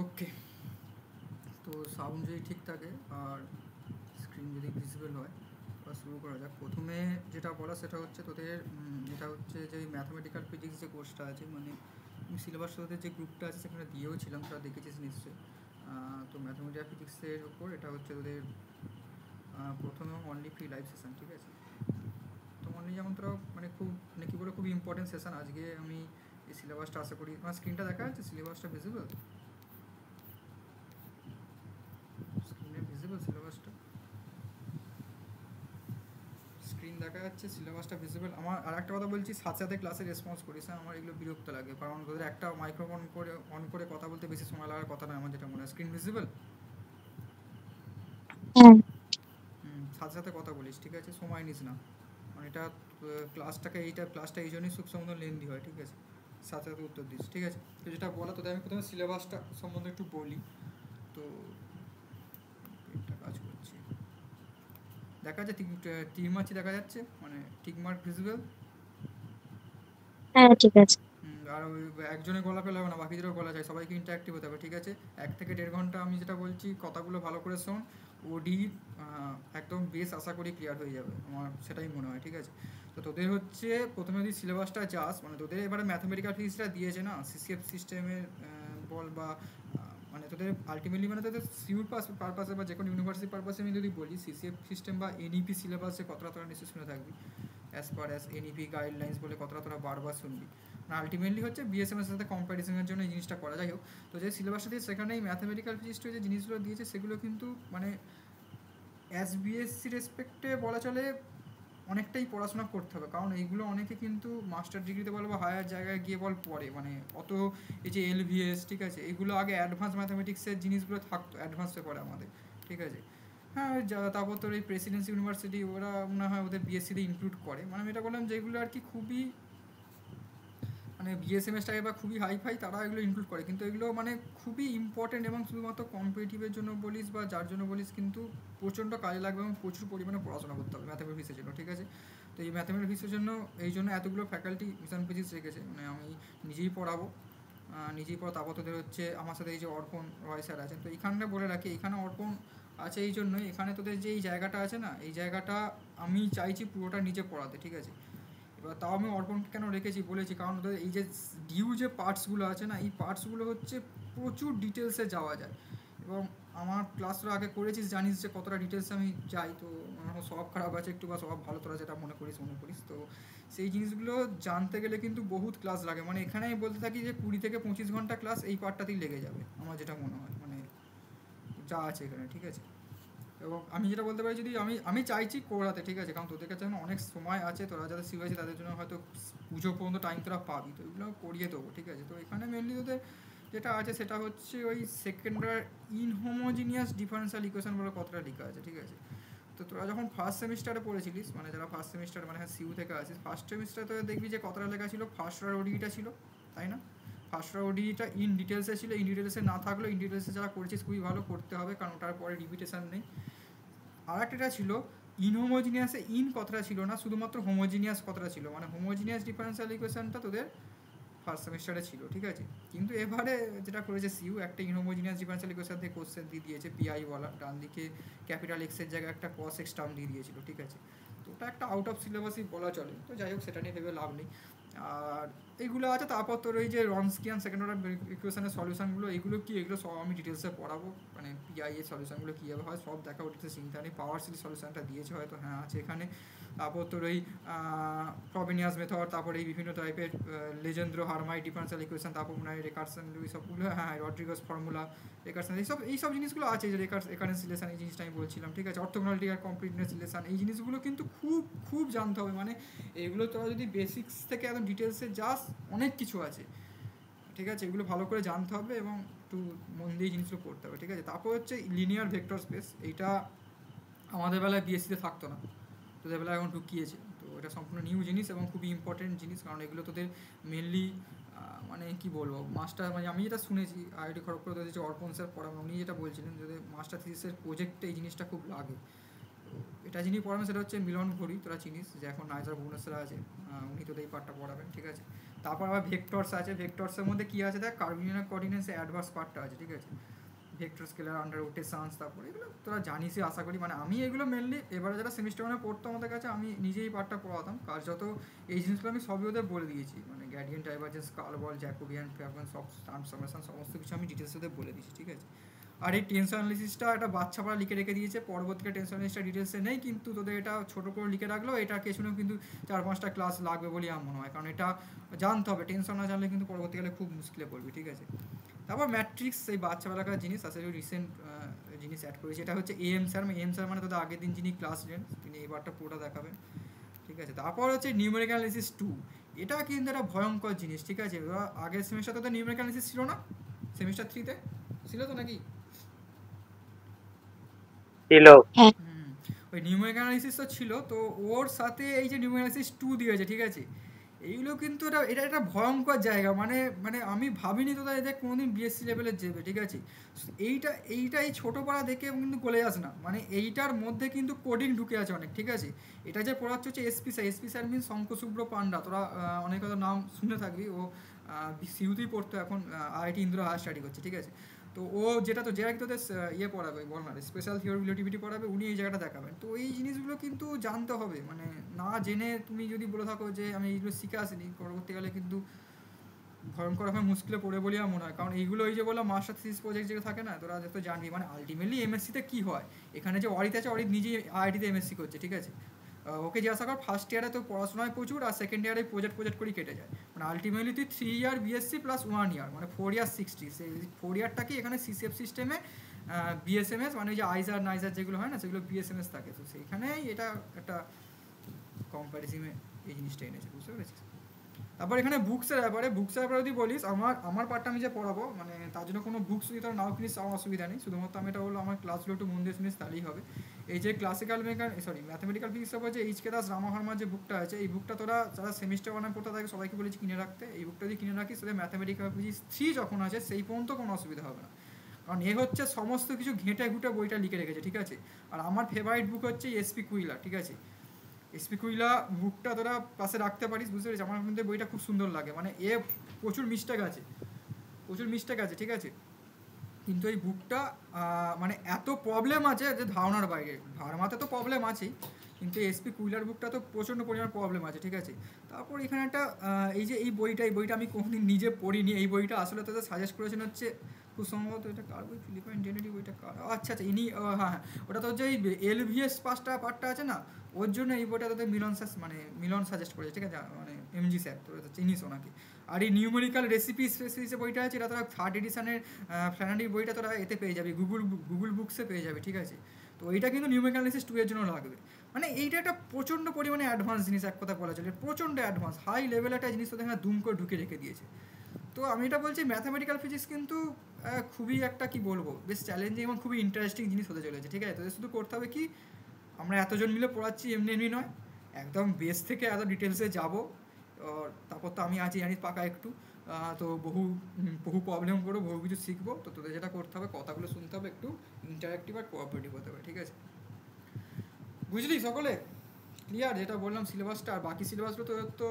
ওকে, তো সাউন্ড যদি ঠিক থাকে আর স্ক্রিন যদি ভিজিবল হয় বা শুরু করা যাক। প্রথমে যেটা বলা সেটা হচ্ছে তোদের যেটা হচ্ছে যে ম্যাথমেটিক্যাল ফিজিক্স যে কোর্সটা আছে, মানে সিলেবাস তোদের যে গ্রুপটা আছে সেখানে দিয়েও ছিলাম, তারা দেখেছিস নিশ্চয়ই। তো ম্যাথমেটিক্যাল ফিজিক্সের ওপর এটা হচ্ছে তোদের প্রথমে অনলি ফ্রি লাইভ সেশন, ঠিক আছে। তো অনলি যেমন তোরা মানে খুব মানে কী বলে খুব ইম্পর্টেন্ট সেশন আজকে আমি এই সিলেবাসটা আশা করি আমার স্ক্রিনটা দেখা যাচ্ছে, সিলেবাসটা ভিজিবল, স্ক্রিনে ভিজিবল সিলেবাসটা, স্ক্রিন দেখা যাচ্ছে, সিলেবাসটা ভিজিবল। আমার আর একটা কথা বলছি, সাথে সাথে ক্লাসে রেসপন্স করিস হ্যাঁ, আমার এগুলো বিরক্ত লাগে, কারণ তোদের একটা মাইক্রোফোন করে অন করে কথা বলতে বেশি সময় লাগার কথা নয় আমার যেটা মনে হয়। স্ক্রিন ভিজিবল, হ্যাঁ। সাথে সাথে কথা বলিস, ঠিক আছে, সময় নিস না। মানে এটা ক্লাসটা এই জন্যই সুখ সম্বন্ধ লেন্দি হয়, ঠিক আছে। সাথে সাথে উত্তর দিস, ঠিক আছে। তো যেটা বলা তোদের আমি প্রথমে সিলেবাসটা সম্বন্ধে একটু বলি। তো একটা কাজ করছি, দেখা যাচ্ছে টিক মার্কই দেখা যাচ্ছে, মানে টিক মার্ক ভিজিবল। হ্যাঁ, ঠিক আছে। আর ওই একজনের গলা পেলে হবে না, বাকিদেরও গলা যায়, সবাইকে ইন্টারাক্টিভ হতে হবে, ঠিক আছে। 1 থেকে 1.5 ঘন্টা আমি যেটা বলছি কথাগুলো ভালো করে শোন। ওডি একদম বেশ আশা করি ক্লিয়ার হয়ে যাবে, আমার সেটাই মনে হয়, ঠিক আছে। তো তোদের হচ্ছে প্রথমে যদি সিলেবাসটা যাস, মানে তোদের এবারে ম্যাথামেটিক্যাল ফিজিক্সটা দিয়েছে না সিসিএফ সিস্টেমের বল বা মানে তোদের আলটিমেটলি মানে তোদের সিউর পারপাসে বা যে কোনো ইউনিভার্সিটি পারপাসে আমি যদি বলি, সিসিএফ সিস্টেম বা এনইপি সিলেবাসে কতটা তোরা নিশ্চয়ই শুনে থাকবি। As per as NEP guidelines বলে কতটা তোরা বারবার শুনবি। আলটিমেটলি হচ্ছে বিএসএম এর সাথে কম্প্যারিজনের জন্য এই জিনিসটা করা, যাই হোক। তো যে সিলেবাসটা দিয়ে সেখানে এই ম্যাথামেটিক্যাল ফিজিক্সটা যে জিনিসগুলো দিয়েছে সেগুলো কিন্তু মানে অ্যাজ বিএসসি রেসপেক্টে বলা চলে অনেকটাই পড়াশোনা করতে হবে, কারণ এইগুলো অনেকে কিন্তু মাস্টার ডিগ্রিতে বল বা হায়ার জায়গায় গিয়ে বল পড়ে, মানে অত এই যে এলভিএস, ঠিক আছে, এগুলো আগে অ্যাডভান্স ম্যাথামেটিক্সের জিনিসগুলো থাকতো, অ্যাডভান্স পেপারে আমাদের, ঠিক আছে। হ্যাঁ, তারপর তোর এই প্রেসিডেন্সি ইউনিভার্সিটি ওরা মনে হয় ওদের বিএসসিতে ইনক্লুড করে, মানে আমি এটা বললাম যেগুলো আর কি খুবই মানে বিএসএমএসটাকে বা খুবই হাই ফাই তারা এগুলো ইনক্লুড করে, কিন্তু এগুলো মানে খুবই ইম্পর্টেন্ট এবং শুধুমাত্র কম্পিটিটিভের জন্য বলিস বা যার জন্য বলিস কিন্তু প্রচণ্ড কাজে লাগবে এবং প্রচুর পরিমাণে পড়াশোনা করতে হবে ম্যাথামেটিক্সের জন্য, ঠিক আছে। তো এই ম্যাথামেটিক্সের জন্য এই জন্য এতগুলো ফ্যাকাল্টি মিশন ফিজিক্স রেখেছে, মানে আমি নিজেই পড়াবো, নিজেই পড়া। তারপর তোদের হচ্ছে আমার সাথে এই যে অর্পণ রয় স্যার আছেন, তো এইখানটা বলে রাখি এখানে অর্পণ আছে এই জন্যই, এখানে তোদের যে এই জায়গাটা আছে না, এই জায়গাটা আমি চাইছি পুরোটা নিজে পড়াতে, ঠিক আছে। এবার তাও আমি অর্পণকে কেন রেখেছি বলেছি, কারণ ওদের এই যে ডিউ যে পার্টসগুলো আছে না, এই পার্টসগুলো হচ্ছে প্রচুর ডিটেলসে যাওয়া যায়, এবং আমার ক্লাসটা আগে করেছিস জানিস যে কতটা ডিটেলসে আমি যাই। তো সব খারাপ আছে একটু বা সব ভালো, তোরা যেটা মনে করিস তো সেই জিনিসগুলো জানতে গেলে কিন্তু বহুত ক্লাস লাগে, মানে এখানে আমি বলতে থাকি যে 20 থেকে 25 ঘন্টা ক্লাস এই পার্টটাতেই লেগে যাবে আমার যেটা মনে হয়, মানে যা আছে এখানে, ঠিক আছে। এবং আমি যেটা বলতে পারি, যদি আমি আমি চাইছি করাতে, ঠিক আছে, কারণ তোদের কাছে এখন অনেক সময় আছে, তোরা যাদের শিখেছে তাদের জন্য হয়তো পুজো পর্যন্ত টাইম তোরা পাবি, তো এগুলো করিয়ে দেবো, ঠিক আছে। তো এখানে মেনলি তোদের যেটা আছে সেটা হচ্ছে ওই সেকেন্ডার ইনহোমোজিনিয়াস ডিফারেন্সিয়াল ইকুয়েশন বলে কতটা লেখা আছে, ঠিক আছে। তো তোরা যখন ফার্স্ট সেমিস্টারে পড়েছিলিস, মানে যারা ফার্স্ট সেমিস্টার মানে হ্যাঁ সিউ থেকে আছিস, ফার্স্ট সেমিস্টারে তোদের দেখবি যে কতটা লেখা ছিল, ফার্স্ট আর ওডিটা ছিল, তাই না। ফার্স্ট আর ওডিটা ইন ডিটেলসে ছিল, ইন ডিটেলসে না থাকলেও ইন ডিটেলসে যারা করেছিস খুবই ভালো করতে হবে, কারণ ওটার পরে রিপিটেশন নেই। আর একটা ছিল ইনহোমোজিনিয়াসে, ইন কথাটা ছিল না, শুধুমাত্র হোমোজিনিয়াস কথাটা ছিল, মানে হোমোজিনিয়াস ডিফারেন্সিয়াল ইকুয়েশনটা তোদের ফার্স্ট সেমিস্টারে ছিল, ঠিক আছে। কিন্তু এবারে যেটা করেছে সিইউ, একটা ইনহোমোজিনিয়াস ডিফারেন্সিয়াল ইকুয়েশন থেকে কোশ্চেন দিয়ে দিয়েছে পিআই বলা, ডান দিকে ক্যাপিটাল এক্সের জায়গায় একটা কস এক্স টার্ম দিয়ে দিয়েছিল, ঠিক আছে। তো ওটা একটা আউট অফ সিলেবাসই বলা চলে, তো যাই হোক সেটা নিয়ে ভেবে লাভ নেই। আর এইগুলো আছে, তারপর তোর ওই যে রনস্কিয়ান সেকেন্ড অর্ডার ইকুয়েশনের সলিউশনগুলো, এইগুলো কি, এগুলো সব আমি ডিটেলসে পড়াবো, মানে পিআই এর সলিউশনগুলো কীভাবে হয় সব দেখা, ওটিতে চিন্তা নেই। পাওয়ার সিরিজ সলিউশনটা দিয়েছে হয়তো, হ্যাঁ আছে এখানে। তারপর তোর ওই ফ্রবেনিয়াস মেথড, তারপরে এই বিভিন্ন টাইপের লেজেন্দ্র হারমাই ডিফারেন্সিয়াল ইকুয়েশন, তারপর মনে হয় রেকার্সন ওই সবগুলো, হ্যাঁ রড্রিগাস ফর্মুলা, রেকার্সন, এইসব জিনিসগুলো আছে, যে একারেন্স রিলেশন এই জিনিসটা আমি বলছিলাম, ঠিক আছে। অর্থোগোনালিটি আর কমপ্লিটনেস রিলেশন, এই জিনিসগুলো কিন্তু খুব খুব জানতে হবে, মানে এগুলো তোরা যদি বেসিক্স থেকে একদম ডিটেলসে যাস অনেক কিছু আছে, ঠিক আছে। এগুলো ভালো করে জানতে হবে এবং একটু মন দিয়ে জিনিসগুলো করতে হবে, ঠিক আছে। তারপর হচ্ছে লিনিয়ার ভেক্টর স্পেস, এইটা আমাদের বেলায় বিএসসিতে থাকতো না, তোদের বেলায় এখন ঢুকিয়েছে, তো এটা সম্পূর্ণ নিউ জিনিস এবং খুবই ইম্পর্টেন্ট জিনিস, কারণ এগুলো তোদের মেনলি মানে কি বলবো মাস্টার, মানে আমি যেটা শুনেছি আইআইটি খড়গপুরে তোদের যে অর্পণ স্যার পড়াবেন উনি যেটা বলছিলেন, যদি মাস্টার থিসিসের প্রজেক্টে এই জিনিসটা খুব লাগে। তো এটা যিনি পড়াবেন সেটা হচ্ছে মিলন ঘড়ি, তোরা চিনিস, যে এখন নাইজার ভুবনেশ্বরে আছে, উনি তোদের এই পার্টটা পড়াবেন, ঠিক আছে। তারপর আবার ভেক্টরস আছে, ভেক্টরসের মধ্যে কী আছে দেখ, কার্ভিলিনিয়ার কোঅর্ডিনেটস অ্যাডভার্স পার্টটা আছে, ঠিক আছে, ভেক্টর স্কেলার আন্ডার রোটেশনস, তারপর এগুলো তোরা জানিসই আশা করি। মানে আমি এগুলো মেনলি এবারে যারা সেমিস্টার মানে পড়তো আমাদের কাছে, আমি নিজেই পার্টটা পড়াতাম, কাজ যত এই জিনিসগুলো আমি সবই ওদের বলে দিয়েছি, মানে গ্রেডিয়েন্ট ডাইভারজেন্স, কার্ল, জ্যাকোবিয়ান, ফ্যাবন, সব ট্রান্সফরমেশন, সমস্ত কিছু আমি ডিটেলস ওদের বলে দিয়েছি, ঠিক আছে। আর এই টেনশন অ্যানালিসিসটা একটা বাচ্চা পড়া লিখে রেখে দিয়েছে, পরবর্তীতে টেনশন অ্যানালিসিসটা ডিটেলসে নেই, কিন্তু তোদের এটা ছোটো করে লিখে রাখলেও এটা কিছুদিনও কিন্তু 4-5টা ক্লাস লাগবে বলেই আমার মনে হয়, কারণ এটা জানতে হবে, টেনশন না জানলে কিন্তু পরবর্তীকালে খুব মুশকিলে পড়বি, ঠিক আছে। তারপর ম্যাট্রিক্স, এই বাচ্চাবেলাকার জিনিস আসলে রিসেন্ট জিনিস অ্যাড করেছি, এটা হচ্ছে এম স্যার। এম স্যার মানে তোদের আগের দিন যিনি ক্লাস নেন তিনি এবারটা পুরোটা দেখাবেন, ঠিক আছে। তারপর হচ্ছে নিউমেরিক্যাল অ্যানালিসিস 2, এটা কিন্তু একটা ভয়ঙ্কর জিনিস, ঠিক আছে। ওরা আগের সেমিস্টার তোদের নিউমেরিক্যাল অ্যানালিসিস ছিল না, সেমিস্টার 3-তে ছিল তো নাকি? ছিল। হুম, ওই নিউমেরিক্যাল অ্যানালিসিস তো ছিল, তো ওর সাথে এই যে নিউমেরিক্যাল অ্যানালিসিস 2 দিয়েছে, ঠিক আছে। এইগুলো কিন্তু এটা এটা একটা ভয়ঙ্কর জায়গা, মানে মানে আমি ভাবিনি তোরা এদের কোনোদিন বিএসসি লেভেলে যাবে, ঠিক আছে। এইটা এই ছোটো পড়া দেখে কিন্তু গলে যাস না, মানে এইটার মধ্যে কিন্তু কোডিং ঢুকে আছে অনেক, ঠিক আছে। এটা যে পড়াচ্ছে হচ্ছে এসপি স্যার, এসপি স্যার মিন শঙ্কশুভ্র পান্ডা, তোরা অনেক হয়তো নাম শুনে থাকবি, ও সিউতেই পড়তো, এখন আইআইটি ইন্দ্র হায়ার স্টাডি করছে, ঠিক আছে। তো ও যেটা তো যেটা তোদের ইয়ে পড়াবে বল না, স্পেশাল থিওরি রিলেটিভিটি পড়াবে, উনি এই জায়গাটা দেখাবেন। তো এই জিনিসগুলো কিন্তু জানতে হবে, মানে না জেনে তুমি যদি বলে থাকো যে আমি এইগুলো শিখে আসিনি, পরবর্তীকালে কিন্তু ভয়ঙ্কর রকম মুশকিলে পড়ে বলে আমার মনে হয়। কারণ এইগুলো এই যে বললাম মাস্টার থিসিস প্রজেক্ট যেগুলো থাকে না, তোরা যত জানবি, মানে আলটিমেটলি এমএসসিতে কী হয়, এখানে যে অরিত আছে, অরিত নিজেই আইআইটিতে এমএসসি করছে, ঠিক আছে। ওকে জিজ্ঞাসা কর, ফার্স্ট ইয়ারে তো পড়াশোনায় প্রচুর, আর সেকেন্ড ইয়ারে প্রজেক্ট করেই কেটে যায়, মানে আলটিমেটলি তুই 3 ইয়ার বিএসসি প্লাস 1 ইয়ার, মানে 4 ইয়ার 60, সেই 4 ইয়ারটাকে এখানে সিসিএফ সিস্টেমে বিএসএমএস, মানে ওই যে আইজার নাইজার যেগুলো হয় না, সেগুলো বিএসএমএস থাকে, তো সেইখানেই এটা একটা কম্প্যারিজনে এই জিনিসটা এনেছে, বুঝতে পেরেছিস। তারপর এখানে বুকসের ব্যাপারে যদি বলিস, আমার পার্টটা আমি যে পড়াবো, মানে তার জন্য কোনো বুকস যদি তোর নাও কিনিস আমার অসুবিধা নেই, শুধুমাত্র আমি এটা বললো আমার ক্লাসগুলো একটু মন দিয়ে শুনিস তাহলেই হবে। এই যে ক্লাসিক্যাল ম্যাথমেটিক্যাল ফিজিক্সের উপর যে এইচকে দাস রামাহার্মার যে বুকটা আছে, এই বুকটা তোরা যারা সেমিস্টার ওয়ানে পড়তে থাকে সবাইকে বলেছি কিনে রাখতে, এই বুকটা যদি কিনে রাখিস তাহলে ম্যাথমেটিক্যাল ফিজিক্স 3 যখন আছে সেই পর্যন্ত কোনো অসুবিধা হবে না, কারণ এ হচ্ছে সমস্ত কিছু ঘেঁটে ঘুটে বইটা লিখে রেখেছে, ঠিক আছে। আর আমার ফেভারিট বুক হচ্ছে এসপি কুইলা, ঠিক আছে। এসপি কুইলা বুকটা তোরা পাশে রাখতে পারিস, বুঝতে পেরেছিস। আমার কিন্তু বইটা খুব সুন্দর লাগে, মানে এ প্রচুর মিস্টেক আছে, ঠিক আছে। কিন্তু এই বুকটা মানে এত প্রবলেম আছে যে ধারণার বাইরে, ভার্মাতে তো প্রবলেম আছেই, কিন্তু এসপি কুইলার বুকটা তো প্রচণ্ড পরিমাণ প্রবলেম আছে, ঠিক আছে। তারপর এখানে একটা এই যে এই বইটা আমি কোনোদিন নিজে পড়িনি, এই বইটা আসলে তোদের সাজেস্ট করেছেন হচ্ছে খুব সম্ভবত, এটা কার বই, ফিলিপাইন জেনেটি বইটা কার, আচ্ছা আচ্ছা ইনি, হ্যাঁ হ্যাঁ, ওটা তো হচ্ছে এই এলভিএস পার্টটা আছে না, ওর জন্য এই বইটা তোদের মিলন সাজেস্ট করেছে, ঠিক আছে, মানে এমজি স্যার, তোরা তো চিনিস ওনাকে। আর এই নিউমেরিক্যাল রেসিপি স্পেসিস যে বইটা আছে, এটা তোরা থার্ড এডিশনের ফ্ল্যানাডির বইটা তোরা এতে পেয়ে যাবি, গুগল বুকসে পেয়ে যাবে, ঠিক আছে। তো এইটা কিন্তু নিউমেরিক্যাল অ্যানালিসিস 2 এর জন্য লাগবে, মানে এইটা একটা প্রচণ্ড পরিমাণে অ্যাডভান্স জিনিস, এক কথা বলা চলে, প্রচণ্ড অ্যাডভান্স হাই লেভেল একটা জিনিস তোদের এখানে দুম করে ঢুকে রেখে দিয়েছে। তো আমি এটা বলছি, ম্যাথামেটিক্যাল ফিজিক্স কিন্তু খুবই একটা কি বলবো, বেশ চ্যালেঞ্জিং এবং খুবই ইন্টারেস্টিং জিনিস হতে চলেছে, ঠিক আছে। তোদের শুধু করতে হবে কি, আমরা এতজন মিলে পড়াচ্ছি এমনি এমনি নয়, একদম বেস থেকে এত ডিটেলসে যাবো। তারপর তো আমি আছি জানিস পাকা একটু, তো বহু প্রবলেম করবো, বহু কিছু শিখবো। তো তোদের যেটা করতে হবে, কথাগুলো শুনতে হবে, একটু ইন্টারাক্টিভ আর কোঅপারেটিভ হতে হবে, ঠিক আছে। বুঝলি সকলে ক্লিয়ার যেটা বললাম সিলেবাসটা, আর বাকি সিলেবাসগুলো তোদের তো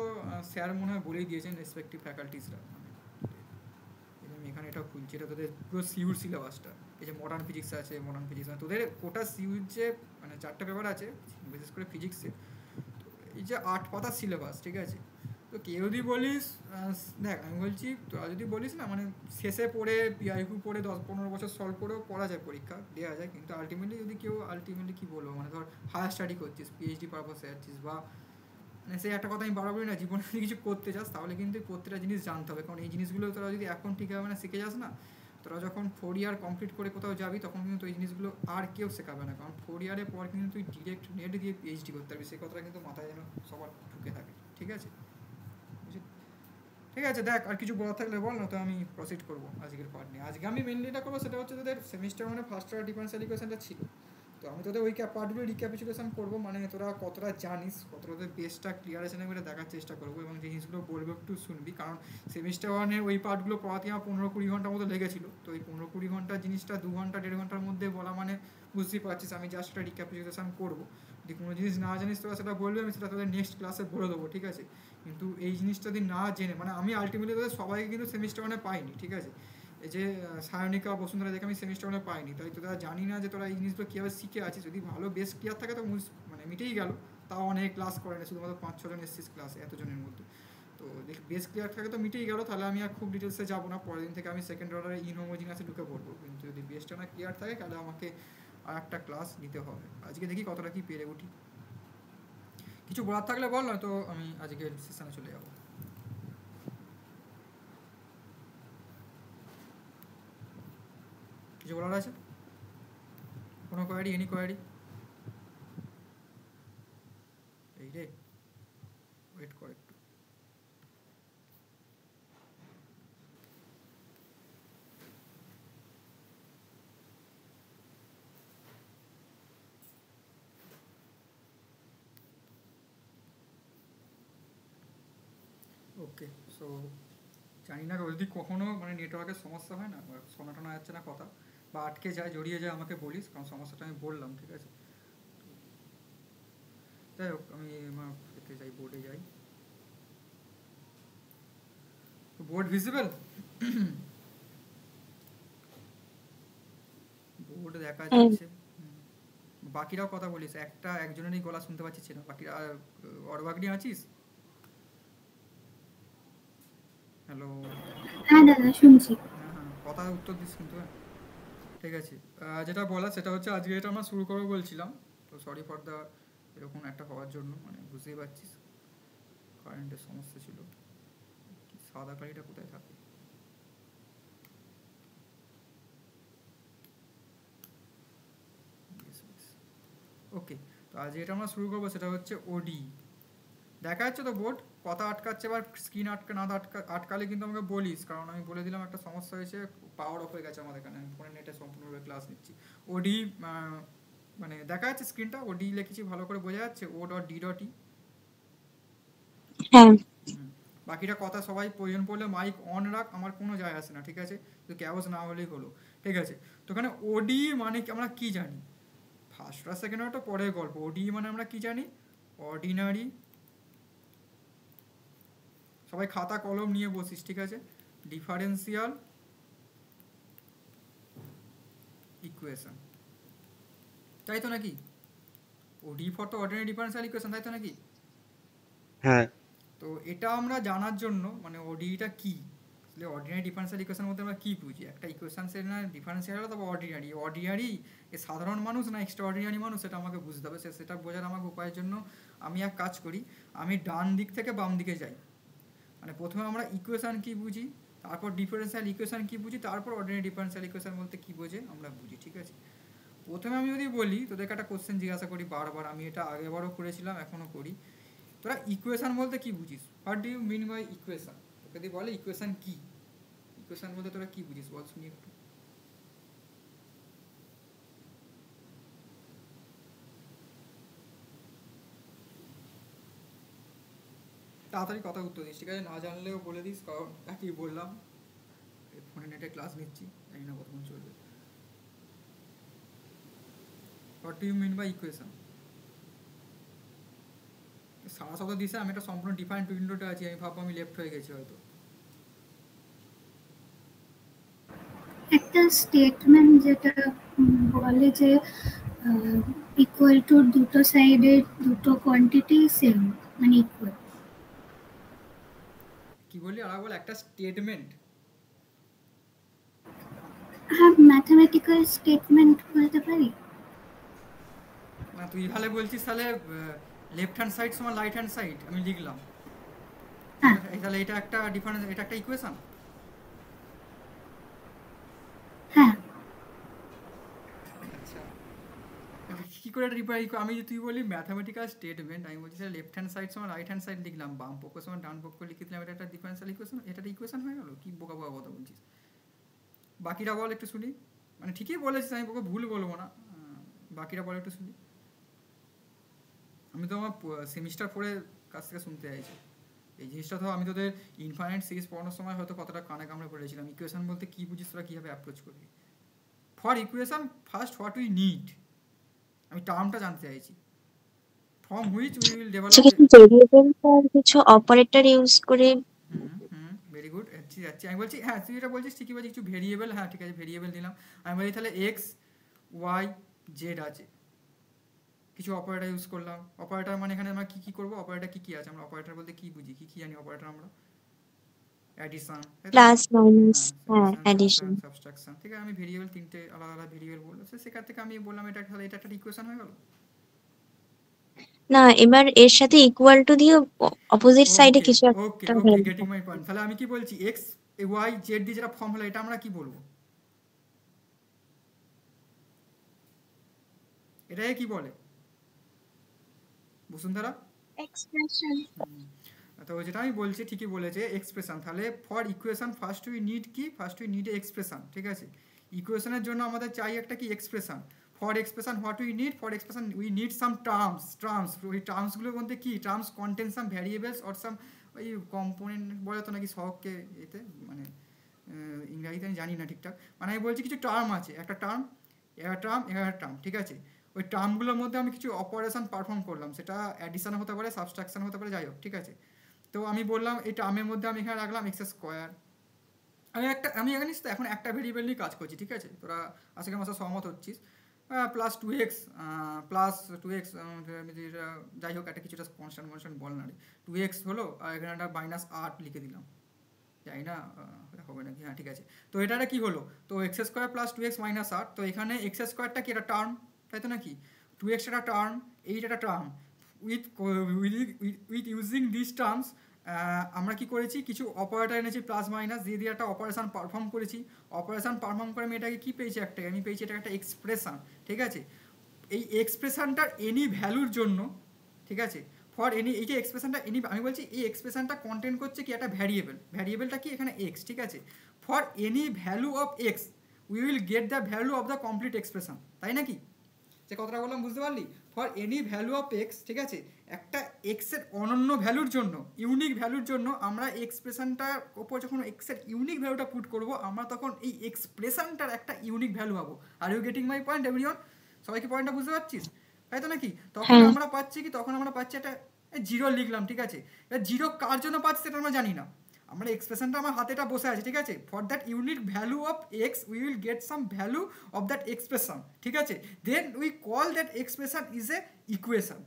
স্যার মনে হয় বলেই দিয়েছেন রেসপেক্টিভ ফ্যাকাল্টিসরা। আমি এখানে এটা খুলছি, এটা তোদের পুরো সিউর সিলেবাসটা, এই যে মডার্ন ফিজিক্স আছে, মডার্ন ফিজিক্স মানে তোদের কোটা সিউর যে মানে 4টা পেপার আছে বিশেষ করে ফিজিক্সে, এই যে 8 পাতার সিলেবাস, ঠিক আছে। তো কেউ যদি বলিস, দেখ আমি বলছি তোরা যদি বলিস না, মানে শেষে পড়ে পিআইকিউ পড়ে 10-15 বছর সলভ করেও পড়া যায়, পরীক্ষা দেওয়া যায়, কিন্তু আলটিমেটলি যদি কেউ কী বলবো, মানে ধর হায়ার স্টাডি করছিস, পিএইচডি পারপাসে যাচ্ছিস, বা মানে সেই একটা কথা আমি বারবার বলি না, জীবনে যদি কিছু করতে চাস তাহলে কিন্তু প্রত্যেকটা জিনিস জানতে হবে, কারণ এই জিনিসগুলো তোরা যদি এখন ঠিকভাবে না শিখে যাস না, তোরা যখন 4 ইয়ার কমপ্লিট করে কোথাও যাবি তখন কিন্তু এই জিনিসগুলো আর কেউ শেখাবে না, কারণ 4 ইয়ারের পর কিন্তু তুই ডিরেক্ট নেট দিয়ে পিএইচডি করতে পারবি, সেই কথাটা কিন্তু মাথায় যেন সবার ঢুকে থাকে, ঠিক আছে। ঠিক আছে, দেখ আর কিছু বলার থাকলে বল, না তো আমি প্রসিড করবো আজকের পার্ট নিয়ে। আজকে আমি মেনলি এটা করবো, সেটা হচ্ছে তোদের সেমিস্টার মানে ফার্স্ট ইয়ার ডিফারেন্সিয়াল ইকুয়েশনটা ছিল, তো আমি তোদের ওই পার্টগুলো রিক্যাপিচুলেশন করবো, মানে তোরা কতটা জানিস, কতটা তোদের বেসটা ক্লিয়ার আছে না এটা দেখার চেষ্টা করবো, এবং যে জিনিসগুলো বলবো একটু শুনবি, কারণ সেমিস্টার ওয়ানের ওই পার্টগুলো পড়াতে আমার 15-20 ঘন্টার মতো লেগেছিলো, তো এই 15-20 ঘন্টার জিনিসটা 2 ঘন্টা 1.5 ঘন্টার মধ্যে বলা মানে বুঝতেই পারছিস, আমি জাস্ট একটা রিক্যাপিচুলেশন করবো। যদি কোনো জিনিস না জানিস তোরা সেটা বলবে, আমি সেটা তোদের নেক্সট ক্লাসে বলে দেবো, ঠিক আছে। কিন্তু এই জিনিসটা যদি না জেনে, মানে আমি আলটিমেটলি তাদের সবাইকে কিন্তু সেমিস্টার ওয়ানে পাইনি, ঠিক আছে? এই যে সায়নিকা বসুন্ধরা দেখে আমি সেমিস্টার ওয়ানে পাইনি, তাই তোরা জানি না যে তোরা এই জিনিসগুলো কীভাবে শিখে আছিস। যদি ভালো বেস ক্লিয়ার থাকে তো মানে মিটেই গেল। তাও অনেক ক্লাস করে না, শুধুমাত্র 5-6 জন এসছিস ক্লাসে এতজনের মধ্যে। তো বেস ক্লিয়ার থাকে তো মিটেই গেল, তাহলে আমি আর খুব ডিটেলসে যাবো না। পরের দিন থেকে আমি সেকেন্ড অর্ডারে ইনহোমোজিনাসে ঢুকে পড়বো। কিন্তু যদি বেসটা না ক্লিয়ার থাকে তাহলে আমাকে আর একটা ক্লাস নিতে হবে। আজকে দেখি কতটা কি পেরে উঠি। কিছু বলার থাকলে বল, নয়তো আমি আজকের সেশনে চলে যাবো। কিছু বলার আছে? কোনো কোয়ারি, এনি কোয়ারি? এই রে, ওয়েট কর একটু। ওকে, সো জানি না যদি কখনো মানে নেটওয়ার্কের সমস্যা হয় না, বা শোনা টোনা যাচ্ছে না কথা, বা আটকে যায়, জড়িয়ে যায়, আমাকে বলিস, কারণ সমস্যাটা আমি বললাম, ঠিক আছে? যাই হোক, আমি আমার এতে যাই, বোর্ডে যাই। Board visible? বোর্ড দেখা হ্যাঁ। যাচ্ছে। বাকিরাও কথা বলিস, একজনেরই গলা শুনতে পাচ্ছি না। বাকিরা অরবাগনি আছিস? হ্যালো? হ্যাঁ দাদা, শুনছি। হ্যাঁ হ্যাঁ, কথা উত্তর দিস কিন্তু, হ্যাঁ। ঠিক আছে। যেটা বলা সেটা হচ্ছে, আজকে এটা আমরা শুরু করবো বলছিলাম। তো সরি ফর দ্য এরকম একটা হওয়ার জন্য, মানে বুঝতেই পারছিস কারেন্টের সমস্যা ছিল। কি সাদা কালিটা কোথায় থাকে? ওকে, তো আজ এটা আমরা শুরু করবো সেটা হচ্ছে ওডি। দেখা যাচ্ছে তো বোর্ড? কথা আটকাচ্ছে, এবার স্ক্রিন আটকালে কিন্তু আমাকে বলিস, কারণ আমি বলে দিলাম একটা সমস্যা হয়েছে, পাওয়ার অফ হয়ে গেছে আমাদের এখানে, আমি ফোনের নেটে সম্পূর্ণভাবে ক্লাস নিচ্ছি। ওডি মানে দেখা যাচ্ছে স্ক্রিনটা? ওডি লিখেছি, ভালো করে বোঝা যাচ্ছে? O dot D dot E. হ্যাঁ। হুম। বাকিটা কথা সবাই প্রয়োজন পড়লে মাইক অন রাখ, আমার কোনো যায় আসে না, ঠিক আছে? তো ক্যাওস না হলেই হলো, ঠিক আছে? তো এখানে ওডি মানে আমরা কি জানি? ফার্স্ট আর সেকেন্ড তো পরের গল্প। ওডি মানে আমরা কি জানি? অর্ডিনারি। সবাই খাতা কলম নিয়ে বসিস, ঠিক আছে? ডিফারেন্সিয়াল ইকুয়েশন, তাই তো নাকি? ওডি ফর তো অর্ডিনারি ডিফারেন্সিয়াল ইকুয়েশন, তাই তো নাকি? হ্যাঁ। তো এটা আমরা জানার জন্য, মানে ওডিটা কি, আসলে অর্ডিনারি ডিফারেন্সিয়াল ইকুয়েশনের মধ্যে আমরা কী বুঝি? একটা ইকুয়েশানসের না ডিফারেন্সিয়াল হলো, তবে অর্ডিনারি এ সাধারণ মানুষ না এক্সট্রা অর্ডিনারি মানুষ, সেটা আমাকে বুঝতে হবে। সেটা বোঝার আমাকে উপায়ের জন্য আমি এক কাজ করি, আমি ডান দিক থেকে বাম দিকে যাই। মানে প্রথমে আমরা ইকুয়েশান কী বুঝি, তারপর ডিফারেন্সিয়াল ইকুয়েশান কী বুঝি, তারপর অর্ডিনারি ডিফারেন্সিয়াল ইকুয়েশান বলতে কী বোঝে আমরা বুঝি, ঠিক আছে? প্রথমে আমি যদি বলি, তোদেরকে একটা কোশ্চেন জিজ্ঞাসা করি বারবার, আমি এটা আগেবারও করেছিলাম, এখনও করি। তোরা ইকুয়েশান বলতে কি বুঝিস? What do you mean by equation? তোকে যদি বলে ইকুয়েশান কি, ইকুয়েশান বলতে তোরা কি বুঝিস বল শুনি একটু। তাড়াতাড়ি কথা উত্তর দিস, ঠিক আছে? না জানলেও বলে দিস, কারণ একই বললাম, ফোনে নেটে ক্লাস নিচ্ছি, জানি না কতক্ষণ চলবে। What do you mean by equation? সারা শব্দ দিছে, আমি একটা সম্পূর্ণ ডিফারেন্ট উইন্ডোতে আছি, আমি ভাববো আমি লেফট হয়ে গেছি হয়তো। একটা স্টেটমেন্ট যেটা বলে যে ইকুয়াল টু দুটো সাইডের দুটো কোয়ান্টিটি সেম, মানে ইকুয়াল। কি বললি আর বল? একটা স্টেটমেন্ট? হ্যাঁ, ম্যাথামেটিক্যাল স্টেটমেন্ট বলতে পারি। না, তুই তাহলে বলছিস তাহলে লেফট হ্যান্ড সাইড সমান রাইট হ্যান্ড সাইড আমি লিখলাম, হ্যাঁ। তাহলে এটা একটা ডিফারেন্স, এটা একটা ইকুয়েশান? হ্যাঁ। আচ্ছা, কী করে রিপ্লাই? আমি যদি তুই বলি ম্যাথামেটিক্যাল স্টেটমেন্ট, আমি বলছি স্যার লেফট হ্যান্ড সাইড সমান রাইট হ্যান্ড সাইড লিখলাম, বাম পক্ষ সমান ডান পক্ষ লিখে দিলাম, এটা একটা ডিফারেন্সিয়াল ইকুয়েশন, এটা একটা ইকুয়েশন হয়ে গেল? কি বোকা বোকা কথা বলছিস? বাকিরা বল একটু শুনি। মানে ঠিকই বলেছিস, আমি তোকে ভুল বলবো না, বাকিরা বল একটু শুনি। আমি তো আমার সেমিস্টার পরে কাছ থেকে শুনতে চাইছি এই জিনিসটা। তো আমি তোদের ইনফাইনাইট সিরিজ পড়ানোর সময় হয়তো কতটা কানে কামড়ে পড়েছিলাম, ইকুয়েশন বলতে কী বুঝিস, তোরা কীভাবে অ্যাপ্রোচ করবি। For equation first what we need, আমি টার্মটা জানতে চাইছি। from which we will আচ্ছা, develop কিছু ভেরিয়েবল আর কিছু অপারেটর ইউজ করে। Very good. যাচ্ছি আমি বলছি, হ্যাঁ তুই যেটা বলছিস ঠিকই বলছিস, কিছু ভেরিয়েবল, হ্যাঁ ঠিক আছে ভেরিয়েবল দিলাম। আমি বলি তাহলে এক্স ওয়াই জেড আছে, কিছু অপারেটর ইউজ করলাম। অপারেটর মানে এখানে আমরা কি কি করবো, অপারেটর কি কি আছে, আমরা অপারেটর বলতে কি বুঝি, কি কি জানি অপারেটর আমরা? অ্যাডিশন, প্লাস মাইনাস, হ্যাঁ সাবট্রাকশন, অ্যাডিশন। সাবট্রাকশন, ঠিক আছে। আমি ভেরিয়েবল তিনটে আলাদা আলাদা ভেরিয়েবল বললো, সেখান থেকে আমি বললাম এটা, তাহলে এটা একটা ইকুয়েশন হয়ে গেল। না, এবার এর সাথে ইকুয়াল টু দিয়ে অপোজিট সাইডে ওকে কিছু ওকে একটা ওকে, ভ্যালু। Getting my point. তাহলে আমি কি বলছি, এক্স ওয়াই জেড দিয়ে যেটা ফর্ম হলো এটা আমরা কি বলবো, এটাকে কি বলে বসুন্ধরা? এক্সপ্রেশন। তো যেটা আমি বলছি ঠিকই বলেছে, এক্সপ্রেশন। তাহলে for equation first we need কি, ফার্স্ট উই নিড এক্সপ্রেশন, ঠিক আছে। ইকুয়েশনের জন্য আমাদের চাই একটা কি, expression. For expression what we need, for expression we need some terms. ওই টার্মসগুলোর মধ্যে কি, terms contain some variables or some, ওই কম্পোনেন্ট বলে তো নাকি সহকে, এতে মানে ইংরাজিতে আমি জানি না ঠিকঠাক, মানে আমি বলছি কিছু টার্ম আছে, একটা টার্ম, একটা টার্ম, ঠিক আছে। ওই টার্মগুলোর মধ্যে আমি কিছু অপারেশন পারফর্ম করলাম, সেটা অ্যাডিশন হতে পারে, সাবস্ট্রাকশন হতে পারে, যাই হোক, ঠিক আছে। তো আমি বললাম এই টার্মের মধ্যে আমি এখানে রাখলাম এক্স স্কোয়ার। আমি এখানে এখন একটা ভেরিয়েবল নিয়ে কাজ করছি, ঠিক আছে। তোরা আজকে আমার সাথে সহমত হচ্ছিস। প্লাস টু এক্স, যাই হোক একটা কিছুটা কনস্ট্যান্ট বল না রে। 2x হলো, আর এখানে একটা -8 লিখে দিলাম, জানি না হবে নাকি, হ্যাঁ ঠিক আছে। তো এটা কি হলো, তো এক্স স্কোয়ার প্লাস 2x -8। তো এখানে এক্স স্কোয়ারটা কি, একটা টার্ম, তাই তো নাকি? 2x একটা টার্ম, এইট একটা term. With using this terms আমরা কি করেছি, কিছু অপারেটর এনেছি প্লাস মাইনাস দিয়ে দিয়ে একটা অপারেশন পারফর্ম করেছি। অপারেশন পারফর্ম করে আমি এটাকে কী পেয়েছি, আমি পেয়েছি এটা একটা এক্সপ্রেশন, ঠিক আছে। এই এক্সপ্রেশনটার এনি ভ্যালুর জন্য, ঠিক আছে, ফর এনি, এই যে এক্সপ্রেশনটা এনি, আমি বলছি এই এক্সপ্রেশনটা কন্টেন্ট করছে কি, একটা ভ্যারিয়েবলটা কি এখানে এক্স, ঠিক আছে। For any value of x we will get the value of the complete expression, তাই নাকি? যে কথাটা বললাম বুঝতে পারলি? For any value of x, ঠিক আছে, একটা এক্সের অনন্য ভ্যালুর জন্য, ইউনিক ভ্যালুর জন্য আমরা এক্সপ্রেশনটার ওপর যখন এক্সের ইউনিক ভ্যালুটা পুট করবো, আমরা তখন এই এক্সপ্রেশনটার একটা ইউনিক ভ্যালু পাবো। Are you getting my point everyone? সবাইকে পয়েন্টটা বুঝতে পারছিস, তাই তো নাকি? তখন আমরা পাচ্ছি কি, তখন আমরা পাচ্ছি একটা জিরো লিখলাম, ঠিক আছে। এবার জিরো কার জন্য পাচ্ছি সেটা আমরা জানি না, আমরা এক্সপ্রেশনটা আমার হাতেটা বসে আছে, ঠিক আছে। For that unique value of x we will get some value of that expression, ঠিক আছে। Then we call that expression is a equation.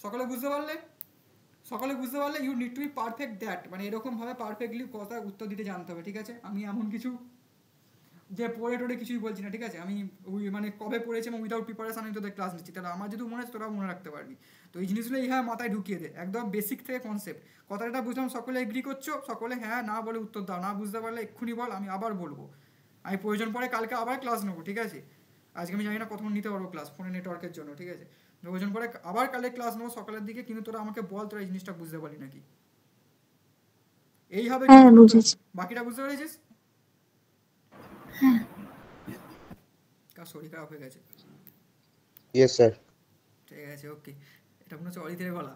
সকলে বুঝতে পারলে? You need to be perfect that, মানে এরকমভাবে পারফেক্টলি কথা উত্তর দিতে জানতে হবে, ঠিক আছে। আমি এমন কিছু যে পড়ে টোড়ে কিছুই বলছি না, ঠিক আছে। আমি ওই মানে কবে পড়েছি এবং উইদাউট প্রিপারেশন আমি তোদের ক্লাস নিচ্ছি, তাহলে আমার যদি মনে আছে তোরাও মনে রাখতে পারবি। তো এই জিনিসগুলো এইভাবে মাথায় ঢুকিয়ে দে, একদম বেসিক থেকে কনসেপ্ট। কথাটা বুঝলাম, সকলে এগ্রি করছো? সকলে হ্যাঁ না বলে উত্তর দাও, না বুঝতে পারলে এক্ষুনি বল, আমি আবার বলবো। আমি প্রয়োজন পড়ে কালকে আবার ক্লাস নেবো, ঠিক আছে। আজকে আমি জানি না কতক্ষণ নিতে পারবো ক্লাস, ফোনে নেটওয়ার্কের জন্য, ঠিক আছে। প্রয়োজন পড়ে আবার কালে ক্লাস নেবো সকালের দিকে, কিন্তু তোরা আমাকে বল তোরা এই জিনিসটা বুঝতে পারলি নাকি। এই হবে, বাকিটা বুঝতে পেরেছিস? কার শরীর খারাপ হয়ে গেছে? Yes sir. ঠিক আছে, ওকে। এটা মনে হচ্ছে অরিতের গলা।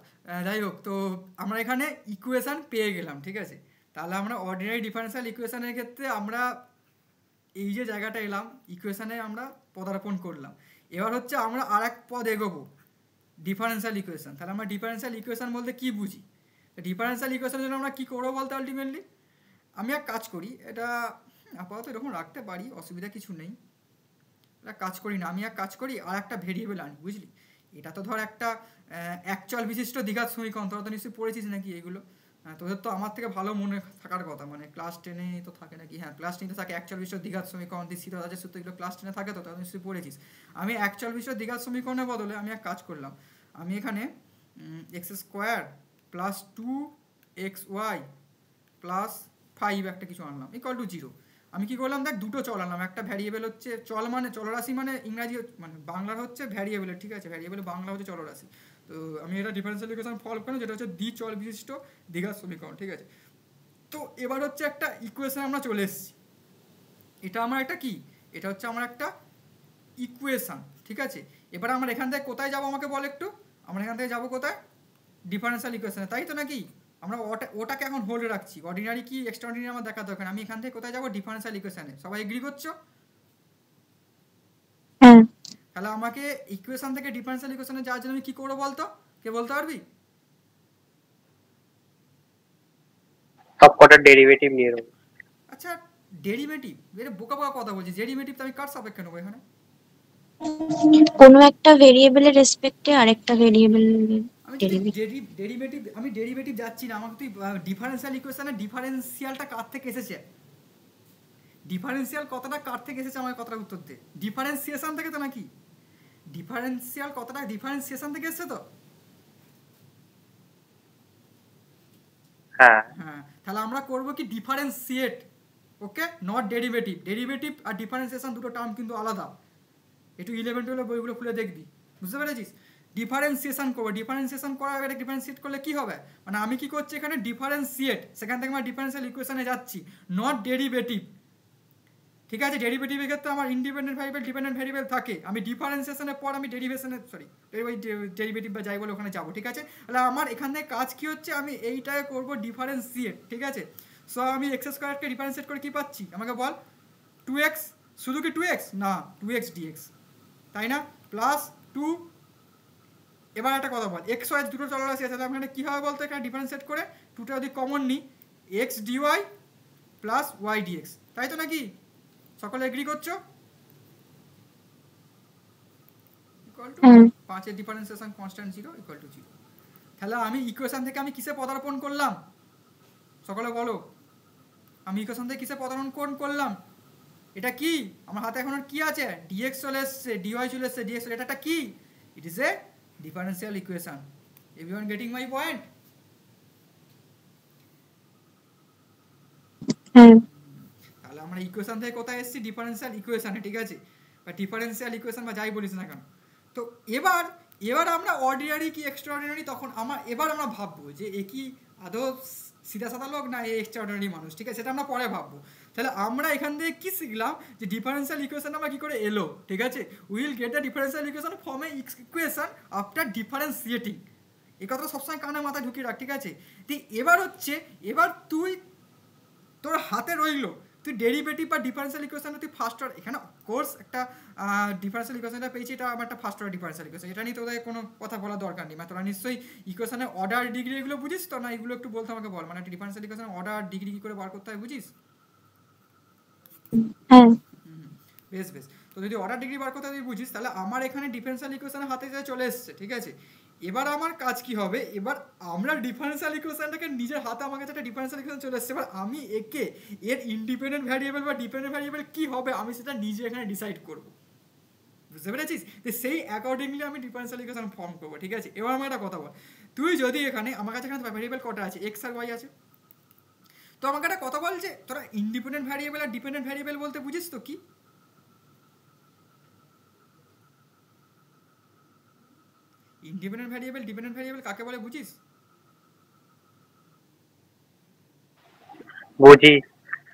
যাই হোক, তো আমরা এখানে ইকুয়েশান পেয়ে গেলাম, ঠিক আছে। তাহলে আমরা অর্ডিনারি ডিফারেন্সিয়াল ইকুয়েশানের ক্ষেত্রে আমরা এই যে জায়গাটা এলাম, ইকুয়েশানে আমরা পদার্পণ করলাম। এবার হচ্ছে আমরা আর এক পদ এগোবো, ডিফারেন্সিয়াল ইকুয়েশান। তাহলে আমরা ডিফারেন্সিয়াল ইকুয়েশান বলতে কী বুঝি, ডিফারেন্সিয়াল ইকুয়েশানের জন্য আমরা কী করবো বলতে আলটিমেটলি আমি এক কাজ করি, এটা আপাতত এরকম রাখতে পারি, অসুবিধা কিছু নেই। এটা কাজ করি না, আমি এক কাজ করি, আর একটা ভেরিয়েবল আনি, বুঝলি। এটা তো ধর একটা অ্যাকচুয়াল বিশিষ্ট দ্বিঘাত সমীকরণ, তোরা তো নিশ্চয়ই পড়েছিস নাকি এগুলো? তোদের তো আমার থেকে ভালো মনে থাকার কথা, মানে ক্লাস 10-এ তো থাকে নাকি, হ্যাঁ ক্লাস 10-এ থাকে অ্যাকচুয়াল বিশিষ্ট দ্বিঘাত সমীকরণ, শীতরাজের সূত্র, এগুলো ক্লাস 10-এ থাকে, তো তোরা নিশ্চয়ই পড়েছিস। আমি অ্যাকচুয়াল বিশিষ্ট দ্বিঘাত সমীকরণের বদলে আমি এক কাজ করলাম, আমি এখানে x square plus 2xy plus 5 একটা কিছু আনলাম ইকুয়াল টু 0। আমি কি করলাম, দেখ দুটো চল আনলাম, একটা ভ্যারিয়েবল হচ্ছে চল, মানে চলরাশি, মানে ইংরাজি মানে বাংলার হচ্ছে ভ্যারিয়েবলের, ঠিক আছে, ভ্যারিয়েবল বাংলা হচ্ছে চলরাশি। তো আমি এটা ডিফারেন্সিয়াল ইকুয়েশন ফলো করলাম, যেটা হচ্ছে দ্বিচল বিশিষ্ট দ্বিঘাত সমীকরণ, ঠিক আছে। তো এবার হচ্ছে একটা ইকুয়েশন আমরা চলে এসেছি, এটা আমার একটা কি, এটা হচ্ছে আমার একটা ইকুয়েশন, ঠিক আছে। এবার আমরা এখান থেকে কোথায় যাবো আমাকে বল একটু, আমরা এখান থেকে যাবো কোথায়, ডিফারেন্সিয়াল ইকুয়েশনে, তাই তো নাকি? আমরা ওটাকে এখন হোল্ড রাখছি, অর্ডিনারি কি এক্সট্রাঅর্ডিনারি আমার দেখা দরকার। আমি এখান থেকে কোথায় যাবো, ডিফারেন্সিয়াল ইকুয়েশনে। সবাই এগ্রি করছো? তাহলে আমাকে ইকুয়েশন থেকে ডিফারেনশিয়াল ইকুয়েশনে যাওয়ার জন্য আমি কী করবো বলতো, কে বলতে পারবি? সবকটার ডেরিভেটিভ নিয়ে নেবো। আচ্ছা ডেরিভেটিভ, এটা বোকা বোকা কথা বলছি, ডেরিভেটিভ তো আমি কার সাপেক্ষে নেবো এখানে? কোনো একটা ভেরিয়েবলের রেসপেক্টে আরেকটা ভেরিয়েবল আমি যদি ডেরিভেটিভ ডেরিভেটিভ যাচ্ছি না, আমাকে তুই ডিফারেনশিয়াল ইকুয়েশনে ডিফারেন্সিয়ালটা কার থেকে এসেছে, ডিফারেন্সিয়াল কতটা কার থেকে এসেছে আমাকে কথাটা উত্তর দে। ডিফারেন্সিয়েশন থেকে তো নাকি? ডিফারেন্সিয়াল কতটা ডিফারেন্সিয়েশন থেকে এসেছে তো? হ্যাঁ হ্যাঁ, তাহলে আমরা করবো কি differentiate, okay, not derivative. Derivative আর ডিফারেন্সিয়েশন দুটো টার্ম কিন্তু আলাদা, একটু 11-12 বইগুলো খুলে দেখবি, বুঝতে পেরেছিস? ডিফারেন্সিয়েশন করবো, ডিফারেন্সিয়েশন করার আগে ডিফারেন্সিয়েট করলে কি হবে, মানে আমি কি করছি এখানে ডিফারেন্সিয়েট, সেখান থেকে আমার ডিফারেন্সিয়াল ইকুয়েশনে যাচ্ছি, নট ডেরিভেটিভ। ঠিক আছে, ডেরিভেটিভের ক্ষেত্রে আমার ইন্ডিপেন্ডেন্ট ভ্যারিয়েবল ডিপেন্ডেন্ট ভ্যারিয়েবল থাকে, আমি ডিফারেন্সিয়েশনের পর আমি ডেরিভেটিভ বা যাই বলে ওখানে যাবো। ঠিক আছে, তাহলে আমার এখান থেকে কাজ কি হচ্ছে, আমি এইটাকে করবো ডিফারেন্সিয়েট। ঠিক আছে, সো আমি এক্স স্কোয়ারকে ডিফারেন্সিয়েট করে কি পাচ্ছি আমাকে বল, 2x, শুধু কি 2x না 2x dx, তাই না, প্লাস 2। এবার একটা কথা বল, এক্স ওয়াই দুটো চলরাশি আছে, তাহলে এখানে কী হবে বলতো, এখানে ডিফারেন্সিয়েট করে টুটা যদি কমন নিই, x dy plus y d x, তাই তো নাকি? সকলে এগ্রি করছো? Equal to 5 differentiation constant 0 equal to 0। তাহলে আমি ইকুয়েশন থেকে আমি কিসে পদার্পণ করলাম, সকলে বলো, আমি ইকুয়েশন থেকে কিসে পদার্পণ করলাম? এটা কি আমার হাতে এখন কি আছে, ডিএক্স চলে এসছে, ডিওয়াই চলে এসছে, ডিএক্স, এটা কি? ইট is A differential equation. Everyone getting my point? তাহলে আমরা ইকুয়েশন থেকে কোথায় এসেছি, ডিফারেন্সিয়াল ইকুয়েশনে। ঠিক আছে, বা ডিফারেন্সিয়াল ইকুয়েশন বা যাই বলিস না কেন। তো এবার আমরা অর্ডিনারি কি এক্সট্রাঅর্ডিনারি, তখন এবার আমরা ভাববো যে এ কি আদৌ সিধা সাদা লোক না এ এক্সট্রাঅর্ডিনারি মানুষ। ঠিক আছে, সেটা আমরা পরে ভাববো। তাহলে আমরা এখান থেকে কি শিখলাম, যে ডিফারেন্সিয়াল ইকুয়েশন আমরা কি করে এলো। ঠিক আছে, will get the differential equation form A equation after differentiating. এই কথাটা সবসময় কানে মাথায় ঢুকিয়ে রাখ। ঠিক আছে, এবার তুই তোর হাতে রইলো, তুই ডেরিভেটিভ বা ডিফারেন্সিয়াল ইকুয়েশনে তুই ফার্স্ট অর্ডার, এখানে কোর্স একটা ডিফারেন্সিয়াল ইকুয়েশনটা পেয়েছি, এটা আমার একটা ফার্স্ট অর্ডার ডিফারেন্সিয়াল ইকুয়েশন, এটা নিয়ে তোদের কোনো কথা বলার দরকার নেই। মানে তোরা নিশ্চয়ই ইকুয়েশনের অর্ডার ডিগ্রি এগুলো বুঝিস তো না, এগুলো একটু বলতে আমাকে বল, মানে একটা ডিফারেন্সিয়াল ইকুয়েশনের অর্ডার ডিগ্রি কী করে বার করতে হয় বুঝিস? হ্যাঁ বেশ বেশ, তো যদি অর্ডার ডিগ্রি বার করতে তুই বুঝিস, তাহলে আমার এখানে ডিফারেন্সিয়াল ইকুয়েশনের হাতে চলে এসছে। ঠিক আছে, এবার আমার কাজ কি হবে, এবার আমরা ডিফারেন্সিয়াল ইকুয়েশনটাকে নিজের হাতে, আমার কাছে একটা ডিফারেন্সিয়াল ইকুয়েশন চলে এসছে, এবার আমি এর ইন্ডিপেন্ডেন্ট ভ্যারিয়েবল বা ডিপেন্ডেন্ট ভ্যারিয়েবল কী হবে আমি সেটা নিজে এখানে ডিসাইড করবো, বুঝতে পেরেছিস? তো সেই অ্যাকর্ডিংলি আমি ডিফারেন্সিয়াল ইকুয়েশন ফর্ম করবো। ঠিক আছে, এবার আমার একটা কথা বল, তুই যদি এখানে আমার কাছে এখানে ভ্যারিয়েবল কটা আছে, এক্স আর ওয়াই আছে, তো আমাকে একটা কথা বল যে তোরা ইন্ডিপেন্ডেন্ট ভ্যারিয়েবল আর ডিপেন্ডেন্ট ভ্যারিয়েবল বলতে বুঝিস তো কি? ইন্ডিপেন্ডেন্ট ভ্যারিয়েবল ডিপেন্ডেন্ট ভ্যারিয়েবল কাকে বলে বুঝিস? বুঝি।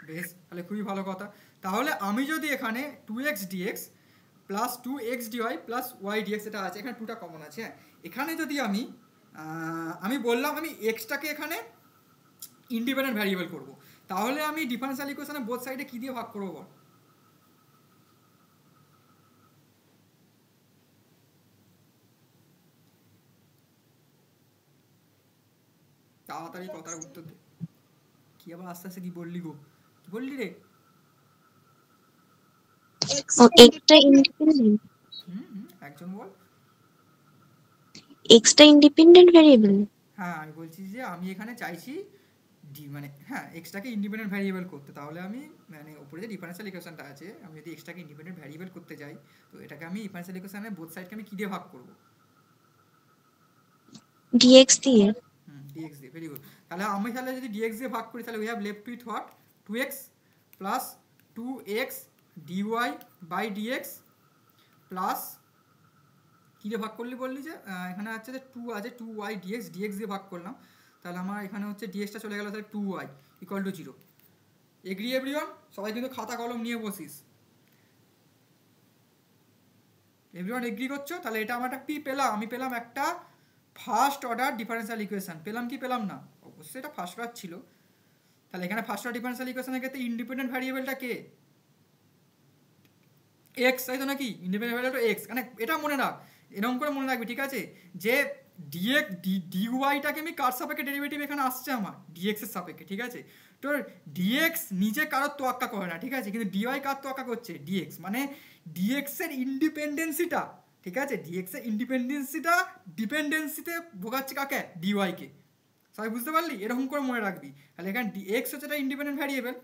বেশ, তাহলে খুবই ভালো কথা। তাহলে আমি যদি এখানে 2x dx plus 2x dy plus y dx, এটা আছে এখানে, 2টা কমন আছে। হ্যাঁ, এখানে যদি আমি বললাম আমি এক্সটাকে এখানে ইন্ডিপেন্ডেন্ট ভ্যারিয়েবল করব, তাহলে আমি ডিফারেন্সিয়াল ইকুয়েশনে বোথ সাইডে কী দিয়ে ভাগ করবো বল? তাড়াতাড়ি কথার উত্তর দে। কি আবার আস্তে আস্তে কি বললি গো, কি বললি রে? এক্সটা ইন্ডিপেন্ডেন্ট, একজন বল। Extra independent variable. হ্যাঁ, আমি বলছি যে আমি এখানে চাইছি মানে হ্যাঁ এক্সটাকে ইন্ডিপেন্ডেন্ট ভ্যারিয়েবল করতে, তাহলে আমি মানে উপরে যে ডিফারেন্সিয়াল ইকুয়েশনটা আছে, আমি যদি এক্সটাকে ইন্ডিপেন্ডেন্ট ভ্যারিয়েবল করতে যাই, তো এটাকে আমি ডিফারেন্সিয়াল ইকুয়েশনের বোথ সাইডকে আমি কী দিয়ে ভাগ করব? ডিএক্স দিয়ে। ডিএক্স দিয়ে, ভেরি গুড। তাহলে যদি ডিএক্স দিয়ে ভাগ করি, তাহলে we have left with what, 2x plus 2x dy by dx plus কী দিয়ে ভাগ করলি বললি যে এখানে আছে যে 2 আছে 2y ডিএক্স, ডিএক্স দিয়ে ভাগ করলাম, তাহলে আমার এখানে হচ্ছে ডিএক্সটা চলে গেল, তাহলে 2y equal to 0। Agri everyone? সবাই কিন্তু খাতা কলম নিয়ে বসিস। এভরিওয়ান এগ্রি করছো? তাহলে এটা আমার একটা পি পেলাম, আমি পেলাম একটা ফার্স্ট অর্ডার ডিফারেন্সিয়াল ইকুয়েশন, পেলাম কি পেলাম না? অবশ্যই এটা ফার্স্ট অর্ডার ছিল। তাহলে এখানে ফার্স্ট অর্ডার ডিফারেন্সিয়াল ইকুয়েশনের ক্ষেত্রে ইন্ডিপেন্ডেন্ট ভ্যারিয়েবলটা কে? এক্স, তাই তো নাকি? ইন্ডিপেন্ডেন্ট ভ্যারিয়েবল এক্স, মানে এটা মনে রাখ, এরকম করে মনে রাখবি, ঠিক আছে? যে ডিএক্স ডিওয়াইটাকে আমি কার সাপেক্ষে ডেরিভেটিভ এখানে আসছে আমার ডিএক্স এর সাপেক্ষে, ঠিক আছে? তো ডিএক্স নিজে কারোর তোয়াক্কা করে না, ঠিক আছে, কিন্তু ডিওয়াই কার তোয়াক্কা করছে? ডিএক্স, মানে ডিএক্স এর ইন্ডিপেন্ডেন্সিটা, ঠিক আছে, ডিএক্স এর ইন্ডিপেন্ডেন্সিটা ডিপেন্ডেন্সিতে ভোগাচ্ছে কাকে? ডিওয়াইকে। সবাই বুঝতে পারলি? এরকম করে মনে রাখবি। তাহলে এখানে এক্স হচ্ছে একটা ইন্ডিপেন্ডেন্ট ভ্যারিয়েবল।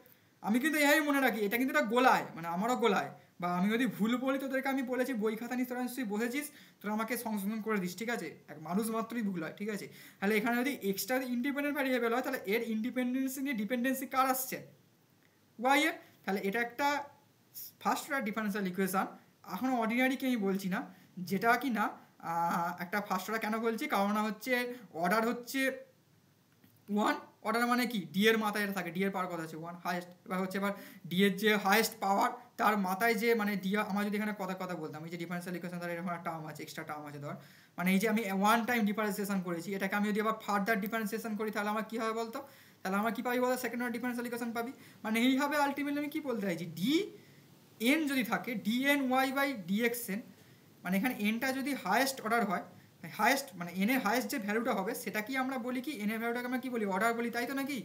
আমি কিন্তু এইভাবেই মনে রাখি, এটা কিন্তু একটা গোলায়, মানে আমারও গোলায়, বা আমি যদি ভুল বলি তোদেরকে আমি বলেছি বই খাতা নিয়ে তোরা নিশ্চয়ই বসেছিস, তোরা আমাকে সংশোধন করে দিস, ঠিক আছে? এক মানুষ মাত্রই ভুল হয়, ঠিক আছে? তাহলে এখানে যদি এক্সট্রা ইন্ডিপেন্ডেন্ট ভ্যারিয়েবল হয়, তাহলে এর ইন্ডিপেন্ডেন্সি নিয়ে ডিপেন্ডেন্সি কার আসছে? ওয়াই এর। তাহলে এটা একটা ফার্স্ট অর্ডার ডিফারেন্সিয়াল ইকুয়েশন। এখন অর্ডিনারিকে আমি বলছি না, যেটা কি না একটা ফার্স্ট অর্ডার কেন বলছি, কারণ হচ্ছে অর্ডার হচ্ছে ওয়ান। অর্ডার মানে কি? ডি এর মাথায় এটা থাকে, ডি এর পাওয়ার কথা আছে ওয়ান, হাইয়েস্ট। এবার হচ্ছে এবার ডি এর যে হাইয়েস্ট পাওয়ার, তার মাথায় যে মানে ডি, আমার যদি এখানে কথা বলতাম, এই যে ডিফারেন্সিয়াল ইকুয়েশন, তার এরকম একটা টার্ম আছে, এক্সট্রা টার্ম আছে ধর, মানে এই যে আমি ওয়ান টাইম ডিফারেন্সিয়েশন করেছি, এটাকে আমি যদি আবার ফার্দার ডিফারেন্সিয়েশন করি, তাহলে আমার কী হবে বলতো? তাহলে আমরা কী পাবি বলো? সেকেন্ড অর্ডার ডিফারেন্সিয়াল ইকুয়েশন পাবি। মানে এইভাবে আলটিমেটলি আমি কী বলতে চাইছি, ডি এন যদি থাকে, d n y by d x n, মানে এখানে এনটা যদি হায়েস্ট অর্ডার হয়, হায়েস্ট মানে এন এর হায়েস্ট যে ভ্যালুটা হবে, সেটা কি আমরা বলি কি? এন এর ভ্যালুটাকে আমরা কি বলি? অর্ডার বলি, তাই তো নাকি?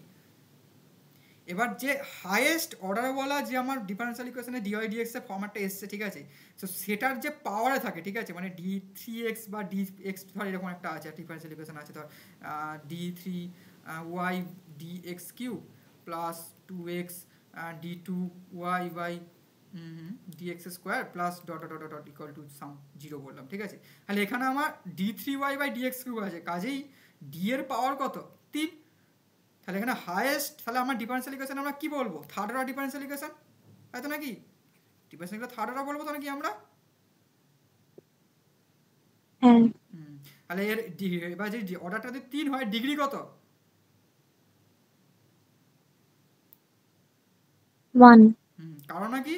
এবার যে হায়েস্ট অর্ডারওয়ালা যে আমার ডিফারেন্সিয়াল ইকুয়েশনে ডিওয়াই ডিএক্স এর ফর্ম্যাটটা এসছে, ঠিক আছে, তো সেটার যে পাওয়ারে থাকে, ঠিক আছে, মানে ডি থ্রি এক্স বা ডি এক্স, ধর এরকম একটা আছে ডিফারেন্সিয়াল ইকুয়েশন আছে, ধর d three y d x cube plus two x d two y by d x square plus dot dot dot dot equal to some zero বললাম, ঠিক আছে? তাহলে এখানে আমার d three y by d x cube আছে, কাজেই D এর পাওয়ার কত? 3। তাহলে এখানে হায়েস্ট, তাহলে আমার ডিফারেন্সিয়াল ইকুয়েশন আমরা কি বলবো? থার্ড অর্ডার ডিফারেন্সিয়াল ইকুয়েশন, তাই তো নাকি? ডিফারেন্সিয়াল ইকুয়েশন থার্ড অর্ডার বলবো তো নাকি আমরা? হ্যাঁ। তাহলে এর এবার যে অর্ডারটা যদি 3 হয়, ডিগ্রি কত? 1। কারণ নাকি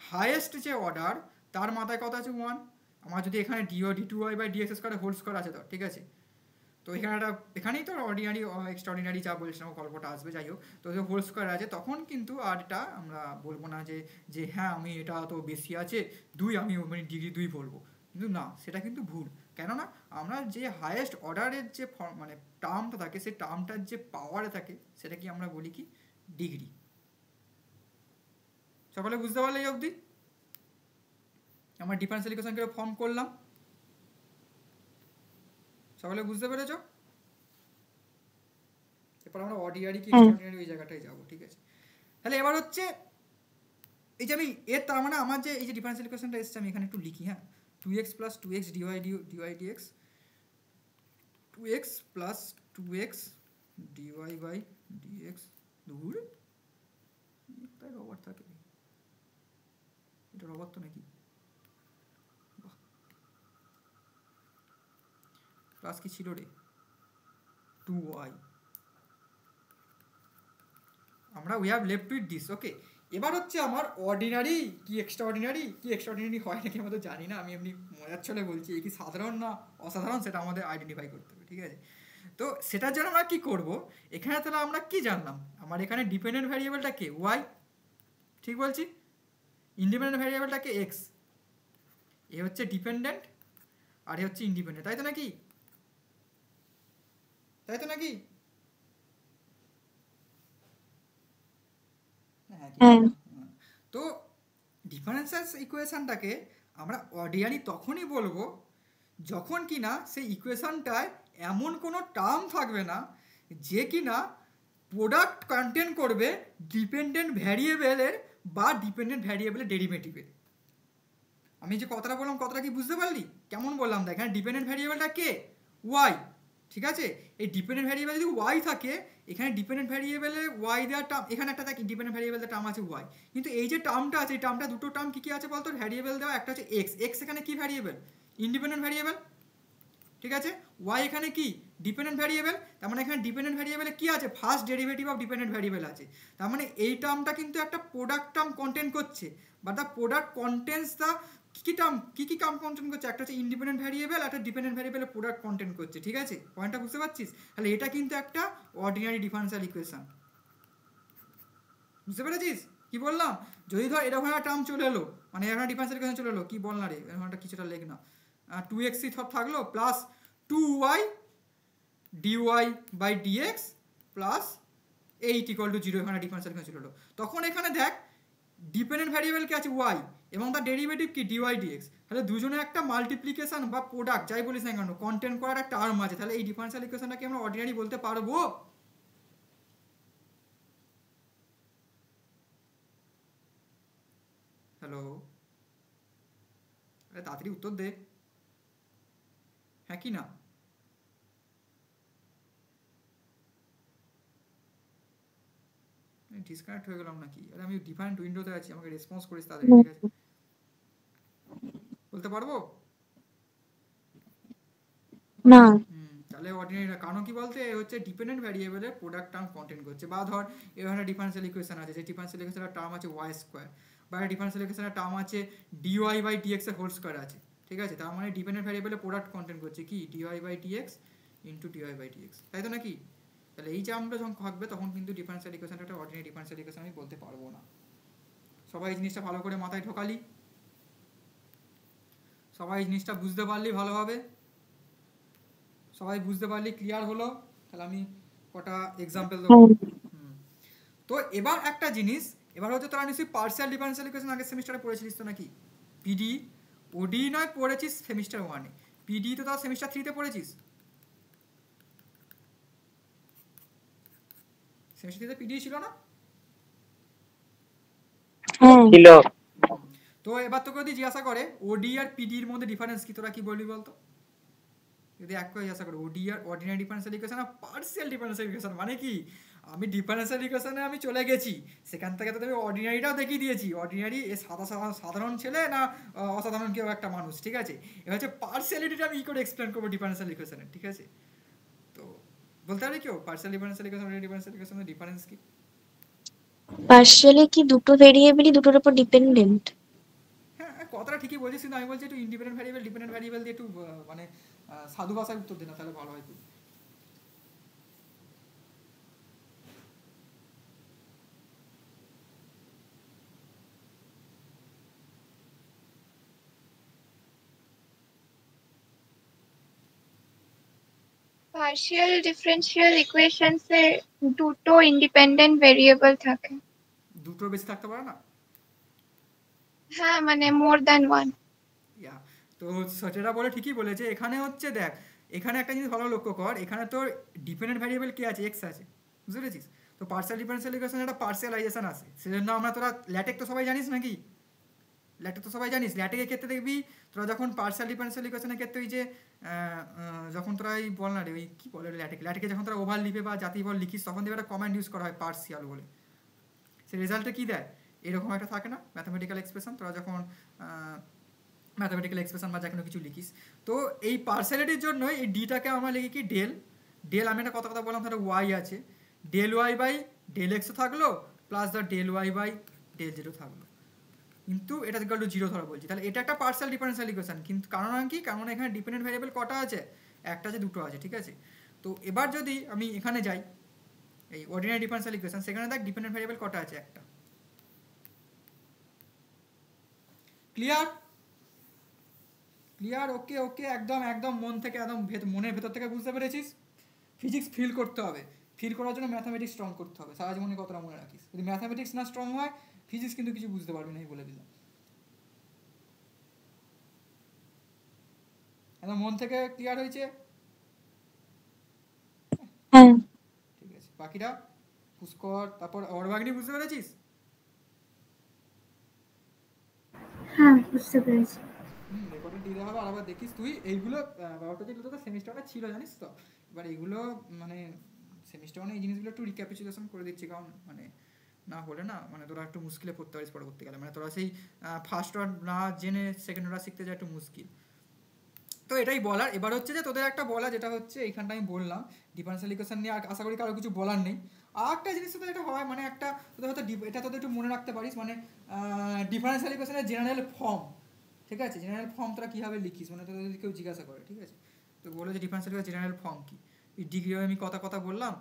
হায়েস্ট যে অর্ডার, তার মাথায় কত আছে? 1। আমার যদি এখানে d two y by d x square whole square আছে তো, ঠিক আছে, তো এখানে একটা, এখানেই তো অর্ডিনারি এক্সট্রাঅর্ডিনারি যা বলছিলাম গল্পটা আসবে, যাই হোক, তো যে হোল স্কোয়ার আছে, তখন কিন্তু আর এটা আমরা বলবো না যে যে হ্যাঁ আমি এটা তো বেশি আছে 2, আমি মানে ডিগ্রি 2 বলবো, কিন্তু না, সেটা কিন্তু ভুল। কেননা আমরা যে হায়েস্ট অর্ডারের যে মানে টার্মটা থাকে, সেই টার্মটার যে পাওয়ারে থাকে, সেটা কি আমরা বলি কি? ডিগ্রি। সকলে বুঝতে পারলে এই অবধি আমার ডিফারেন্সিয়াল ইকুয়েশনকে ফর্ম করলাম? সকলে বুঝতে পেরেছো? এরপর আমরা অর্ডিনারি কি এক্সট্রাঅর্ডিনারি ওই জায়গাটায় যাবো, ঠিক আছে? তাহলে এবার হচ্ছে এই যে আমি এর, তার মানে আমার যে এই যে ডিফারেন্সিয়াল ইকুয়েশনটা এসছে, আমি এখানে একটু লিখি, হ্যাঁ, 2x plus 2x d y d x, 2x plus 2x dy by d x, দূর তাই রবার থাকে, এটা রবার তো নাকি? প্লাস কি ছিল রে? 2y। আমরা we have left with this, okay. এবার হচ্ছে আমার অর্ডিনারি কি এক্সট্রাঅর্ডিনারি, কি এক্সট্রাঅর্ডিনারি হয় নাকি আমরা তো জানি না, আমি এমনি মজার ছলে বলছি, এই কি সাধারণ না অসাধারণ সেটা আমাদের আইডেন্টিফাই করতে হবে, ঠিক আছে? তো সেটার জন্য আমরা কি করব? এখানে তাহলে আমরা কি জানলাম? আমার এখানে ডিপেন্ডেন্ট ভ্যারিয়েবলটা কে? ওয়াই, ঠিক বলছি? ইন্ডিপেন্ডেন্ট ভ্যারিয়েবলটা কে? এক্স। এ হচ্ছে ডিপেন্ডেন্ট আর এ হচ্ছে ইন্ডিপেন্ডেন্ট, তাই তো নাকি? তাই তো নাকি? হ্যাঁ। তো ডিফারেন্সিয়াল ইকুয়েশনটাকে আমরা অর্ডিনারি তখনই বলবো যখন কিনা সেই ইকুয়েশনটায় এমন কোনো টার্ম থাকবে না যে কিনা প্রোডাক্ট কন্টেন করবে ডিপেন্ডেন্ট ভ্যারিয়েবলের বা ডিপেন্ডেন্ট ভ্যারিয়েবলের ডেরিভেটিভের। আমি যে কথাটা বললাম, কথাটা কি বুঝতে পারলি? কেমন বললাম? দেখ, এখানে ডিপেন্ডেন্ট ভ্যারিয়েবলটা কে? ওয়াই, ঠিক আছে? এই ডিপেন্ডেন্ট ভ্যারিয়েবল যদি ওয়াই থাকে, এখানে ডিপেন্ডেন্ট ভ্যারিয়েবলে ওয়াই দেওয়ার টার্ম, এখানে একটা থাকে ডিপেন্ডেন্ট ভ্যারিয়েবলের টার্ম আছে ওয়াই, কিন্তু এই যে টার্মটা আছে, এই টার্মটা দুটো টার্ম কী কী আছে বলতো? ভ্যারিয়েবল দেওয়া, একটা হচ্ছে এক্স, এক্স এখানে কি ভ্যারিয়েবল? ইন্ডিপেন্ডেন্ট ভ্যারিয়েবল, ঠিক আছে? ওয়াই এখানে কি? Dependent variable. তার মানে এখানে ডিপেন্ডেন্ট ভ্যারিয়েবলে কি আছে? First derivative of dependent variable আছে। তার মানে এই টার্মটা কিন্তু একটা প্রোডাক্ট টার্ম কন্টেন্ট করছে, বা দ্য প্রোডাক্ট কন্টেন্টস দ্য কী টার্ম, কী টার্ম কন্টেন্ট করছে? একটা হচ্ছে ইন্ডিপেন্ডেন্ট ভ্যারিয়েবল, একটা ডিপেন্ডেন্ট ভ্যারিয়েবলের প্রোডাক্ট কন্টেন্ট করছে, ঠিক আছে? পয়েন্টটা বুঝতে পারছিস? তাহলে এটা কিন্তু একটা অর্ডিনারি ডিফারেন্সিয়াল ইকুয়েশন, বুঝতে পেরেছিস কি বললাম? যদি ধর এরকম একটা টার্ম চলে এলো, মানে এরকম ডিফারেন্সিয়াল ইকুয়েশন চলে এলো, কি বল না রে, এরকম একটা কিছুটা লেখ না, 2x থাকলো plus 2y dy by dx plus 8 = 0, এখানে ডিফারেন্সিয়াল ইকুয়েশন চলে এলো। তখন এখানে দেখ ডিপেন্ডেন্ট ভ্যারিয়েবল কি আছে y, এবং তার ডেরিভেটিভ কি dy dx, তাহলে দুজনে একটা মাল্টিপ্লিকেশন বা প্রোডাক্ট যাই বলিস না কেন কন্টেন্ট করার একটা টার্ম আছে, তাহলে এই ডিফারেন্সিয়াল ইকুয়েশনটাকে আমরা অর্ডিনারি বলতে পারবো? হ্যালো, আরে তাড়াতাড়ি উত্তর দে, হ্যাঁ কি না? ডিসকানেক্ট হয়ে গেলাম নাকি? আরে আমি ডিফারেন্ট উইন্ডোতে আছি, আমাকে রেসপন্স করিস তাড়াতাড়ি, ঠিক আছে? বলতে পারবো না। তাহলে অর্ডিনারি না, কারণ কি বলতে এ হচ্ছে ডিপেন্ডেন্ট ভ্যারিয়েবলের প্রোডাক্ট টার্ম কন্টেন্ট করছে। বা ধর এখানে ডিফারেন্সিয়াল ইকুয়েশন আছে, যে ডিফারেন্সিয়াল ইকুয়েশনের টার্ম আছে y স্কয়ার, বা ডিফারেন্সিয়াল ইকুয়েশনের টার্ম আছে dy বাই dx এর হোল স্কয়ার আছে, ঠিক আছে? তার মানে ডিপেন্ডেন্ট ভ্যারিয়েবলের প্রোডাক্ট কন্টেন্ট করছে কি dy by dx into dy by dx, তাই তো নাকি? তাহলে এই যে আমরা যখন থাকবে তখন কিন্তু ডিফারেন্সিয়াল ইকুয়েশনটা একটা অর্ডিনারি ডিফারেন্সিয়াল ইকুয়েশন আমি বলতে পারবো না। সবাই এই জিনিসটা ভালো করে মাথায় ঢোকালি? সবাই এই জিনিসটা বুঝতে পারলি ভালোভাবে? সবাই বুঝতে পারলি? ক্লিয়ার হলো? তাহলে আমি কটা এক্সাম্পল দেবো। তো এবার একটা জিনিস, এবার হচ্ছে তোরা নিশ্চয়ই পার্শিয়াল ডিফারেন্সিয়াল ইকুয়েশন আগের সেমিস্টারে পড়েছিলিস তো নাকি? পিডি ওডি নয় পড়েছিস সেমিস্টার 1-এ, পিডি তো তাও সেমিস্টার 3-তে পড়েছিস। সেমিস্টার 3-তে পিডি ছিল না? হ্যাঁ ছিল। তো এবার তোকে যদি জিজ্ঞাসা করে ওডি আর পিডির মধ্যে ডিফারেন্স কি, তোরা কি বলবি বলতো? যদি এক করে জিজ্ঞাসা করে ওডি আর অর্ডিনারি ডিফারেন্সিয়াল ইকুয়েশন আর পার্শিয়াল ডিফারেন্সিয়াল ইকুয়েশন, মানে কি আমি ডিফারেন্সিয়াল ইকুয়েশনে আমি চলে গেছি, সেখান থেকে তো আমি অর্ডিনারিটাও দেখিয়ে দিয়েছি। অর্ডিনারি এ সাধারণ ছেলে না অসাধারণ কেউ একটা মানুষ, ঠিক আছে? এবার হচ্ছে পার্শিয়ালিটিটা আমি কি করে এক্সপ্লেন করবো ডিফারেন্সিয়াল ইকুয়েশনে, ঠিক আছে? তো বলতে পারবি কেউ partial differential equation ordinary differential ইকুয়েশনের ডিফারেন্স কি? পার্শিয়ালি কি দুটো ভেরিয়েবলই দুটোর উপর ডিপেন্ডেন্ট? হ্যাঁ কথাটা ঠিকই বলছিস, কিন্তু আমি বলছি একটু ইন্ডিপেন্ডেন্ট ভ্যারিয়েবল ডিপেন্ডেন্ট ভ্যারিয়েবল দিয়ে একটু মানে সাধু ভাষায় উত্তর দে না, তাহলে ভালো হয় খুব। পার্শিয়াল ডিফারেন্সিয়াল ইকুয়েশনসে দুটো ইন্ডিপেন্ডেন্ট ভেরিয়েবল থাকে। দুটোর বেশি থাকতে পারে না? হ্যাঁ মানে মোর দ্যান ওয়ান। ইয়া, তো সেটা বলে ঠিকই বলেছে। এখানে হচ্ছে দেখ, এখানে একটা জিনিস ভালো লক্ষ্য কর, এখানে তোর ডিপেন্ডেন্ট ভ্যারিয়েবল কে আছে, এক্স আছে, বুঝতে পেরেছিস? তো পার্শিয়াল ডিফারেন্সিয়াল ইকুয়েশনে একটা পার্শিয়ালাইজেশন আছে, সেজন্য আমরা তোরা ল্যাটেক তো সবাই জানিস নাকি? ল্যাটেক তো সবাই জানিস। ল্যাটেকের ক্ষেত্রে দেখবি তোরা যখন পার্শিয়াল ডিফারেন্সিয়াল ইকুয়েশনের ক্ষেত্রে ওই যে যখন তোরা এই বল না রে ওই কী বলে ল্যাটেকে যখন তোরা ওভার লিপে বা জাতি বল লিখিস, তখন দেখবি একটা কমান্ড ইউজ করা হয় পার্শিয়াল বলে। সে রেজাল্টে কী দেয়, এরকম একটা থাকে না ম্যাথামেটিক্যাল এক্সপ্রেশন, তোরা যখন ম্যাথামেটিক্যাল এক্সপ্রেশন বা যা কোনো কিছু লিখিস। তো এই পার্সিয়ালিটির জন্য এই ডিটাকে আমরা লিখি কি ডেল আমি একটা কথা বললাম, তাহলে ওয়াই আছে, ডেল ওয়াই বাই ডেল এক্সও থাকলো প্লাস ধর del y by del zero থাকলো, কিন্তু এটা ইকুয়াল টু 0 ধরা বলছি। তাহলে এটা একটা পার্শিয়াল ডিফারেন্সিয়াল ইকুয়েশন, কিন্তু কারণ কি, কারণ এখানে ডিপেন্ডেন্ট ভ্যারিয়েবল কটা আছে, একটা আছে দুটো আছে, ঠিক আছে? তো এবার যদি আমি এখানে যাই এই অর্ডিনারি ডিফারেন্সিয়াল ইকুয়েশন, সেখানে দেখ ডিপেন্ডেন্ট ভ্যারিয়েবল কটা আছে, একটা। ক্লিয়ার? ক্লিয়ার? ওকে ওকে, একদম একদম মন থেকে, একদম মনের ভেতর থেকে বুঝতে পেরেছিস? ফিজিক্স ফিল করতে হবে, ফিল করার জন্য ম্যাথামেটিক্স স্ট্রং করতে হবে, সারা জীবনে কতটা মনে রাখিস। যদি ম্যাথামেটিক্স না স্ট্রং হয়, ফিজিক্স কিন্তু কিছু বুঝতে পারবি না, আমি বলে দিলাম। একদম মন থেকে ক্লিয়ার হয়েছে? হ্যাঁ ঠিক আছে, বাকিটা পুষ্কর তারপর অর্বাগ্নি বুঝতে পেরেছিস? হ্যাঁ বুঝতে পেরেছি। রেকর্ডে দিয়ে দেওয়া হবে, আর আবার দেখিস তুই এইগুলো। ব্যাপারটা যেগুলো তো সেমিস্টারটা ছিল জানিস তো, এবার এইগুলো মানে সেমিস্টার মানে এই জিনিসগুলো একটু রিক্যাপিচুলেশন করে দিচ্ছি, কারণ মানে না হলে না মানে তোরা একটু মুশকিলে পড়তে পারিস পরবর্তীকালে, মানে তোরা সেই ফার্স্ট অর্ডার না জেনে সেকেন্ড অর্ডার শিখতে যায় একটু মুশকিল। তো এটাই বলার। এবার হচ্ছে যে তোদের একটা বলা, যেটা হচ্ছে এইখানটা আমি বললাম ডিফারেন্সিয়াল ইকুয়েশন নিয়ে, আর আশা করি কারো কিছু বলার নেই। আর একটা জিনিস তোদের এটা হয়, মানে একটা তোদের হয়তো এটা তোদের একটু মনে রাখতে পারিস, মানে ডিফারেন্সিয়াল ইকুয়েশনের জেনারেল ফর্ম, ঠিক আছে? জেনারেল ফর্ম তোরা কীভাবে লিখিস, মানে তোদের যদি কেউ জিজ্ঞাসা করে, ঠিক আছে? তো বলে যে ডিফারেন্সিয়াল ইকুয়েশন জেনারেল ফর্ম কি, এই ডিগ্রি আমি কথা বললাম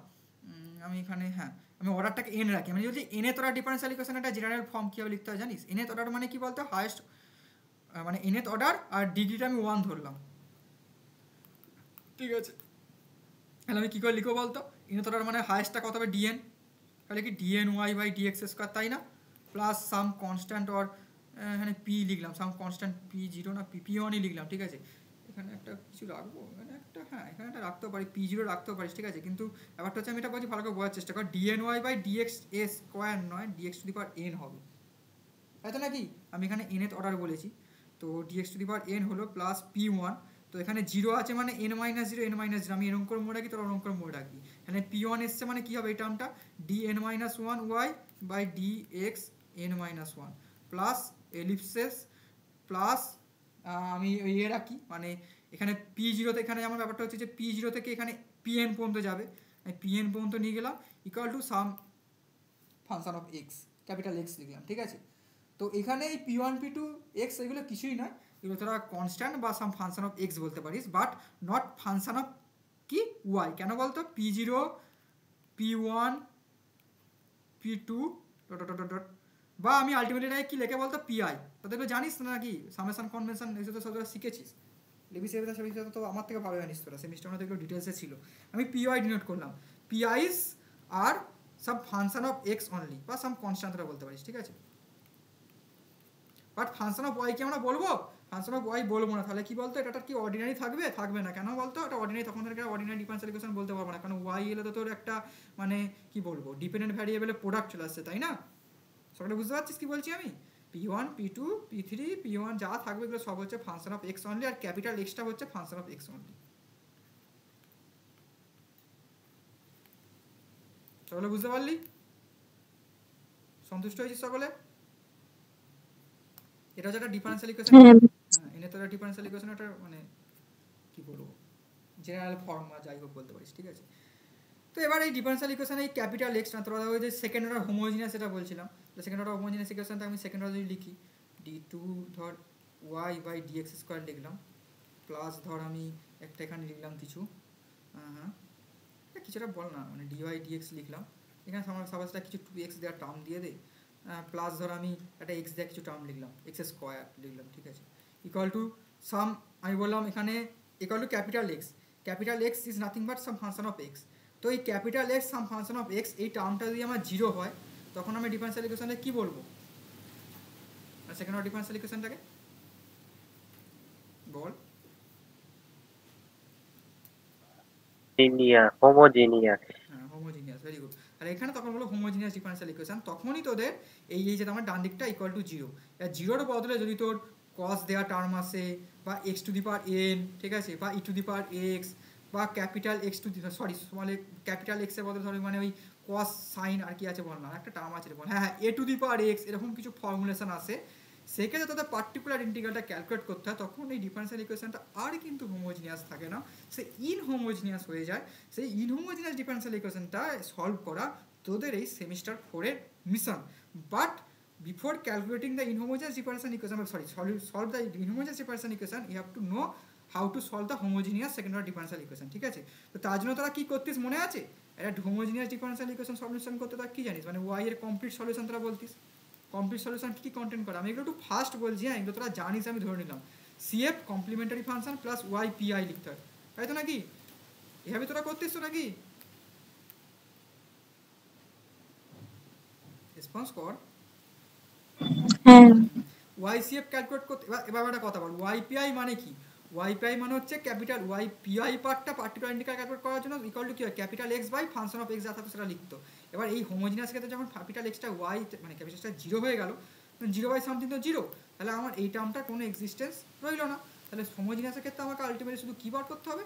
আমি এখানে, হ্যাঁ আমি অর্ডারটাকে এন রাখি, আমি যদি এনে অর্ডার ডিফারেন্সিয়াল ইকুয়েশন একটা জেনারেল ফর্ম কীভাবে লিখতে হয় জানিস? এনে অর্ডার মানে কি বলতো, হায়েস্ট মানে এনে অর্ডার আর ডিগ্রিটা আমি 1 ধরলাম, ঠিক আছে? তাহলে আমি কী করে লিখবো বলতো, এনে অর্ডার মানে হায়েস্টটা কত হবে ডিএন, তাহলে কি d n y by d x square, তাই না? প্লাস সাম কনস্ট্যান্ট অর এখানে পি লিখলাম, সাম কনস্ট্যান্ট পি জিরো না পি ওয়ানই লিখলাম, ঠিক আছে? এখানে একটা কিছু রাখবো, এখানে একটা, হ্যাঁ এখানে একটা রাখতেও পারি, পি জিরো রাখতেও পারিস, ঠিক আছে? কিন্তু ব্যাপারটা হচ্ছে আমি এটা বলছি ভালো করে বোঝার চেষ্টা কর, ডিএন ওয়াই বাই ডিএক্স এ স্কোয়ার নয়, dx to the power n হবে, তাই তো নাকি? আমি এখানে এনএথ অর্ডার বলেছি, তো d x to the power n হলো প্লাস পি ওয়ান, তো এখানে জিরো আছে মানে n minus zero, n minus zero আমি এরকম করে মনে রাখি, তোর ওরকম করে মনে রাখবি। এখানে পি ওয়ান এসছে মানে কী হবে এই টার্মটা, d n minus one y by d x n minus one plus ellipses plus আমি ইয়ে রাখি, মানে এখানে পি জিরোতে, এখানে আমার ব্যাপারটা হচ্ছে যে পি জিরো থেকে এখানে পিএন পর্যন্ত যাবে, আমি পিএন পর্যন্ত নিয়ে গেলাম, equal to some function of x, capital x লিখলাম, ঠিক আছে? তো এখানে এই p one p two x এগুলো কিছুই নয়, এগুলো তোরা কনস্ট্যান্ট বা সাম ফাংশন অফ এক্স বলতে পারিস, বাট নট ফাংশন অফ কি ওয়াই। কেন বলতো, p zero p one p two dot dot dot, বা আমি আলটিমেটলি কী লেখে বলতো পিআই, তোদের তো জানিস না নাকি সামেশন কনভেনশন এসে তো সব শিখেছিস, লেবি সেভিটা সেভিটা তো আমার থেকে ভালো জানিস তোরা, সেমিস্টার মধ্যে এগুলো ডিটেলসে ছিল। আমি পিআই ডিনোট করলাম, পিআইস আর সাম ফাংশন অফ এক্স অনলি বা সাম কনস্ট্যান্ট তোরা বলতে পারিস, ঠিক আছে? বাট ফাংশন অফ ওয়াই কি আমরা বলবো? ফাংশন অফ ওয়াই বলবো না, তাহলে কি বলতো এটা কি অর্ডিনারি থাকবে? থাকবে না। কেন বলতো, এটা অর্ডিনারি, তখন থেকে অর্ডিনারি ডিফারেন্সিয়াল ইকুয়েশন বলতে পারবো না, কারণ ওয়াই এলে তো তোর একটা মানে কি বলবো ডিপেন্ডেন্ট ভ্যারিয়েবলের প্রোডাক্ট চলে আসছে, তাই না? সবাই বুঝতে পারছিস কি বলছি আমি? P one p two p three p one যা থাকবে এগুলো সব হচ্ছে ফাংশন অফ এক্স অনলি, আর ক্যাপিটাল এক্সটা হচ্ছে ফাংশন অফ এক্স অনলি। সকলে বুঝতে পারলি? সন্তুষ্ট হয়েছিস সকলে? এটা হচ্ছে একটা ডিফারেন্সিয়াল ইকুয়েশন, হ্যাঁ এনে তো একটা ডিফারেন্সিয়াল ইকুয়েশন, একটা মানে কি বলবো জেনারেল ফর্ম বা যাই হোক বলতে পারিস, ঠিক আছে? তো এবার এই ডিফারেন্সিয়াল ইকুয়েশন এই ক্যাপিটাল এক্স না, তোরা ওই যে সেকেন্ড অর্ডার হোমোজিনিয়াস সেটা বলছিলাম, তো সেকেন্ড অর্ডার হোমোজিনিয়াস ইকুয়েশনটা আমি সেকেন্ড অর্ডার যদি লিখি, ডি টু ধর ওয়াই বাই ডিএক্স স্কোয়ার লিখলাম, প্লাস ধর আমি একটা এখানে লিখলাম কিছু, হ্যাঁ কিছুটা বল না, মানে ডিওয়াই ডিএক্স লিখলাম, এখানে সাপোজটা কিছু টু এক্স দেওয়ার টার্ম দিয়ে দে, প্লাস ধর আমি একটা এক্স দেওয়া কিছু টার্ম লিখলাম, এক্স স্কোয়ার লিখলাম, ঠিক আছে? ইকুয়াল টু সাম, আমি বললাম এখানে equal to capital x is nothing but some function of x. তো এই capital x some function of x এই টার্মটা যদি আমার জিরো হয়, তখন আমি ডিফারেন্সিয়াল ইকুয়েশনে কী বলবো? সেকেন্ড অর্ডার ডিফারেন্সিয়াল ইকুয়েশনটাকে বল। হোমোজিনিয়াস। হ্যাঁ হোমোজিনিয়াস, ভেরি গুড। আর এখানে তখন বলো হোমোজিনিয়াস ডিফারেন্সিয়াল ইকুয়েশন, তখনই তোদের এই যে আমার ডান দিকটা ইকুয়াল টু জিরো, আর জিরোর বদলে যদি তোর কস দেওয়া টার্ম আসে বা x to the power N, ঠিক আছে, বা ই টু দি পাওয়ার এক্স, বা capital x to the small capital এক্সের বদলে ধরে মানে ওই কস সাইন আর কি আছে বল না, একটা টার্ম আছে বল, হ্যাঁ এ টু দি পাওয়ার এক্স, এরকম কিছু ফর্মুলেশন আসে, সেক্ষেত্রে তোদের পার্টিকুলার ইন্টিগ্রালটা ক্যালকুলেট করতে হয়, তখন এই ডিফারেন্সিয়াল ইকুয়েশনটা আর কিন্তু হোমোজিনিয়াস থাকে না, সে ইনহোমোজিনিয়াস হয়ে যায়। সেই ইনহোমোজিনিয়াস ডিফারেন্সিয়াল ইকুয়েশনটা সলভ করা তোদের এই সেমিস্টার 4-এর mission. But before calculating the inhomogeneous differential equation, solve the inhomogeneous differential equation, you have to know how to solve the homogeneous second order differential equation, ঠিক আছে? তো তার জন্য তোরা কী করতিস মনে আছে? একটা হোমোজিনিয়াস ডিফারেন্সিয়াল ইকুয়েশন সলিউশন করতে তোরা কী জানিস, মানে ওয়াই এর কমপ্লিট সলিউশন তোরা বলতিস। কমপ্লিট সলিউশন কী কন্টেন্ট করে, আমি এগুলো একটু ফাস্ট বলছি, হ্যাঁ এগুলো তোরা জানিস, আমি ধরে নিলাম CF complementary function plus y PI লিখতে হয়, তাই তো নাকি? এভাবে তোরা করতিস তো নাকি? রেসপন্স কর। হ্যাঁ ওয়াইসিএফ ক্যালকুলেট করতে, এবার একটা কথা বল, ওয়াইপিআই মানে কি? ওয়াইপিআই মানে হচ্ছে ক্যাপিটাল ওয়াই পিআই পার্টটা পার্টিকুলার ইন্টিগ্রাল ক্যালকুলেট করার জন্য ইকুয়াল টু কি হয়, capital x by function of x যা থাকতো সেটা লিখতো। এবার এই হোমোজিনিয়াস ক্ষেত্রে যখন ক্যাপিটাল এক্সটা ওয়াই মানে ক্যাপিটালটা জিরো হয়ে গেল, জিরো বাই সামথিং তো জিরো, তাহলে আমার এই টার্মটার কোনো এক্সিস্টেন্স রইল না। তাহলে হোমোজিনিয়াসের ক্ষেত্রে আমাকে আলটিমেটলি শুধু কী বার করতে হবে,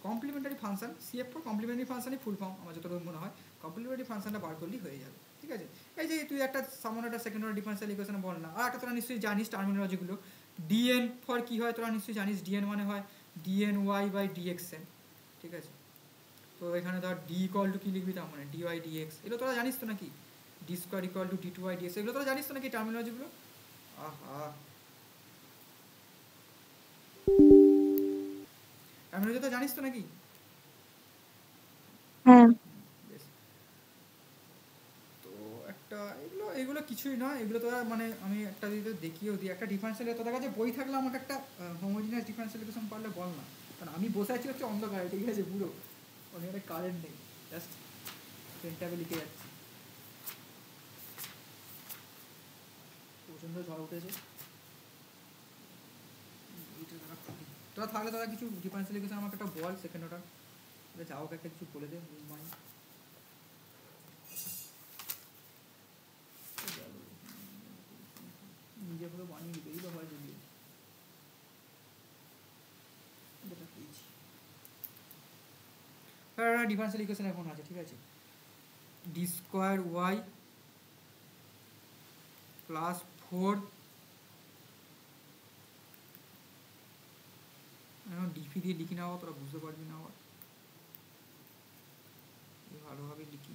complementary function, CF for complementary ফাংশনই ফুল ফর্ম, আমার যতটুকু মনে হয় কমপ্লিমেন্টারি ফাংশনটা বার করলেই হয়ে যাবে, ঠিক আছে? এই যে তুই একটা সামান্য একটা সেকেন্ড অর্ডার ডিফারেন্সিয়াল ইকুয়েশন বল না, আর একটা তোরা নিশ্চয়ই জানিস টার্মিনোলজিগুলো, ডিএন ফর কী হয় তোরা নিশ্চয়ই জানিস, ডিএন মানে হয় ডিএন ওয়াই বাই ডিএক্সএন, ঠিক আছে? তো এখানে ধর ডি ইকুয়াল টু কী লিখবি, তার মানে ডিওয়াই ডিএক্স, এগুলো তোরা জানিস তো নাকি? D square equal to d two y d x, এগুলো তোরা জানিস তো নাকি টার্মিনোলজিগুলো? আহা, টার্মিনোলজি তো জানিস তো নাকি? হ্যাঁ বেশ। একটা এগুলো কিছুই না, এগুলো তোরা মানে আমি একটা যদি দেখিয়েও দিই, একটা ডিফারেন্সিয়াল তোদের কাছে বই থাকলে আমাকে একটা হোমোজিনিয়াস ডিফারেন্সিয়াল ইকুয়েশন পারলে বল না, কারণ আমি বসে আছি হচ্ছে অন্ধকারে, ঠিক আছে, পুরো ওখানে কারেন্ট নেই, জাস্ট পেনটাবে লিখে যাচ্ছি। প্রচণ্ড ঝড় উঠেছে, তোরা থাকলে তোরা কিছু ডিফারেন্সিয়াল ইকুয়েশন আমাকে একটা বল, সেকেন্ড ওটা যাও একটা কিছু বলে দে মাই। নিজে করে বানিয়ে দিতেই বা হয় যদি ডিফারেন্সিয়াল ইকুয়েশন এখন আছে, ঠিক আছে, d square y plus 4 d p দিয়ে লিখি না, তোরা বুঝতে পারবি না, আবার ভালোভাবে লিখি,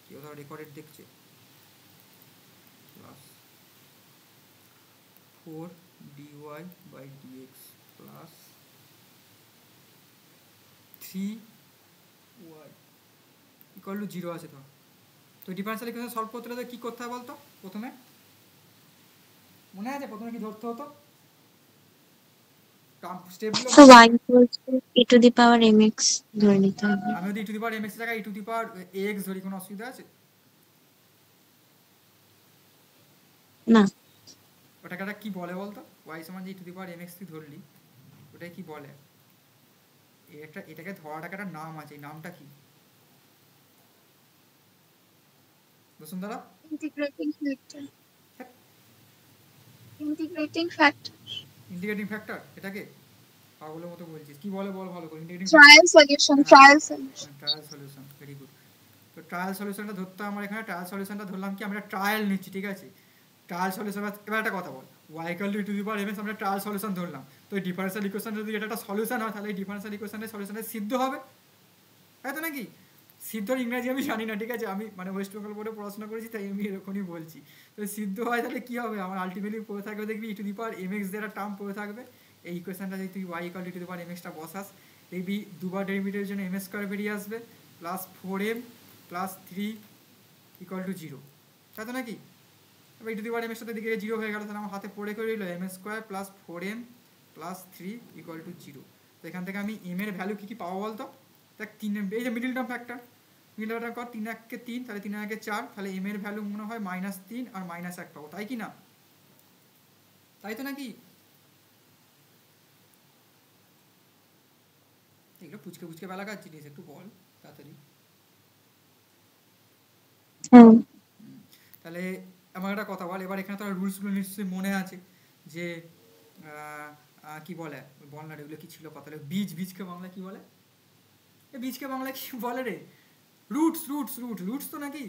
কেউ ধর রেকর্ডেড দেখছে, plus 4 dy by dx plus 3y equal to 0 আছে। তো ডিফারেন্সিয়াল ইকুয়েশন সলভ করতে হলে কী করতে হবে বলতো? প্রথমে মনে আছে প্রথমে কি ধরতে হতো স্টেপগুলো? তো y equals to e to the power mx ধরে নিতে হবে। আমি যদি e to the power mx এর জায়গায় e to the power ax ধরি, কোনো অসুবিধা আছে? না। ওটাকে একটা কি বলে বলতো? y সমান যে e to the power mx তুই ধরলি, ওটাই কি বলে? এটাকে ধরাটাকে একটা নাম আছে, এই নামটা কি Bashundhara? Integrating factor. Integrating factor. Integrating factor, এটাকে পাগলের মতো বলছিস, কি বলে বল ভালো করে। Integrating trial solution, trial solution. Trial solution, very good. তো ট্রায়াল সলিউশনটা ধরতে আমার এখানে ট্রায়াল সলিউশনটা ধরলাম কি, আমরা ট্রায়াল নিচ্ছি, ঠিক আছে, ট্রায়াল সলিউশন। এবার একটা কথা বল, y equal to e to the power mx আমরা ট্রায়াল সলিউশন ধরলাম, তো এই ডিফারেন্সিয়াল ইকুয়েশন যদি এটা একটা সলিউশন হয়, তাহলে এই ডিফারেন্সিয়াল ইকুয়েশনের সলিউশনে সিদ্ধ হবে, তাই তো নাকি? সিদ্ধর ইংরাজি আমি জানি না, ঠিক আছে, আমি মানে ওয়েস্ট বেঙ্গল বোর্ডে পড়াশোনা করেছি, তাই আমি এরকমই বলছি। তো সিদ্ধ হয় তাহলে কী হবে, আমার আলটিমেটলি পড়ে থাকবে, দেখবি e to the power mx দিয়ে একটা টার্ম পড়ে থাকবে। এই ইকুয়েশনটা যদি তুই y equal to e to the power mx টা বসাস, দেখবি দুবার ডেরিভেটিভের জন্য m স্কোয়ার বেরিয়ে আসবে, plus 4m plus 3 equal to 0, তাই তো নাকি? এবার e to the power mx টাতে দিকে 0 হয়ে গেল, তাহলে আমার হাতে পড়ে করে রইল m square plus 4m plus 3 equal to 0। তো এখান থেকে আমি m এর ভ্যালু কী কী পাবো বলতো? দেখ 3, এই যে middle term factor, middle term কর 3 1 কে 3, তাহলে 3 1 কে 4, তাহলে m এর ভ্যালু মনে হয় -3 আর -1 পাবো, তাই কি না? তাই তো নাকি? এগুলো পুচকে পুচকে বেলাকার জিনিস, একটু বল তাড়াতাড়ি। তাহলে আমার একটা কথা বল, এবার এখানে তো রুলসগুলো নিশ্চয়ই মনে আছে, যে কি বলে বল না, এগুলো কি ছিল কথা, বীজকে বাংলা কি বলে? এ বীজকে বাংলা কি বলে রে? রুটস রুটস রুট রুটস তো নাকি?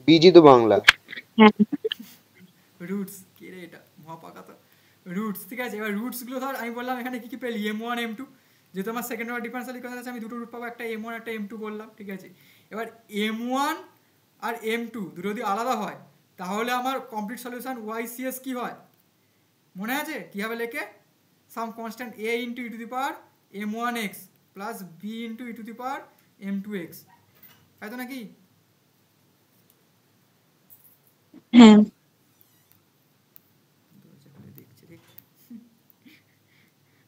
বীজই তো বাংলা। রুটস কে রে, এটা মহাপাকা তো রুটস, ঠিক আছে। এবার রুটসগুলো ধর আমি বললাম এখানে কি কি পেলি, m1 m2, যেহেতু আমার সেকেন্ড অর্ডার ডিফারেন্সিয়াল ইকুয়েশন আছে, আমি দুটো রুট পাবো, একটা m1 একটা m2 বললাম, ঠিক আছে। এবার m1 আর m2 দুটো যদি আলাদা হয়, তাহলে আমার কমপ্লিট সলিউশন YCS কি হয় মনে আছে? কীভাবে লেখে? Some constant a into e to the power m1x plus b into e to the power m2x, তাই তো নাকি? হ্যাঁ।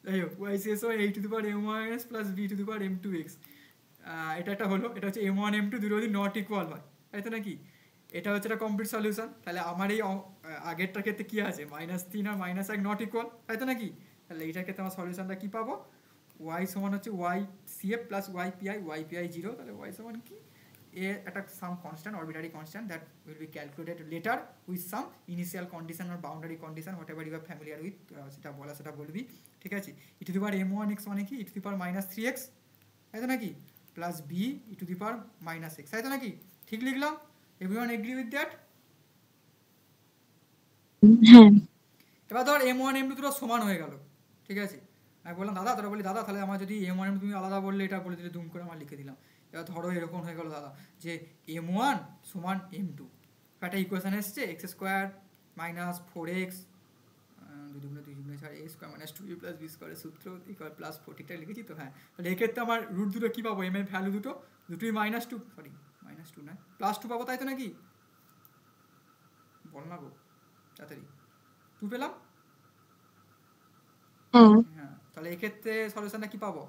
যাই হোক, YCS হয় a two the power m1x plus b two the power m2x, এটা একটা হলো, এটা হচ্ছে m1 m2 দুটো যদি নট ইকুয়াল হয়, তাই তো নাকি? এটা হচ্ছে একটা কমপ্লিট সলিউশন। তাহলে আমার এই আগেরটার ক্ষেত্রে কী আছে, -3 আর -1 নট ইকুয়াল, তাই তো নাকি? তাহলে এইটার ক্ষেত্রে আমার সলিউশনটা কী পাবো? y সমান হচ্ছে YCF প্লাস YPI 0, তাহলে y সমান কি, এ একটা some constant, arbitrary constant that will be calculated later with some initial condition আর boundary condition, whatever you are familiar with, সেটা বলা সেটা বলবি, ঠিক আছে। e to the power m1x মানে কি, e to the power -3x, তাই তো নাকি, plus b e to the power -x, তাই তো নাকি? ঠিক লিখলাম? Everyone agree with that? হ্যাঁ। এবার ধর m1 m2 দুটো সমান হয়ে গেল, ঠিক আছে। আমি বললাম দাদা, তোরা বলি দাদা তাহলে আমার যদি m1 m2 তুমি আলাদা বললে, এটা বলে দিলে দুম করে আমার লিখে দিলাম। এবার ধরো এরকম হয়ে গেল দাদা, যে m1 সমান m2, একটা ইকুয়েশন এসছে x² - 4x 2 × 2 × 4 a² - 2b + b² সূত্র ইকুয়াল +4, ঠিকঠাক লিখেছি তো? হ্যাঁ, তাহলে এক্ষেত্রে আমার রুট দুটো কী পাবো, m এর ভ্যালু দুটোই -2, সরি -2 না, +2 পাবো, তাই তো নাকি? বল না গো তাড়াতাড়ি। 2 পেলাম। হ্যাঁ হ্যাঁ, তাহলে এক্ষেত্রে সলিউশনটা কি পাবো?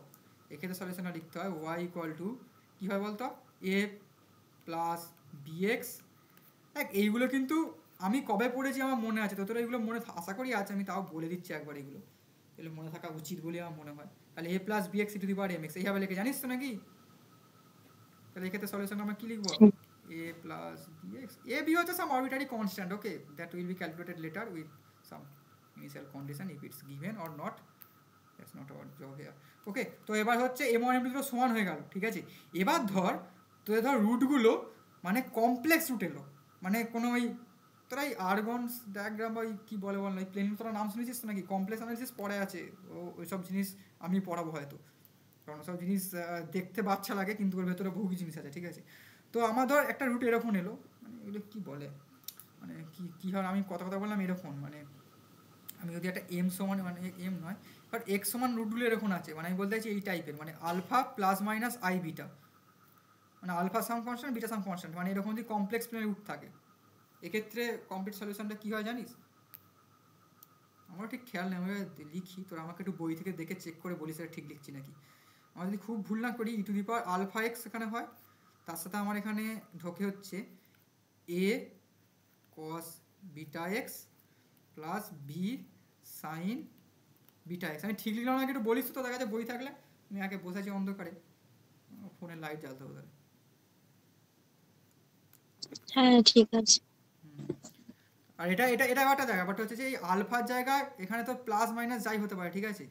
এক্ষেত্রে সলিউশনটা লিখতে হয় y কি হয় বলতো, a প্লাস bx। দেখ এইগুলো কিন্তু আমি কবে পড়েছি আমার মনে আছে, তোদের এগুলো মনে আশা করি আছে, আমি তাও বলে দিচ্ছি একবার, এগুলো এগুলো মনে থাকা উচিত বলে আমার মনে হয়। তাহলে a plus bx E to the power mx এইভাবে লিখে, জানিস তো নাকি? তাহলে এক্ষেত্রে সলিউশন আমরা কি লিখবো? a plus bx, a b হচ্ছে some arbitrary constant, okay, that will be calculated later with some initial condition if it's given or not, that's not our job here. Okay, তো এবার হচ্ছে m1 m2 সমান হয়ে গেল, ঠিক আছে। এবার ধর তোদের ধর রুটগুলো মানে কমপ্লেক্স রুট এলো, মানে কোনো ওই তোরা এই আর্গনস ডায়াগ্রাম বা ওই কী বলে বল না, ওই প্লেন তোরা নাম শুনেছিস তো নাকি? কমপ্লেক্স অ্যানালিসিস পড়ে আছে, ওইসব জিনিস আমি পড়াবো হয়তো, কারণ সব জিনিস দেখতে বাচ্চা লাগে কিন্তু ওর ভেতরে বহু জিনিস আছে, ঠিক আছে। তো আমার ধর একটা রুট এরকম এলো, মানে এগুলো কী বলে, মানে কী হয়, আমি কথা বললাম এরকম, মানে আমি যদি একটা এম সমান, মানে এম নয় বাট এক্স সমান রুটগুলো এরকম আছে, মানে আমি বলতে চাইছি এই টাইপের, মানে alpha plus minus i beta, মানে alpha some constant beta some constant, মানে এরকম যদি কমপ্লেক্স প্লেনের রুট থাকে, এক্ষেত্রে কমপ্লিট সলিউশনটা কী হয় জানিস? আমার ঠিক খেয়াল নেই, আমি লিখি, তোরা আমাকে একটু বই থেকে দেখে চেক করে বলিস এটা ঠিক লিখছি নাকি। আমার যদি খুব ভুল না করি e to the power alpha x এখানে হয়, তার সাথে আমার এখানে ঢোকে হচ্ছে a cos beta x plus b sine beta x. আমি ঠিক লিখলাম নাকি একটু বলিস তো, তোর কাছে বই থাকলে। আমি আগে বসেছি অন্ধকারে, ফোনের লাইট জ্বালতে হবে তাহলে। হ্যাঁ ঠিক আছে। আর এটা এটা এটা একটা জায়গা, বাট হচ্ছে যে এই আলফার জায়গায় এখানে তো প্লাস মাইনাস যাই হতে পারে, ঠিক আছে,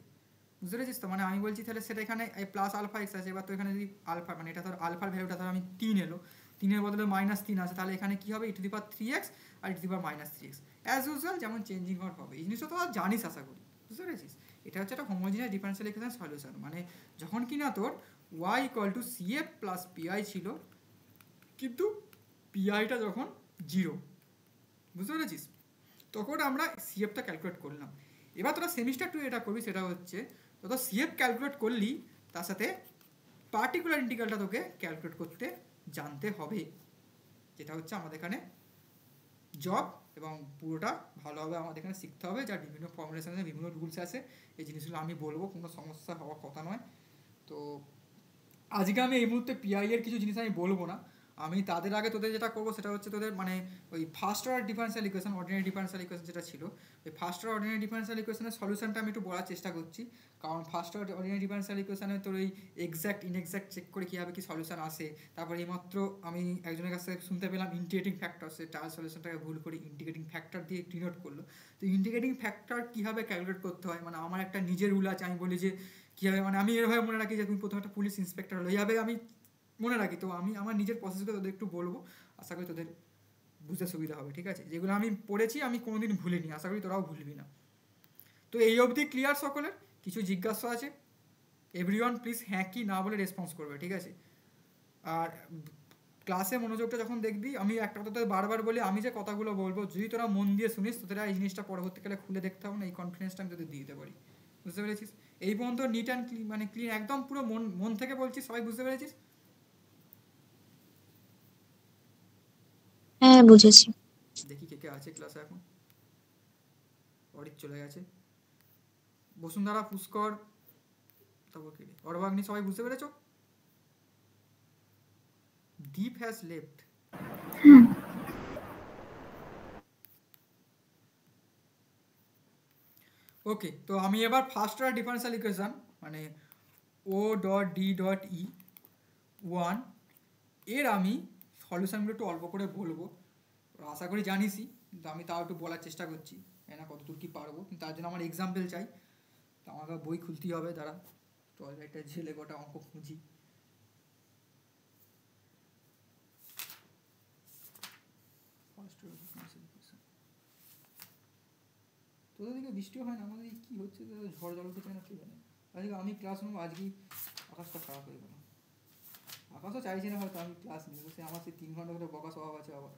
বুঝতে পেরেছিস তো? মানে আমি বলছি তাহলে সেটা এখানে এই প্লাস আলফা এক্স আছে, এবার তো এখানে যদি আলফা, মানে এটা ধর আলফার ভ্যালুটা ধর আমি 3 এলো, 3-এর বদলে -3 আছে, তাহলে এখানে কী হবে, e to the power 3x আর e to the power -3x, as usual যেমন চেঞ্জিং হওয়ার হবে। এই জিনিসটা তো আর জানিস আশা করি, বুঝতে পেরেছিস? এটা হচ্ছে একটা হোমোজিনিয়াস ডিফারেনশিয়াল ইকুয়েশন সলিউশন, মানে যখন কিনা তোর y cf প্লাস pi ছিল, কিন্তু পিআইটা যখন 0, বুঝতে পেরেছিস, তখন আমরা সিএফটা ক্যালকুলেট করলাম। এবার তোরা সেমিস্টার 2 এটা করবি, সেটা হচ্ছে তোরা সিএফ ক্যালকুলেট করলি, তার সাথে পার্টিকুলার ইন্টিগ্রালটা তোকে ক্যালকুলেট করতে জানতে হবে, যেটা হচ্ছে আমাদের এখানে জব, এবং পুরোটা ভালোভাবে আমাদের এখানে শিখতে হবে, যার বিভিন্ন ফর্মুলেশন আছে, বিভিন্ন রুলস আছে। এই জিনিসগুলো আমি বলবো, কোনো সমস্যা হওয়ার কথা নয়। তো আজকে আমি এই মুহূর্তে পিআই এর কিছু জিনিস আমি বলবো না, আমি তাদের আগে তোদের যেটা করবো সেটা হচ্ছে তোদের মানে ওই first order differential equation, ordinary differential equation যেটা ছিল, ওই ফার্স্ট অর্ডার অর্ডিনারি ডিফারেনশিয়াল ইকুয়েশনের সলিউশনটা আমি একটু বলার চেষ্টা করছি, কারণ ফার্স্ট অর্ডার অর্ডিনারি ডিফারেনশিয়াল ইকুয়েশনে তোর ওই এক্স্যাক্ট ইনএক্স্যাক্ট চেক করে কীভাবে কী সলিউশন আসে। তারপরে এইমাত্র আমি একজনের কাছে শুনতে পেলাম ইন্টিগ্রেটিং ফ্যাক্টর, সে টাল সলিউশনটাকে ভুল করে ইন্টিগ্রেটিং ফ্যাক্টর দিয়ে ডিনোট করলো। তো ইন্টিগ্রেটিং ফ্যাক্টর কীভাবে ক্যালকুলেট করতে হয়, মানে আমার একটা নিজের রুল আছে, আমি বলি যে কীভাবে, মানে আমি এভাবে মনে রাখি যে তুমি প্রথমে একটা পুলিশ ইন্সপেক্টর হলো, এইভাবে আমি মনে রাখি। তো আমি আমার নিজের প্রসেসগুলো তোদের একটু বলবো, আশা করি তোদের বুঝতে সুবিধা হবে, ঠিক আছে। যেগুলো আমি পড়েছি আমি কোনোদিন ভুলিনি, আশা করি তোরাও ভুলবি না। তো এই অবধি ক্লিয়ার সকলের? কিছু জিজ্ঞাসা আছে? এভরিওয়ান প্লিজ হ্যাঁ কি না বলে রেসপন্স করবে, ঠিক আছে। আর ক্লাসে মনোযোগটা যখন দেখবি, আমি একটা কথা তোদের বারবার বলি, আমি যে কথাগুলো বলবো যদি তোরা মন দিয়ে শুনিস, তোদের এই জিনিসটা পরবর্তীকালে খুলে দেখতে হবে না, এই কনফিডেন্সটা আমি তোদের দিয়ে দিতে পারি, বুঝতে পেরেছিস? এই পর্যন্ত নিট অ্যান্ড ক্লিন, মানে ক্লিন একদম পুরো মন থেকে বলছি, সবাই বুঝতে পেরেছিস? হ্যাঁ বুঝেছি। দেখি কে কে আছে ক্লাসে এখন। অরিত চলে গেছে, বসুন্ধরা, পুষ্কর, তারপর কে, অরবাগ্নি, সবাই বুঝতে পেরেছো? দীপ হ্যাজ লেফট। ওকে, তো আমি এবার ফার্স্ট অর্ডার ডিফারেনশিয়াল ইকুয়েশন, মানে O dot D dot E 1 এর আমি সলিউশনগুলো একটু অল্প করে বলবো, আশা করি জানিসই, কিন্তু আমি তাও একটু বলার চেষ্টা করছি, না কতদূর কী পারবো, কিন্তু তার জন্য আমার এক্সাম্পল চাই। তো আমাকে বই খুলতেই হবে, দাঁড়া টয়লেটে ঝেলে গোটা অঙ্ক খুঁজি। তোদের দিকে বৃষ্টিও হয় না, আমাদের কী হচ্ছে, ঝড় জল উঠেছে না কি জানে। আজকে আমি ক্লাস নেবো, আজকেই আকাশটা খারাপ হয়ে গেল, আকাশও চাইছি না হয়তো আমি ক্লাস নেবো, সে আমার সেই 3 ঘন্টা করে বকা স্বভাব আছে আবার।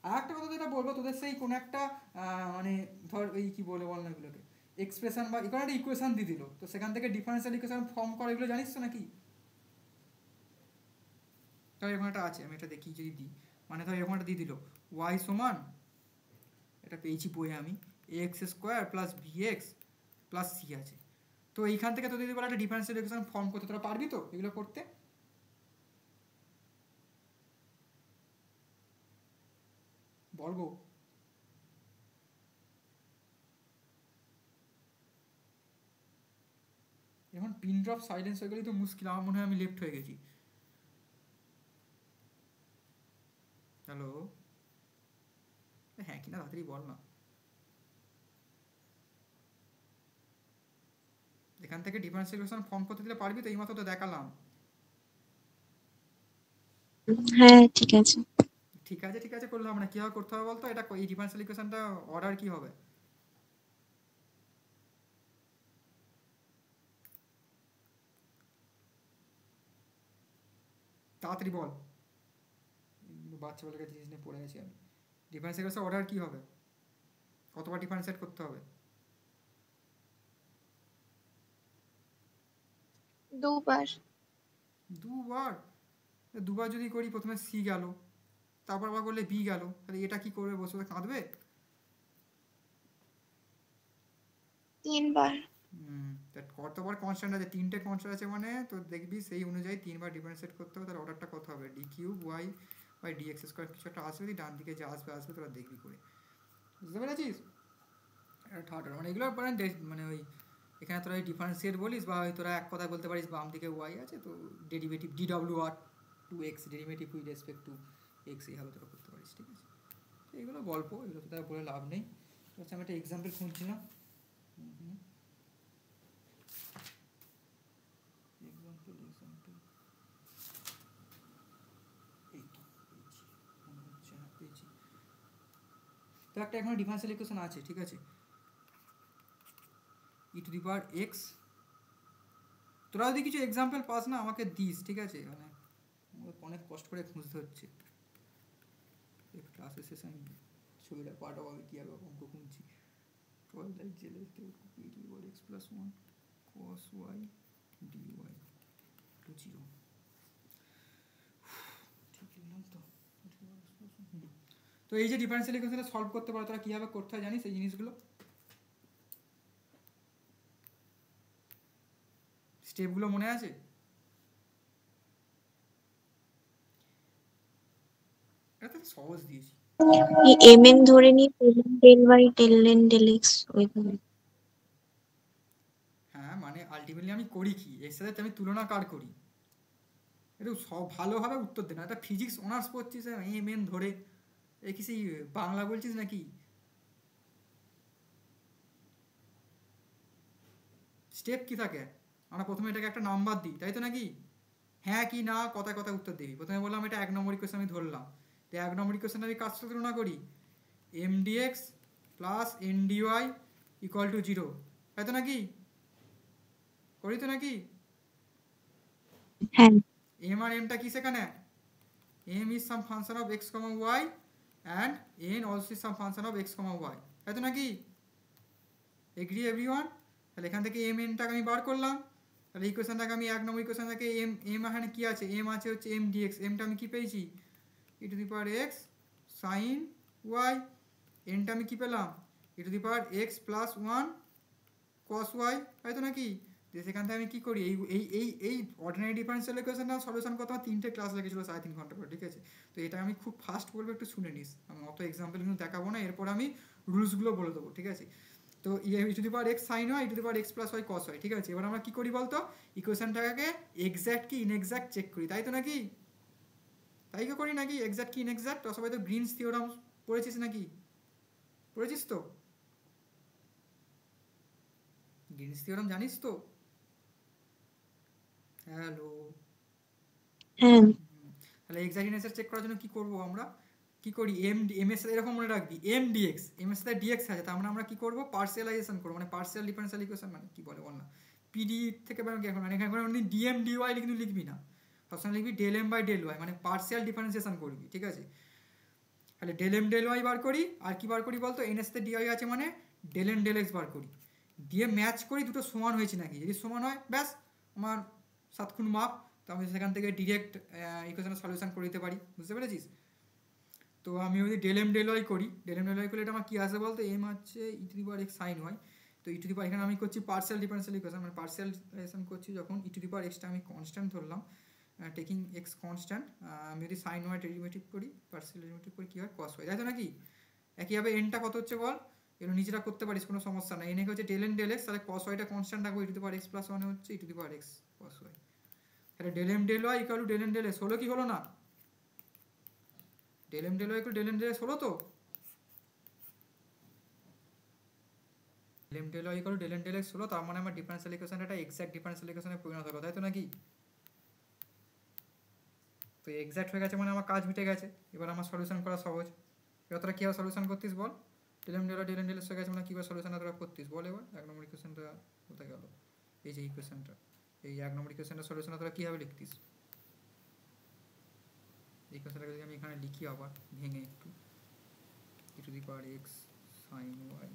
আর একটা কথা যেটা বলবো, তোদের সেই কোনো একটা মানে ধর এই কী বলে বল না, এগুলোকে এক্সপ্রেশন বা এখানে একটা ইকুয়েশন দিয়ে দিল, তো সেখান থেকে ডিফারেন্সিয়াল ইকুয়েশন ফর্ম করে, এগুলো জানিস তো নাকি? তাহলে এরকম একটা আছে, আমি এটা দেখি যদি দিই, মানে ধর এরকম একটা দিয়ে দিল ওয়াই সমান, এটা পেয়েছি বইয়ে আমি, x square plus v x plus c আছে। তো এইখান থেকে তো যদি বলে একটা ডিফারেন্সিয়াল ইকুয়েশন ফর্ম করতে, তোরা পারবি তো এগুলো করতে? বর্গ এখন পিন ড্রপ সাইলেন্স হয়ে গেলেই তো মুশকিল, আমার মনে হয় আমি লেফট হয়ে গেছি। হ্যালো, হ্যাঁ কিনা তাড়াতাড়ি বল না। এখান থেকে ডিফারেন্সিয়াল ইকুয়েশন ফর্ম করতে দিলে পারবি তো? এইমাত্র তো দেখালাম। হ্যাঁ ঠিক আছে। ঠিক আছে ঠিক আছে করলাম না, কীভাবে করতে হবে বলতো? এটা এই ডিফারেন্সিয়াল ইকুয়েশনটা অর্ডার কি হবে? তাড়াতাড়ি বল, বাচ্চা বেলার কাছে জিনিস নিয়ে পড়ে আছি আমি। ডিফারেন্সিয়াল ইকুয়েশন অর্ডার কি হবে? কতবার ডিফারেন্সিয়েট করতে হবে? 2 বার। দুবার? দুবার যদি করি, প্রথমে সি গেল, তারপর আবার করলে বি গেল, তাহলে এটা কি করবে? বসে বসে কাঁদবে? 3 বার। কতবার কনস্ট্যান্ট আছে? 3টে কনস্ট্যান্ট আছে, মানে তো দেখবি সেই অনুযায়ী 3বার ডিফারেন্সিয়েট করতে হবে। তাহলে অর্ডারটা কত হবে? D cube y by d x square কিছু একটা আসবে, ডান দিকে যে আসবে আসবে, তোরা দেখবি করে। বুঝতে পেরেছিস? এটা থার্ড, মানে এগুলো মানে ওই এখানে তোরা ডিফারেন্সিয়েট বলিস, বা তোরা এক কথায় বলতে পারিস বাম দিকে ওয়াই আছে তো ডেরিভেটিভ ডি ডাব্লিউ r to x, derivative with respect to x, এইভাবে তোরা করতে পারিস। ঠিক আছে, তো এগুলো গল্প, এগুলো তো তারা বলে লাভ নেই। আচ্ছা, আমি একটা এক্সাম্পল খুঁজছিলাম। এক্সাম্পল এই তো পেয়েছি, মনে হচ্ছে হ্যাঁ পেয়েছি। তো একটা এখানে ডিফারেন্সিয়াল ইকুয়েশন আছে, ঠিক আছে, ই টু দি পাওয়ার এক্স। তোরা যদি কিছু এক্সাম্পল পাস না আমাকে দিস, ঠিক আছে, মানে অনেক কষ্ট করে খুঁজতে হচ্ছে। ক্লাসের শেষে আমি ছবিটা পাঠাবো আমি কীভাবে অঙ্ক খুঁজছি। 12 লাইক জেলে e to the power x plus 1 cos y dy to 0, ঠিক লিখলাম তো? তো এই যে ডিফারেন্সিয়াল ইকুয়েশনটা সলভ করতে পারো, তোরা কীভাবে করতে হয় জানিস এই জিনিসগুলো? স্টেপগুলো মনে আছে? এটা তো সহজ দিয়েছি। এই mn ধরে নি del by del N del x ওইভাবে। হ্যাঁ, মানে আলটিমেটলি আমি করি কি, এর সাথে আমি তুলনা কার করি? একটু সব ভালোভাবে উত্তর দে না। এটা ফিজিক্স অনার্স পড়ছিস, এম এন ধরে, এ কি সেই বাংলা বলছিস নাকি? স্টেপ কি থাকে? আমরা প্রথমে এটাকে একটা নাম্বার দিই, তাই তো নাকি? হ্যাঁ কি না কথায় কথায় উত্তর দিবি। প্রথমে বললাম এটা 1 নম্বর ইকুয়েশন আমি ধরলাম, তো 1 নম্বর ইকুয়েশন আমি কার সাথে তুলনা করি? M dx plus N d y equal to 0, তাই তো নাকি? করি তো নাকি? হ্যাঁ এম আর এমটা কি সেখানে? M is some function of x comma y and n also is some function of x comma y, তাই তো নাকি? Agree everyone? তাহলে এখান থেকে এম এনটাকে আমি বার করলাম, তাহলে ইকুয়েশনটাকে আমি 1 নম্বর ইকুয়েশন থেকে এম এম এখানে কী আছে? এম আছে হচ্ছে এম ডিএক্স, এমটা আমি কী পেয়েছি? E to the power x sine y, এনটা আমি কী পেলাম? E to the power x plus 1 cos y, তাই তো নাকি? যে সেখান থেকে আমি কী করি, এই এই এই এই অর্ডিনারি ডিফারেন্সিয়াল ইকুয়েশনটা সলিউশন করতে আমার 3টে ক্লাস লেগেছিলো 3.5 ঘন্টা করে, ঠিক আছে? তো এটা আমি খুব ফাস্ট বলবো, একটু শুনে নিস, আমি অত এক্সাম্পল কিন্তু দেখাবো না, এরপর আমি রুলসগুলো বলে দেবো, ঠিক আছে? তো e to the power x sine হয়, e to the power x plus y cos হয়, ঠিক আছে? এবার আমরা কী করি বলতো? ইকুয়েশনটাকে এক্স্যাক্ট কি ইনএক্স্যাক্ট চেক করি, তাই তো নাকি? তাই কি করি নাকি? এক্স্যাক্ট কি ইনএক্স্যাক্ট? সবাই তো গ্রিনস থিওরাম পড়েছিস নাকি? পড়েছিস তো? গ্রিনস থিওরাম জানিস তো? হ্যালো, হ্যাঁ তাহলে এক্স্যাক্ট ইনএক্স্যাক্ট চেক করার জন্য কী করবো আমরা? কী করি? এম এর সাথে এরকম মনে রাখবি, এম ডিএক্স, এম এর সাথে ডিএক্স আছে, তার মানে আমরা কী করবো? পার্সিয়ালাইজেশন করবো, মানে পার্সিয়াল ডিফারেন্সিয়াল ইকুয়েশন, মানে কী বলে বল না, পিডি থেকে মানে এখানে ডিএম ডিওয়াই কিন্তু লিখবি না, সবসময় লিখবি del m by del y, মানে পার্সিয়াল ডিফারেন্সিয়েশন করবি, ঠিক আছে? তাহলে ডেল এম ডেল ওয়াই বার করি, আর কি বার করি বলতো? এন এর সাথে ডিওয়াই আছে মানে del N del x bar করি, দিয়ে ম্যাচ করি দুটো সমান হয়েছে নাকি। যদি সমান হয় ব্যাস আমার 7 খুন মাপ, তো আমি সেখান থেকে ডিরেক্ট ইকুয়েশনের সলিউশন করে দিতে পারি, বুঝতে পেরেছিস? তো আমি যদি ডেল এম ডেল ওয়াই করি, ডেল এম ডেল ওয়াই করলে এটা আমার কী আসবে বলতো, এম হচ্ছে e to the power x sine y. তো ই টু দি পাওয়ার এখানে আমি করছি পার্সিয়াল ডিফারেন্সিয়াল ইকুয়েশন, মানে পার্সিয়ালাইজেশন করছি যখন ই টু দি পাওয়ার এক্সটা আমি কনস্ট্যান্ট ধরলাম, টেকিং এক্স কনস্ট্যান্ট, আমি যদি সাইন ওয়াই ডেরিভেটিভ করি, পার্সিয়াল ডেরিভেটিভ করি কী হয়, কস ওয়াই, তাই তো নাকি? একইভাবে এনটা কত হচ্ছে বল, এগুলো নিজেরা করতে পারিস, কোনো সমস্যা নাই। এনে হচ্ছে ডেল এন ডেল এক্স, তাহলে কস ওয়াইটা কনস্ট্যান্ট রাখবো, e to the power x plus one হচ্ছে e to the power x cos y. তাহলে del M del y equal to del N del x হলো কি হলো না? Del M del y equal del N del x হলো তো? Del M del y equal to del N del x হলো, তার মানে আমার ডিফারেন্সিয়াল ইকুয়েশনটা একটা এক্সাক্ট ডিফারেন্সিয়াল ইকুয়েশনে পরিণত হলো, তাই তো নাকি? তো এক্সাক্ট হয়ে গেছে মানে আমার কাজ মিটে গেছে, এবার আমার সলিউশন করা সহজ। এবার তোরা কীভাবে সলিউশন করতিস বল? Del M del y del N del x হয়ে গেছে মানে কীভাবে সলিউশনটা তোরা করতিস বল? এবার 1 নম্বর ইকুয়েশনটা কোথায় গেল, এই যে ইকুয়েশনটা, এই 1 নম্বর ইকুয়েশনটা সলিউশনটা তোরা কীভাবে লিখতিস? এই ইকুয়েশনটাকে যদি আমি এখানে লিখি আবার ভেঙে একটু, e to the power x sine y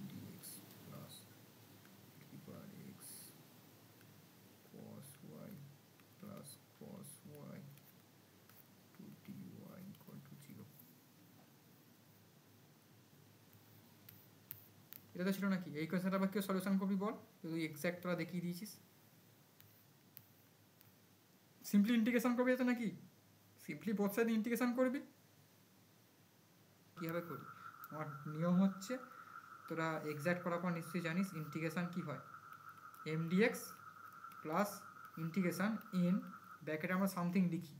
dx plus e to the power x cos y plus cos y to dy equal to 0। এটা তো ছিল নাকি? এই কোয়েশ্চেনটা আবার কেউ সলিউশন করবি বল, তুই এক্স্যাক্ট তোরা দেখিয়ে দিয়েছিস। সিম্পলি ইন্টিগ্রেশন করবি তো নাকি? সিম্পলি বোথ সাইড ইন্টিগ্রেশন করবি। কীভাবে করি? আমার নিয়ম হচ্ছে, তোরা এক্স্যাক্ট করার পর নিশ্চয়ই জানিস ইন্টিগ্রেশন কী হয়, M dx plus integration N, ব্র্যাকেটে আমরা সামথিং লিখি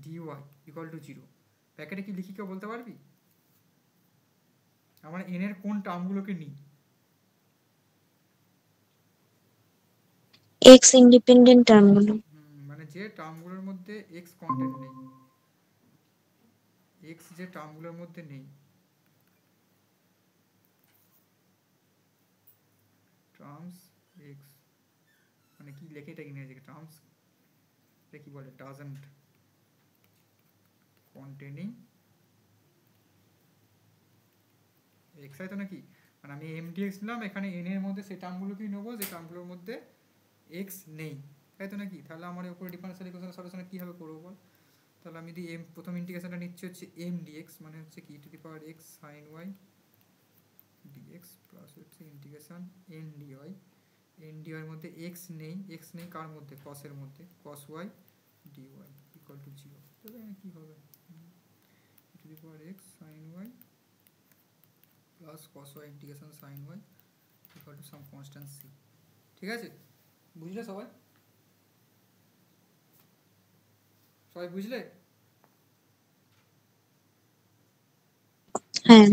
ডিওয়াই ইকুয়াল টু 0। ব্র্যাকেটে কি লিখি কেউ বলতে পারবি? আমরা এনের কোন টার্মগুলোকে নিই? এক্স ইন্ডিপেন্ডেন্ট টার্মগুলো। মানে যে টার্মগুলোর মধ্যে এক্স কন্টেন্ট নেই, এক্স যে টার্মগুলোর মধ্যে নেই, টার্মস এক্স মানে কি লেখে এটা ইংরেজি, টার্মস এটা কি বলে, ডাজন্ট কন্টেনিং এক্স, তো নাকি? মানে আমি এম ডিএক্স নিলাম, এখানে এন এর মধ্যে সেই টার্মগুলোকেই নেবো যে টার্মগুলোর মধ্যে এক্স নেই, তাই তো নাকি? তাহলে আমার উপরে ডিফারেন্সিয়াল ইকুয়েশনের সলিউশনে কীভাবে করবো বল? তাহলে আমি যদি প্রথম ইন্টিগ্রেশনটা নিচ্ছি হচ্ছে এম ডিএক্স, মানে হচ্ছে কি to the power x sine y d x plus হচ্ছে ইন্টিগ্রেশন এন ডিওয়াই, এন ডিওয়াইয়ের মধ্যে এক্স নেই, এক্স নেই কার মধ্যে, কসের মধ্যে, cos y d y equal to 0। তাহলে কী হবে, to the power x sine y plus cos y integration sine y equal to some constant c. ঠিক আছে, বুঝলে সবাই? সবাই বুঝলে? হ্যাঁ।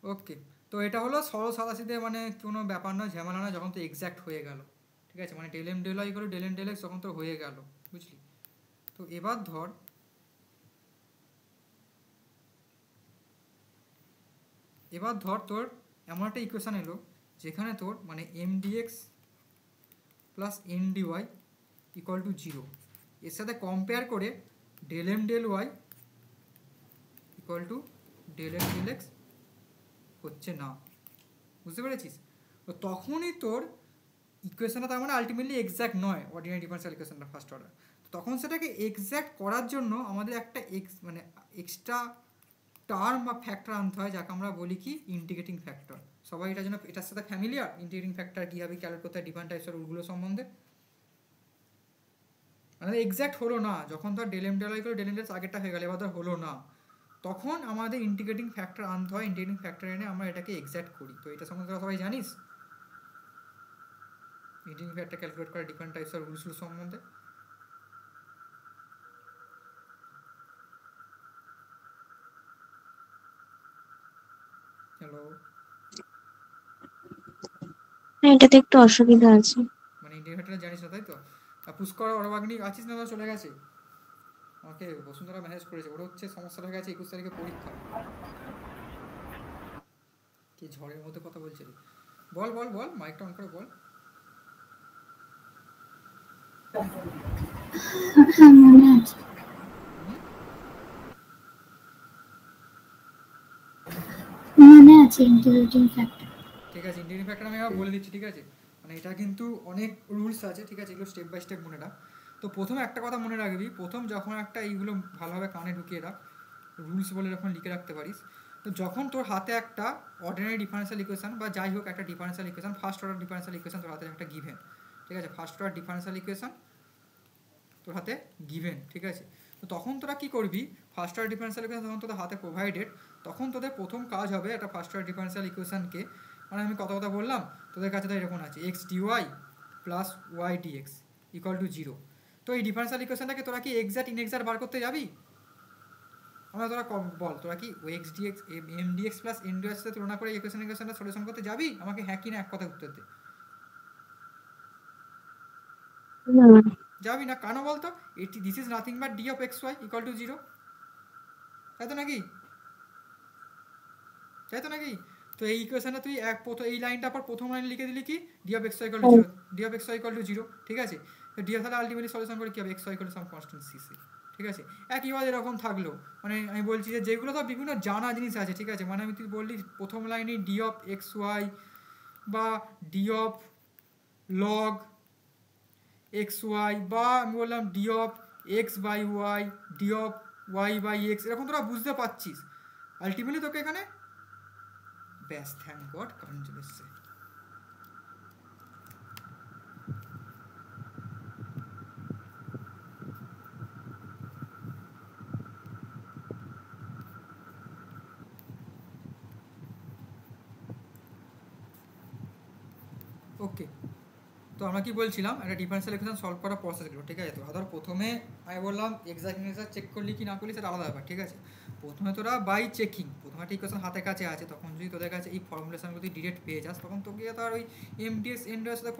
ওকে, তো এটা হলো সরল সাদাসিধে, মানে কোনো ব্যাপার নয়, ঝামেলা নয়, যখন তো এক্স্যাক্ট হয়ে গেল। ঠিক আছে, মানে ডেল এম ডেল ওয়াই করে ডেল এন ডেল এক্স যখন তো হয়ে গেল, বুঝলি? তো এবার ধর তোর এমন একটা ইকুয়েশান এলো যেখানে তোর মানে m dx plus N d y equal to 0, এর সাথে কম্পেয়ার করে del M del y equal to del M del x হচ্ছে না, বুঝতে পেরেছিস? তো তখনই তোর ইকুয়েশনটা তার মানে আলটিমেটলি এক্স্যাক্ট নয়, অর্ডিনারি ডিফারেন্সিয়াল ইকুয়েশনটা ফার্স্ট অর্ডার। তখন সেটাকে এক্স্যাক্ট করার জন্য আমাদের একটা মানে এক্সট্রা টার্ম বা ফ্যাক্টর আনতে হয়, যাকে আমরা বলি কি ইন্টিগ্রেটিং ফ্যাক্টর। সবাই এটার জন্য এটার সাথে ফ্যামিলিয়ার, ইন্টিগ্রেটিং ফ্যাক্টর কীভাবে ক্যালকুলেট করতে হয়, ডিফারেন্ট টাইপসের রুলগুলো সম্বন্ধে। মানে এক্স্যাক্ট হলো না, যখন ধর ডেল এম ডেল ওয়াই করে ডেল এম ডেল আগেরটা হয়ে গেল, এবার ধর হলো না, তখন আমাদের ইন্টিগ্রেটিং ফ্যাক্টর আনতে হয়, ইন্টিগ্রেটিং ফ্যাক্টর এনে আমরা এটাকে এক্স্যাক্ট করি। তো এটা সম্বন্ধে সবাই জানিস ইন্টিগ্রেটিং ফ্যাক্টর ক্যালকুলেট করা ডিফারেন্ট টাইপসের রুলস সম্বন্ধে। হ্যালো, হ্যাঁ, এটাতে একটু অসুবিধা আছে। মানে ইন্টিগ্রেটিং ফ্যাক্টর জানিস না তাই তো? আর পুষ্কর অরবাগ্নি আছিস না, চলে গেছে, আমাকে বসুন্ধরা মেসেজ করেছে, ওর হচ্ছে সমস্যা হয়ে গেছে, 21 তারিখে পরীক্ষা। কি ঝড়ের মধ্যে কথা বলছে রে, বল বল বল, মাইকটা অন করে বল। হ্যাঁ, মনে আছে, মনে আছে ইন্টিগ্রেটিং ফ্যাক্টর। ঠিক আছে, ইন্টিগ্রেটিং ফ্যাক্টর আমি আবার বলে দিচ্ছি, ঠিক আছে? মানে মানে এটা কিন্তু অনেক রুলস আছে, ঠিক আছে, এগুলো স্টেপ বাই স্টেপ মনে রাখ। তো প্রথমে একটা কথা মনে রাখবি, প্রথম যখন একটা এইগুলো ভালোভাবে কানে ঢুকিয়ে রাখ, রুলস বলে যখন লিখে রাখতে পারিস, তো যখন তোর হাতে একটা অর্ডিনারি ডিফারেন্সিয়াল ইকুয়েশন বা যাই হোক একটা differential equation, first order differential equation তোর হাতে একটা গিভেন, ঠিক আছে, ফার্স্ট অর্ডার ডিফারেন্সিয়াল ইকুয়েশন তোর হাতে গিভেন, ঠিক আছে। তো তখন তোরা কী করবি, ফার্স্ট অর্ডার ডিফারেন্সিয়াল ইকুয়েশন যখন তোদের হাতে প্রোভাইডেড, তখন তোদের প্রথম কাজ হবে একটা ফার্স্ট অর্ডার ডিফারেন্সিয়াল ইকুয়েশনকে, মানে আমি কথা বললাম তোদের কাছে তো এরকম আছে x dy plus y d x equal to 0। তো এই ডিফারেন্সিয়াল ইকুয়েশনটাকে তোরা কি এক্সাক্ট ইনএক্সাক্ট বার করতে যাবি? আমরা তোরা বল, তোরা কি ও x dx M dx plus N dx সাথে তুলনা করে ইকুয়েশনটা সলিউশন করতে যাবি? আমাকে হ্যাঁ কি না এক কথা উত্তর দে। যাবি না, কেন বলতো? এটি this is nothing but d of x y equal to 0, তাই তো নাকি? তাই তো নাকি? তো এই ইকুয়েশনে তুই এই লাইনটা পর প্রথম লাইন লিখে দিলি কি d of x y equal to 0, d of x y equal to 0, ঠিক আছে। তো ডি অফ তাহলে আলটিমেটলি সলিউশন করে কি হবে, x y equal to some constant c c, ঠিক আছে। একইভাবে এরকম থাকলো, মানে আমি বলছি যে যেগুলো তো বিভিন্ন জানা জিনিস আছে, ঠিক আছে, মানে আমি তুই বললি প্রথম লাইনে ডি অফ এক্স ওয়াই বা d of log x y, বা আমি বললাম d of x by y, d of y by x, এরকম তোরা বুঝতে পারছিস। আলটিমেটলি তোকে এখানে ব্যাস, থ্যাংক গড কারেন্ট চলে এসছে। ওকে, তো আমরা কি বলছিলাম, একটা ডিফারেন্সিয়াল ইকুয়েশন সলভ করার প্রসেসগুলো, ঠিক আছে। তো ধর প্রথমে আমি বললাম এক্সাক্ট ইনএক্সাক্ট চেক করলি কি না করলি সেটা আলাদা ব্যাপার, ঠিক আছে। প্রথমে তোরা বাই চেকিং, প্রথমে একটা ইকুয়েশন হাতের কাছে আছে, তখন যদি তোদের কাছে এই ফর্মুলেশনগুলো তুই ডিরেক্ট পেয়ে যাস, তখন তোকে তো আর ওই এমডিএস এনডিএস সাথে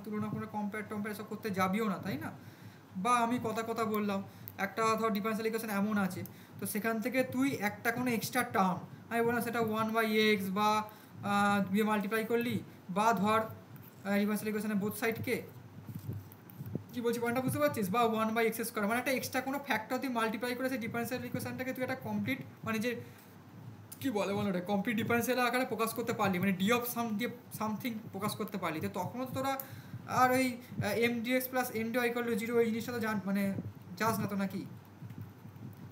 তুলনা করে কম্পেয়ার সব করতে যাবিও না, তাই না? বা আমি কথা বললাম একটা ধর ডিফারেন্সিয়াল ইকুয়েশন এমন আছে, তো সেখান থেকে তুই একটা কোনো এক্সট্রা টার্ম আমি বললাম সেটা 1/x বা দিয়ে মাল্টিপ্লাই করলি, বা ধর ডিফারেন্সিয়াল ইকুয়েশনের বোথ সাইডকে কি বলছি পয়েন্টটা বুঝতে পারছিস, বা 1/x², মানে একটা এক্সট্রা কোনো ফ্যাক্টর তুই মাল্টিপ্লাই করে সেই ডিফারেন্সিয়াল ইকুয়েশনটাকে তুই একটা কমপ্লিট, মানে যে কি বলে ওটা কমপ্লিট ডিফারেন্সিয়াল আকারে প্রকাশ করতে পারলি, মানে ডি অফ সামথিং প্রকাশ করতে পারলি। তো তখনও তোরা আর ওই m dx plus n d equal to 0 ওই জিনিসটা তো মানে যাস না তো নাকি?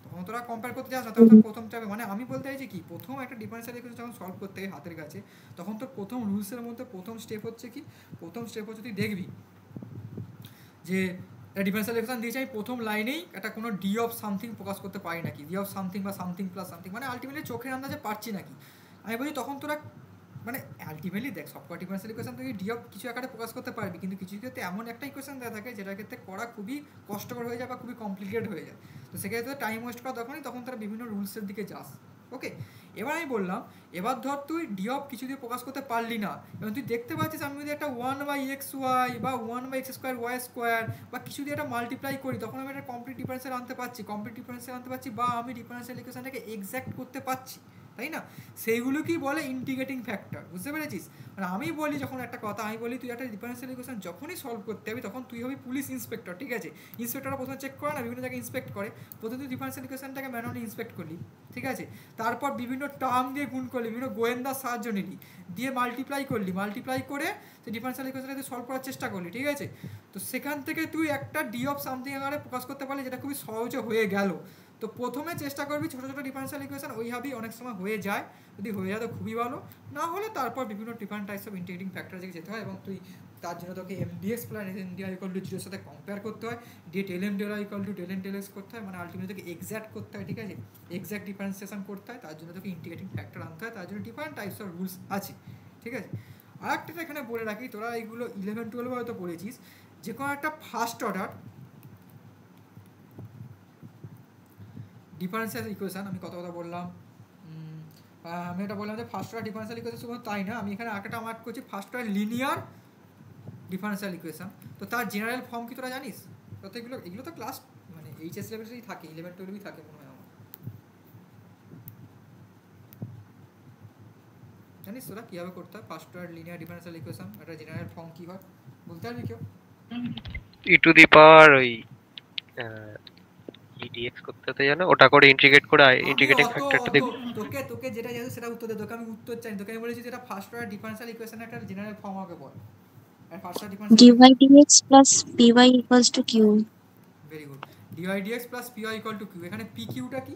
তখন তোরা কম্পেয়ার করতে যাস না, তখন প্রথম চাবে, মানে আমি বলতে চাইছি কি, প্রথম একটা ডিফারেন্সিয়াল ইকুয়েশন যখন সলভ করতে হয় হাতের কাছে, তখন তোর প্রথম রুলসের মধ্যে প্রথম স্টেপ হচ্ছে কি, প্রথম স্টেপ হচ্ছে তুই দেখবি যে ডিফারেন্সিয়াল ইকুয়েশন দিয়েছে আমি প্রথম লাইনেই একটা কোনো ডি অফ সামথিং প্রকাশ করতে পারি নাকি, ডি অফ সামথিং বা সামথিং প্লাস সামথিং, মানে আলটিমেটলি চোখের আন্দাজে পারছি নাকি। আমি বলি তখন তোরা মানে আলটিমেটলি দেখ সবকটা ডিফারেন্সিয়াল ইকুয়েশন তুই ডি অফ কিছু আকারে প্রকাশ করতে পারবি, কিন্তু কিছু ক্ষেত্রে এমন একটা ইকুয়েশন দেওয়া থাকে যেটার ক্ষেত্রে করা খুবই কষ্টকর হয়ে যায় বা খুবই কমপ্লিকেটেড হয়ে যায়। তো সেক্ষেত্রে টাইম ওয়েস্ট করা তখনই, তখন তারা বিভিন্ন রুলসের দিকে যাস। ওকে, এবার আমি বললাম এবার ধর তুই ডি অফ কিছু দিয়ে প্রকাশ করতে পারলি না, এবং তুই দেখতে পাচ্ছিস আমি যদি একটা 1/xy বা 1/x²y² বা কিছু দিয়ে একটা মাল্টিপ্লাই করি, তখন আমি একটা কমপ্লিট ডিফারেন্সিয়াল আনতে পারছি, বা আমি ডিফারেন্সিয়াল ইকুয়েশনটাকে এক্স্যাক্ট করতে পারছি, তাই না? সেইগুলোকেই বলে ইন্টিগ্রেটিং ফ্যাক্টর, বুঝতে পেরেছিস? মানে আমি বলি যখন একটা কথা, আমি বলি তুই একটা ডিফারেন্সিয়াল ইকুয়েশন যখনই সলভ করতে হবে তখন তুই হবি পুলিশ ইন্সপেক্টর, ঠিক আছে। ইন্সপেক্টররা প্রথমে চেক করে না, বিভিন্ন জায়গায় ইন্সপেক্ট করে, প্রথমে তুই ডিফারেন্সিয়াল ইকুয়েশনটাকে ম্যানুয়ালি ইন্সপেক্ট করলি, ঠিক আছে। তারপর বিভিন্ন টার্ম দিয়ে গুণ করলি, বিভিন্ন গোয়েন্দার সাহায্য নিলি, দিয়ে মাল্টিপ্লাই করে সেই ডিফারেন্সিয়াল ইকুয়েশনটা তুই সলভ করার চেষ্টা করলি, ঠিক আছে। তো সেখান থেকে তুই একটা ডি অফ সামথিং আকারে প্রকাশ করতে পারলি, যেটা খুবই সহজে হয়ে গেল। তো প্রথমে চেষ্টা করবি ছোটো ছোটো ডিফারেন্সিয়াল ইকুয়েশন ওইভাবেই অনেক সময় হয়ে যায়, যদি হয়ে যায় তো খুবই ভালো, না হলে তারপর বিভিন্ন different types of integrating factor দিকে যেতে হয়, এবং তুই তার জন্য তোকে এমডিএক্স প্লাস এনডিআই ইকুয়াল টু 0 সাথে কম্পেয়ার করতে হয়, দিয়ে টেলএম ডেলা ইকুয়াল টু টেলএন টেলএক্স করতে হয়, মানে আলটিমেটলি তোকে এক্স্যাক্ট করতে হয়, ঠিক আছে, এক্স্যাক্ট ডিফারেন্সিয়েশন করতে হয়, তার জন্য তোকে ইন্টিগ্রেটিং ফ্যাক্টর আনতে হয়, তার জন্য ডিফারেন্ট টাইপস অফ রুলস আছে, ঠিক আছে। আর একটা এখানে বলে রাখি, তোরা এইগুলো 11-12 হয়তো পড়েছিস, যে কোনো একটা ফার্স্ট অর্ডার ডিফারেন্সিয়াল ইকুয়েশন, আমি কথা বললাম, আমি এটা বললাম যে ফার্স্ট অর্ডার ডিফারেন্সিয়াল ইকুয়েশন শুধু তাই না, আমি এখানে একটা মার্ক করছি first order linear differential equation. তো তার জেনারেল ফর্ম কি তোরা জানিস? তো এগুলো তো ক্লাস মানে এইচএস লেভেলেই থাকে, 11-12 থাকে মনে হয় আমার, জানিস তোরা কীভাবে করতে হয় first order linear differential equation, একটা জেনারেল ফর্ম কী হয় বলতে পারবি কেউ? ই টু দি পাওয়ার ওই ডিএক্স করতে হতে জানো, ওটা করে ইন্টিগ্রেট করে ইন্টিগ্রেটিং ফ্যাক্টরটা দেব। তোকে যেটা জানো সেটা উত্তর দে, তোকে আমি উত্তর চাই, তোকে আমি বলেছি যেটা ফার্স্ট অর্ডার ডিফারেন্সিয়াল ইকুয়েশনের একটা জেনারেল ফর্ম আমাকে বল, আর first dy differential dx plus py equals to q. Very good, dy dx plus py equal to q। এখানে p q টা কি?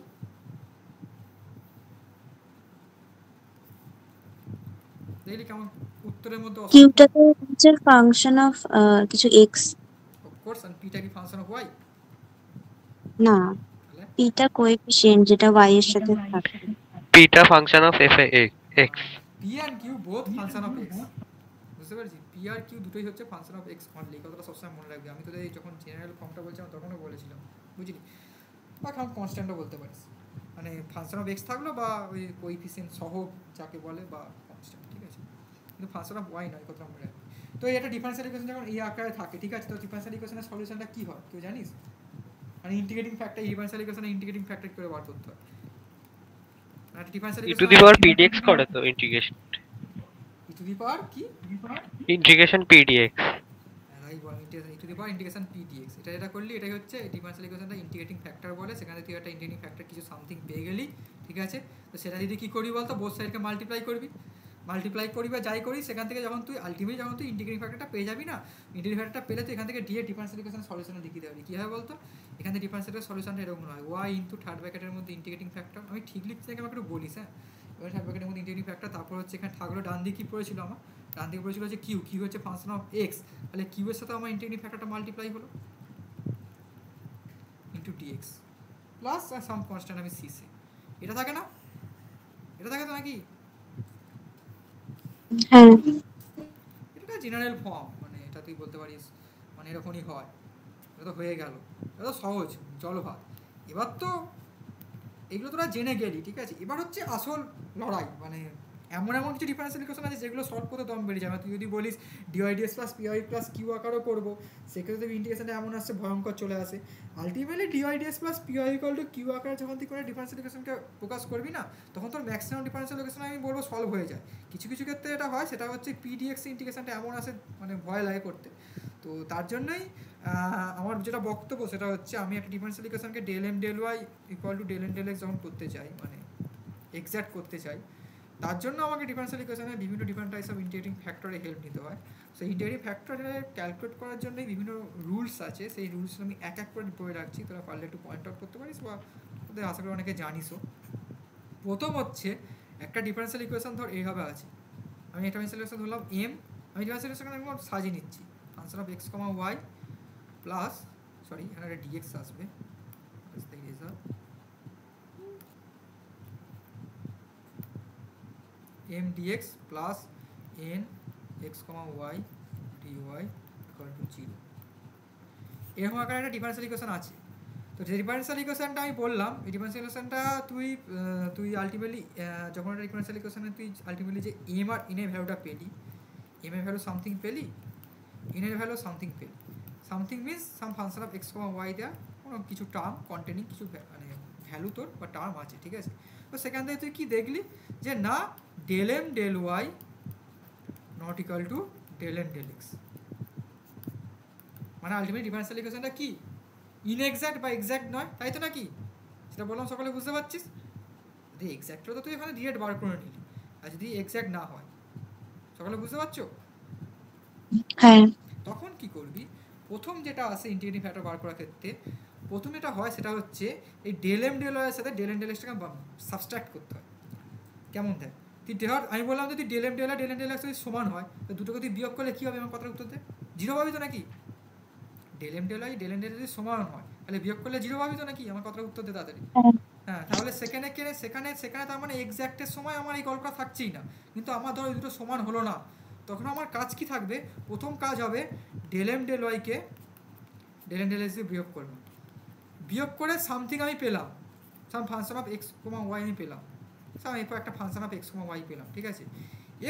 দেখলি কেমন উত্তরের মধ্যে q টা তো হচ্ছে ফাংশন অফ কিছু x, অফ কোর্স, আর p টা কি ফাংশন অফ y? না তাহলে p টা কোএফিসিয়েন্ট যেটা y এর সাথে থাকে। পিটা function of F x. p and q both function of x, বুঝতে পারছি? p আর q দুটোই হচ্ছে ফাংশন অফ x অনলি। কথাটা সবসময় মনে রাখবে। আমি তোদের যখন জেনারেল ফর্মটা বলছিলাম তখনও বলেছিলাম, বুঝলি? বা কারণ কনস্ট্যান্টও বলতে পারিস, মানে ফাংশন অফ x থাকলো বা ওই কোএফিসিয়েন্ট সহ যাকে বলে, বা কনস্ট্যান্ট, ঠিক আছে? কিন্তু ফাংশন অফ y নয়, কথাটা মনে রাখবে। তো এটা ডিফারেন্সিয়াল ইকুয়েশন যখন এই আকারে থাকে, ঠিক আছে, তো ডিফারেন্সিয়াল ইকুয়েশনের সলিউশনটা কি হয় কেউ জানিস? মানে ইন্টিগ্রেটিং ফ্যাক্টর, ডিফারেন্সিয়াল ইকুয়েশনে ইন্টিগ্রেটিং ফ্যাক্টর করে বার করতে হয়। আর differential e to the equation power pdx করে তো integration, e to the power কি? Integration pdx. রাইট, বল integration e to the power integration p dx। এটা করলি এটাই হচ্ছে ডিফারেন্সিয়াল ইকুয়েশনটা ইন্টিগ্রেটিং ফ্যাক্টর বলে। সেখানে তুই একটা ইন্টিগ্রেটিং ফ্যাক্টর কিছু সামথিং পেয়ে গেলি, ঠিক আছে? তো সেটা যদি কি করবি বলতো, বোথ সাইডকে মাল্টিপ্লাই করবি বা যাই করি, সেখান থেকে যখন তুই আলটিমেটলি যখন তুই ইন্টিগ্রেটিং ফ্যাক্টরটা পেয়ে যাবি না, ইন্টিগ্রেটিং ফ্যাক্টরটা পেলে তুই এখান থেকে দিয়ে ডিফারেন্সিয়াল ইকুয়েশনের সলিউশনে লিখে দিতে পারবি। কি হয় বলতো, এখানে ডিফারেন্সিয়াল সলিউশনটা এরকম হয়, y ইনটু থার্ড ব্র্যাকেটের মধ্যে ইন্টিগ্রেটিং ফ্যাক্টর। আমি ঠিক লিখছি নাকি আমাকে একটু বলিস? হ্যাঁ, এবার থার্ড ব্র্যাকেটের মধ্যে ইন্টিগ্রেটিং ফ্যাক্টর, তারপর হচ্ছে এখানে থাকলো ডান দিকে কি পড়েছিল আমার, ডান দিকে পড়েছিল হচ্ছে কিউ হচ্ছে ফাংশন অফ এক্স, তাহলে কিউ এর সাথে আমার ইন্টিগ্রেটিং ফ্যাক্টরটা মাল্টিপ্লাই হলো into dx plus some constant আমি সিসে। এটা থাকে না? এটা থাকে তো নাকি? হ্যাঁ এটা জেনারেল ফর্ম, মানে এটা তুই বলতে পারিস মানে এরকমই হয়। এটা তো হয়ে গেল, এটা তো সহজ জলভাত। এবার তো এগুলো তোরা জেনে গেলি, ঠিক আছে? এবার হচ্ছে আসল লড়াই, মানে এমন কিছু ডিফারেন্সিয়াল ইকুয়েশন আছে যেগুলো সলভ করতে দম বেড়ে যাবে। তুই যদি বলিস dy dx plus py plus q আকারও করবো, সেক্ষেত্রে ইন্টিগ্রেশনটা এমন আসছে ভয়ঙ্কর চলে আসে। Ultimately dy dx plus py equal to q আকার যখন তুই করে ডিফারেন্সিয়াল ইকুয়েশনকে প্রকাশ করবি না, তখন তোর ম্যাক্সিমাম ডিফারেন্সিয়াল ইকুয়েশন আমি বলবো সলভ হয়ে যায়। কিছু কিছু ক্ষেত্রে এটা হয়, সেটা হচ্ছে পিডিএক্স ইন্টিগ্রেশনটা এমন আসে মানে ভয় লাগে করতে। তো তার জন্যই আমার যেটা বক্তব্য সেটা হচ্ছে, আমি একটা ডিফারেন্সিয়াল ইকুয়েশনকে del M del y equal to del N del x যখন করতে চাই, মানে এক্স্যাক্ট করতে চাই, তার জন্য আমাকে ডিফারেন্সিয়াল ইকুয়েশনে বিভিন্ন ডিফারেন্ট টাইপস অফ ইন্টিগ্রেটিং ফ্যাক্টরে হেল্প নিতে হয়। সো ইন্টিগ্রেটিং ফ্যাক্টরে ক্যালকুলেট করার জন্যই বিভিন্ন রুলস আছে, সেই রুলস আমি এক এক করে বলে রাখছি, তোরা পারলে একটু পয়েন্ট আউট করতে পারিস, বা তোদের আশা করি অনেকে জানিসও। প্রথম হচ্ছে একটা ডিফারেন্সিয়াল ইকুয়েশন ধর এইভাবে আছে, আমি একটা ডিফারেন্সিয়াল ইকুয়েশন ধরলাম এম, আমি ডিফারেন্সিয়াল ইকুয়েশন আমি সাজিয়ে নিচ্ছি, function of x comma y plus, sorry এখানে একটা ডিএক্স আসবে, m dx plus N x comma y d y equal to 0। এরকম আকারে একটা ডিফারেন্সিয়াল ইকুয়েশন আছে। তো যে ডিফারেন্সিয়াল ইকুয়েশনটা আমি বললাম, এই ডিফারেন্সিয়াল ইকুয়েশনটা তুই আলটিমেটলি যখন একটা ডিফারেন্সিয়াল ইকুয়েশনে তুই আলটিমেটলি যে এম আর এন এর ভ্যালুটা পেলি, এম এর ভ্যালু সামথিং পেলি, এন এর ভ্যালু সামথিং পেলি। Something means some function of x comma y দেওয়া কোনো কিছু টার্ম কন্টেনিং কিছু মানে ভ্যালু তোর বা টার্ম আছে, ঠিক আছে? তো সেখান থেকে তুই কি দেখলি যে না, del M del y not equal to del N del x, মানে আলটিমেট ডিফারেন্সিয়াল ইকুয়েশনটা কি ইনএক্সাক্ট বা এক্সাক্ট নয়, তাই তো নাকি? সেটা বললাম, সকলে বুঝতে পারছিস? যদি এক্সাক্ট হতো তুই এখানে ডিরেক্ট বার করে নিলি, আর যদি এক্সাক্ট না হয়, সকলে বুঝতে পারছো? হ্যাঁ তখন কি করবি, প্রথম যেটা আসে ইন্টিগ্রেটিং ফ্যাক্টর বার করার ক্ষেত্রে প্রথম যেটা হয় সেটা হচ্ছে এই ডেল এম ডেল ওয়াই এর সাথে ডেল এন ডেল এক্সটাকে সাবস্ট্রাক্ট করতে হয়। কেমন দেখ, তুই ধর আমি বললাম যদি ডেল এম ডেল আর ডেল এন ডেল এক্স যদি সমান হয়, তো দুটোকে তুই বিয়োগ করলে কী হবে আমার কথার উত্তর দে? 0 পাবি তো নাকি? Del M del y del N del যদি সমান হয়, তাহলে বিয়োগ করলে 0 পাবি তো নাকি? আমার কথার উত্তর দে তাড়াতাড়ি। হ্যাঁ, তাহলে সেখানে তার মানে এক্স্যাক্টের সময় আমার এই গল্পটা থাকছেই না। কিন্তু আমার ধর দুটো সমান হলো না, তখন আমার কাজ কি থাকবে? প্রথম কাজ হবে ডেল এম ডেল ওয়াইকে ডেল এন ডেল এক্স দিয়ে বিয়োগ করলাম, বিয়োগ করে সামথিং আমি পেলাম, some function of x comma y আমি পেলাম, সাম এরপর একটা function of x comma y পেলাম, ঠিক আছে?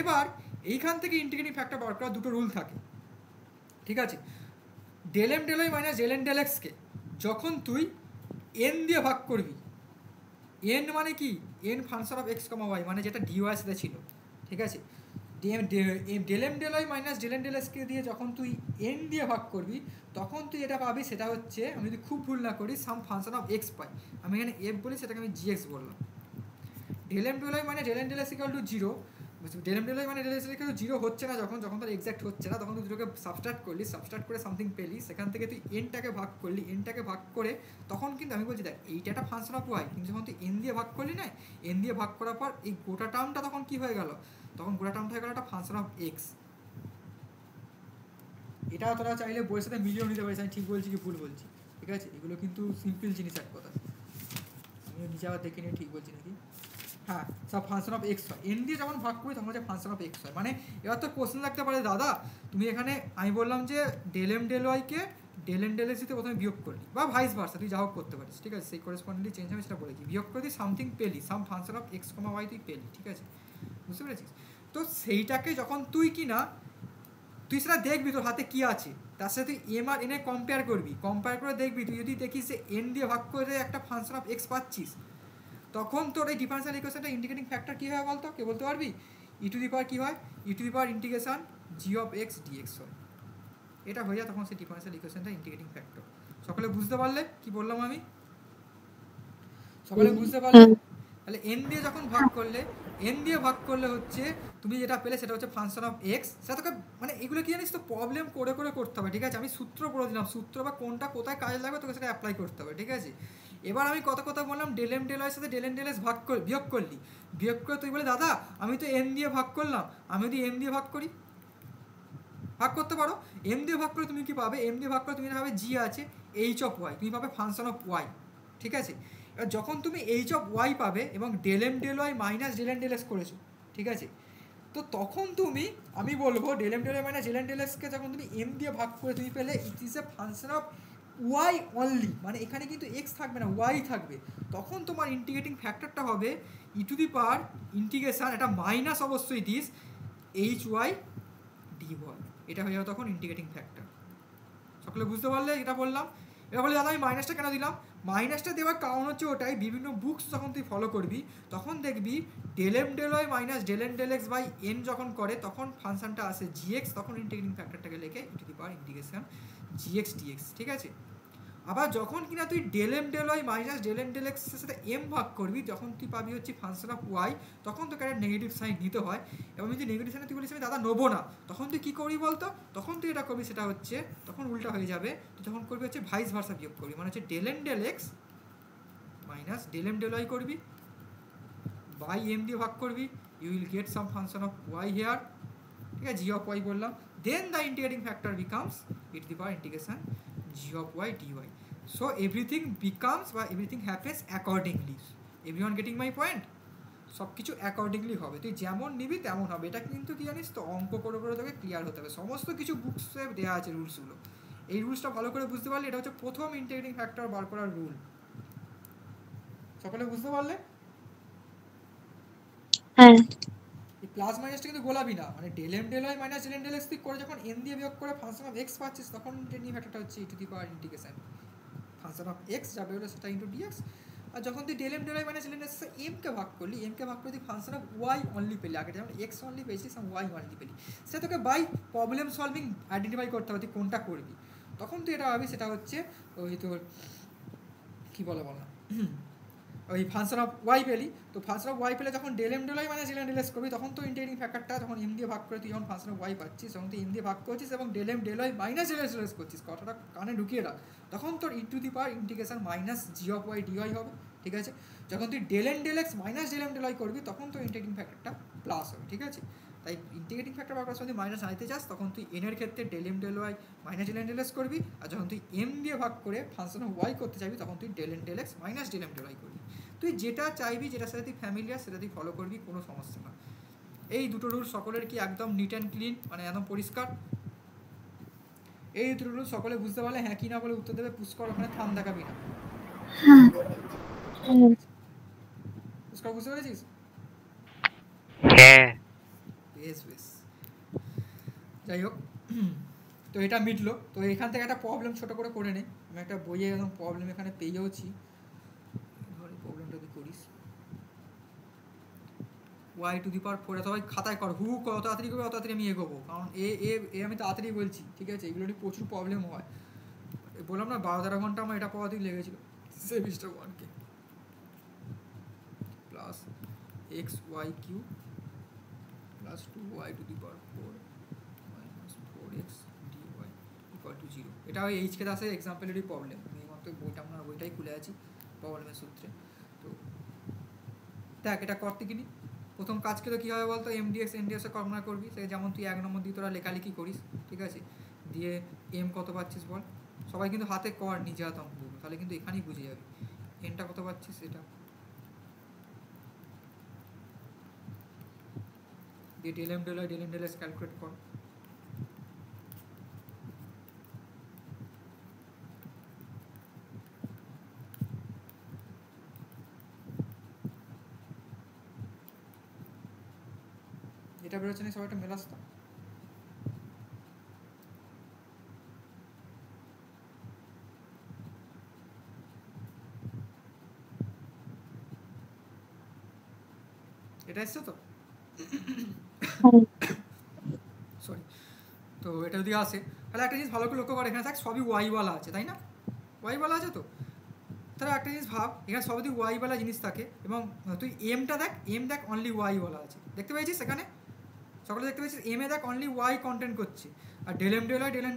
এবার এইখান থেকে ইন্টিগ্রেটিং ফ্যাক্টর বার করার দুটো রুল থাকে, ঠিক আছে? Del M del y minus del N del এক্সকে যখন তুই এন দিয়ে ভাগ করবি, এন মানে কি, N function of x comma y মানে যেটা ডিওয়াই সাথে ছিল, ঠিক আছে? Del M del y minus del N del এক্সকে দিয়ে যখন তুই এন দিয়ে ভাগ করবি, তখন তুই এটা পাবি, সেটা হচ্ছে আমি যদি খুব ভুল না করি সাম ফাংশন অফ এক্স পাই, আমি এখানে এফ বলি, সেটাকে আমি জিএক্স বললাম। ডেল এম ডেল ওয়াই মানে del N del x equal to 0, del M del y মানে ডেলেস লিখে জিরো হচ্ছে না, যখন তার এক্স্যাক্ট হচ্ছে না তখন তুই দুটোকে সাবস্ট্রাক্ট করলি, সাবস্ট্রাক্ট করে সামথিং পেলি, সেখান থেকে তুই এনটাকে ভাগ করলি, এনটাকে ভাগ করে তখন কিন্তু আমি বলছি দেখ এইটা একটা ফাংশন অফ ওয়াই, কিন্তু যখন তুই এন দিয়ে ভাগ করলি না, এন দিয়ে ভাগ করার পর এই গোটা টার্মটা তখন কি হয়ে গেল, তখন গোটা টার্মটা হয়ে গেল একটা ফাংশন অফ এক্স। এটা তোরা চাইলে বইয়ের সাথে মিলিয়েও নিতে পারিস, আমি ঠিক বলছি কি ভুল বলছি, ঠিক আছে? এগুলো কিন্তু সিম্পল জিনিস এক কথা, আমি নিজে আবার দেখে নিয়ে ঠিক বলছি নাকি। হ্যাঁ, সব ফাংশন অফ এক্স হয়, এন দিয়ে যখন ভাগ করি তখন হচ্ছে ফাংশন অফ এক্স হয়। মানে এবার তো কোশ্চেন লাগতে পারে দাদা তুমি এখানে, আমি বললাম যে ডেল এম ডেল ওয়াইকে ডেল এন ডেল এসিতে প্রথমে বিয়োগ করলি বা ভাইস ভার্সা, তুই যা হোক করতে পারিস, ঠিক আছে? সেই করেসপন্ডেন্টলি চেঞ্জ হবে সেটা বলেছি, বিয়োগ করে তুই সামথিং পেলি, some function of x comma y তুই পেলি, ঠিক আছে? বুঝতে পেরেছিস? তো সেইটাকে যখন তুই কিনা তুই সেটা দেখবি তোর হাতে কি আছে, তার সাথে তুই এম আর এনে কম্পেয়ার করবি, কম্পেয়ার করে দেখবি, তুই যদি দেখিস যে এন দিয়ে ভাগ করে একটা ফাংশন অফ এক্স পাচ্ছিস, তখন তোর এই ডিফারেন্সিয়াল ইকুয়েশনটা ইন্টিগ্রেটিং ফ্যাক্টর কী হয় বলতো, কে বলতে পারবি? ই টু দি পাওয়ার কী হয়, e to the power integration g of x dx হয়, এটা হয়ে যায় তখন সেই ডিফারেন্সিয়াল ইকুয়েশনটা ইন্টিগ্রেটিং ফ্যাক্টর। সকলে বুঝতে পারলে কি বললাম আমি? সকলে বুঝতে পারলে? তাহলে এন দিয়ে যখন ভাগ করলে, এন দিয়ে ভাগ করলে হচ্ছে তুমি যেটা পেলে সেটা হচ্ছে ফাংশন অফ এক্স। সেটা তোকে মানে এগুলো কি জানিস তো প্রবলেম করে করে করতে হবে, ঠিক আছে? আমি সূত্র বলে দিলাম, সূত্র বা কোনটা কোথায় কাজে লাগবে তোকে সেটা অ্যাপ্লাই করতে হবে, ঠিক আছে? এবার আমি কথা বললাম ডেল এম ডেল ওয়াইয়ের সাথে ডেল এন ডেল এস ভাগ করে বিয়োগ করলি, বিয়োগ করে তুই বলে দাদা আমি তো এন দিয়ে ভাগ করলাম, আমি যদি এম দিয়ে ভাগ করি, ভাগ করতে পারো, এম দিয়ে ভাগ করে তুমি কি পাবে, এম দিয়ে ভাগ করে তুমি পাবে জি আছে এইচ অফ ওয়াই, তুমি পাবে ফাংশন অফ ওয়াই, ঠিক আছে? এবার যখন তুমি এইচ অফ ওয়াই পাবে এবং del M del y minus del N del s করেছো, ঠিক আছে? তো তখন তুমি, আমি বলবো del M del y minus del N del এসকে যখন তুমি এম দিয়ে ভাগ করে তুমি পেলে it is a function of y only, মানে এখানে কিন্তু এক্স থাকবে না, ওয়াই থাকবে, তখন তোমার ইন্টিগ্রেটিং ফ্যাক্টরটা হবে e to the power integration, এটা মাইনাস অবশ্যই this h y d y, এটা হয়ে যাবে তখন ইন্টিগ্রেটিং ফ্যাক্টর। সকলে বুঝতে পারলে এটা বললাম? এবার বলে দাদা আমি মাইনাসটা কেন দিলাম, মাইনাসটা দেওয়ার কারণ হচ্ছে ওটাই, বিভিন্ন বুকস যখন তুই ফলো করবি তখন দেখবি del M del y minus del N del x by n যখন করে তখন ফাংশনটা আসে জিএক্স, তখন ইন্টিগ্রেটিং ফ্যাক্টরটাকে লিখে e to the power integration gx dx, ঠিক আছে? আবার যখন কিনা তুই del M del y minus del N del এক্সের সাথে এম ভাগ করবি, যখন তুই পাবি হচ্ছে ফাংশন অফ ওয়াই, তখন তোকে একটা নেগেটিভ সাইন নিতে হয়, এবং যদি নেগেটিভ সাইনে তুই বলিস আমি দাদা নেবো না, তখন তুই কী করবি বলতো, তখন তুই এটা করবি সেটা হচ্ছে তখন উল্টা হয়ে যাবে, তুই যখন করবি হচ্ছে ভাইস ভার্সা বিয়োগ করবি, মানে হচ্ছে del N del x minus del M del y করবি, বাই এম দিয়ে ভাগ করবি, you will get some function of y here, ঠিক আছে? জি অফ ওয়াই বললাম, then the integrating factor becomes e to the power integration g of y d y. So everything becomes বা everything happens accordingly. Everyone getting my point? সব কিছু accordingly হবে, তুই যেমন নিবি তেমন হবে, এটা কিন্তু কি জানিস তো অঙ্ক করে করে তোকে ক্লিয়ার হতে হবে, সমস্ত কিছু বুকসে দেওয়া আছে রুলসগুলো, এই রুলসটা ভালো করে বুঝতে পারলে এটা হচ্ছে প্রথম ইন্টিগ্রেটিং ফ্যাক্টর বার করার রুল। সকলে বুঝতে পারলে? হ্যাঁ, এই প্লাস মাইনাসটা কিন্তু গোলাবি না, মানে del M del y minus del N del x তুই করে যখন এন দিয়ে বিয়োগ করে ফাংশন অফ এক্স পাচ্ছিস, তখন ইন্টিগ্রেটিং ফ্যাক্টরটা হচ্ছে e to the power integration function of x যাবে হলো সেটা ইন্টু ডিএক্স। আর যখন তুই del M del y minus del N x এমকে ভাগ করলি, এমকে ভাগ করে তুই ফাংশন অফ ওয়াই অনলি পেলি, আগে যেমন এক্স অনলি পেয়েছিস ওয়াই অনলি পেলি, সেটা তোকে বাই প্রবলেম সলভিং আইডেন্টিফাই করতে হবে তুই কোনটা করবি, তখন তুই এটা ভাবি সেটা হচ্ছে ওই তোর কী বলে বল না ওই ফাংশন অফ ওয়াই পেলি, তো ফাংশন অফ ওয়াই পেলে যখন del M del y minus del N del x করবি, তখন তো ইন্টিগ্রেটিং ফ্যাক্টরটা যখন এম দিয়ে ভাগ করে তুই যখন ফাংশন অফ ওয়াই পাচ্ছিস, তখন তুই এম দিয়ে ভাগ করছিস এবং del M del y minus del x করছিস, কথাটা কানে ঢুকিয়ে রাখ, তখন তোর e to the power integration minus g of y dy হবে, ঠিক আছে? যখন তুই del N del x minus del M del y করবি, তখন তোর ইন্টিগ্রেটিং ফ্যাক্টরটা প্লাস হবে, ঠিক আছে? তাই ইন্টিগ্রেটিং ফ্যাক্টর বার করার সময় যদি মাইনাস আনতে চাস, তখন তুই এনের ক্ষেত্রে del M del y minus del N del x করবি, আর যখন তুই এম দিয়ে ভাগ করে ফাংশন অফ ওয়াই করতে চাইবি, তখন তুই del N del x minus del M del y করবি। তুই যেটা চাইবি, যেটার সাথে তুই ফ্যামিলিয়ার, সেটা তুই ফলো করবি, কোনো সমস্যা না। এই দুটো রুল সকলের কি একদম নিট অ্যান্ড ক্লিন, মানে একদম পরিষ্কার? এই দুটো রুল সকলে বুঝতে পারলে হ্যাঁ কি না বলে উত্তর দেবে, পুষ্কর ওখানে থাম দেখাবি না, পুষ্কর বুঝতে পেরেছিস? হ্যাঁ, বেশ বেশ, যাই হোক, তো এটা মিটলো। তো এখান থেকে একটা প্রবলেম ছোটো করে করে নেই, আমি একটা বইয়ে একদম প্রবলেম এখানে পেয়েওছি, ধর এই প্রবলেমটা তুই করিস, ওয়াই টু দি পাওয়ার 4, সবাই খাতায় কর, হু কত তাড়াতাড়ি করবে অত তাড়াতাড়ি আমি এগোবো, কারণ এ আমি তাড়াতাড়ি বলছি, ঠিক আছে? এগুলো নিয়ে প্রচুর প্রবলেম হয়, বললাম না 12-13 ঘন্টা আমার এটা পাওয়াতেই লেগেছিলো সেমিস্টার 1কে, plus x y q plus 2y to the power 4 minus 4x dy equal to 0। এটা ওই এইচকে দাসের এক্সাম্পলেরই প্রবলেম। আমি এইমাত্র বইটা আপনার বইটাই খুলে আছি প্রবলেমের সূত্রে। তো দেখ এটা করতে কিনি প্রথম কাজকে তো কী হবে বলতো, এমডিএক্স এনডিএক্সে কল্পনা করবি, সে যেমন তুই 1 নম্বর দিয়ে তোরা লেখালেখি করিস, ঠিক আছে, দিয়ে এম কত পাচ্ছিস বল, সবাই কিন্তু হাতে কর নিজে হাতে অঙ্ক করবো, তাহলে কিন্তু এখানেই বুঝে যাবি এনটা কত পাচ্ছিস। এটা দিয়ে del M del s calculate কর। এটা বেরোচ্ছে না, সবাই একটা মেলাস তো। এটা এসছে তো, সরি। তো এটা যদি আসে তাহলে একটা জিনিস ভালো করে লক্ষ্য করে, এখানে থাক সবই ওয়াইওয়ালা আছে, তাই না, ওয়াইওয়ালা আছে তো। তাহলে একটা জিনিস ভাব, এখানে সব যদি ওয়াইওয়ালা জিনিস থাকে এবং তুই এমটা দেখ, এম দেখ অনলি ওয়াইওয়ালা আছে, দেখতে পেয়েছিস এখানে সকলে দেখতে পেয়েছিস, এম এ দেখ অনলি ওয়াই কন্টেন্ট করছে, আর ডেল এম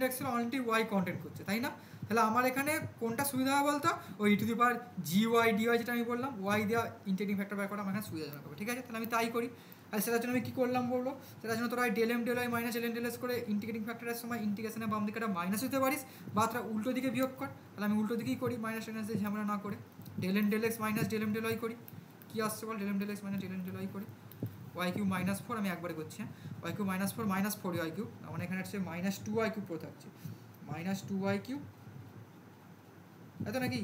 ডেক্সের অনলি ওয়াই কন্টেন্ট করছে, তাই না। তাহলে আমার এখানে কোনটা সুবিধা হবে বলতো, ওই e to the power g y d y যেটা আমি বললাম, ওয়াই দেওয়া ইন্টিগ্রেটিং ফ্যাক্টর বের করা আমার এখানে সুবিধাজনক হবে, ঠিক আছে। তাহলে আমি তাই করি। আর সেটার জন্য আমি কী করলাম বলবো, সেটার জন্য তোরা del M del y minus del M del s করে ইন্টিগ্রেটিং ফ্যাক্টরের সময় ইন্টিগ্রেশনের বাম দিকে একটা মাইনাস হতে পারিস, বা তোরা উল্টো দিকে বিয়োগ কর। তাহলে আমি উল্টো দিকেই করি, মাইনাস মাইনাস দিয়ে ঝামেলা না করে del M del x minus del M del y করি। কী আসছে বল, del M del x minus del M del y করি, ওয়াই কিউ মাইনাস 4, আমি একবারে করছি, হ্যাঁ, y q minus 4 minus 4 y q, আমার এখানে হচ্ছে মাইনাস 2 ওয়াই কিউ পুরো থাকছে, মাইনাস 2 ওয়াই কিউ, এত নাকি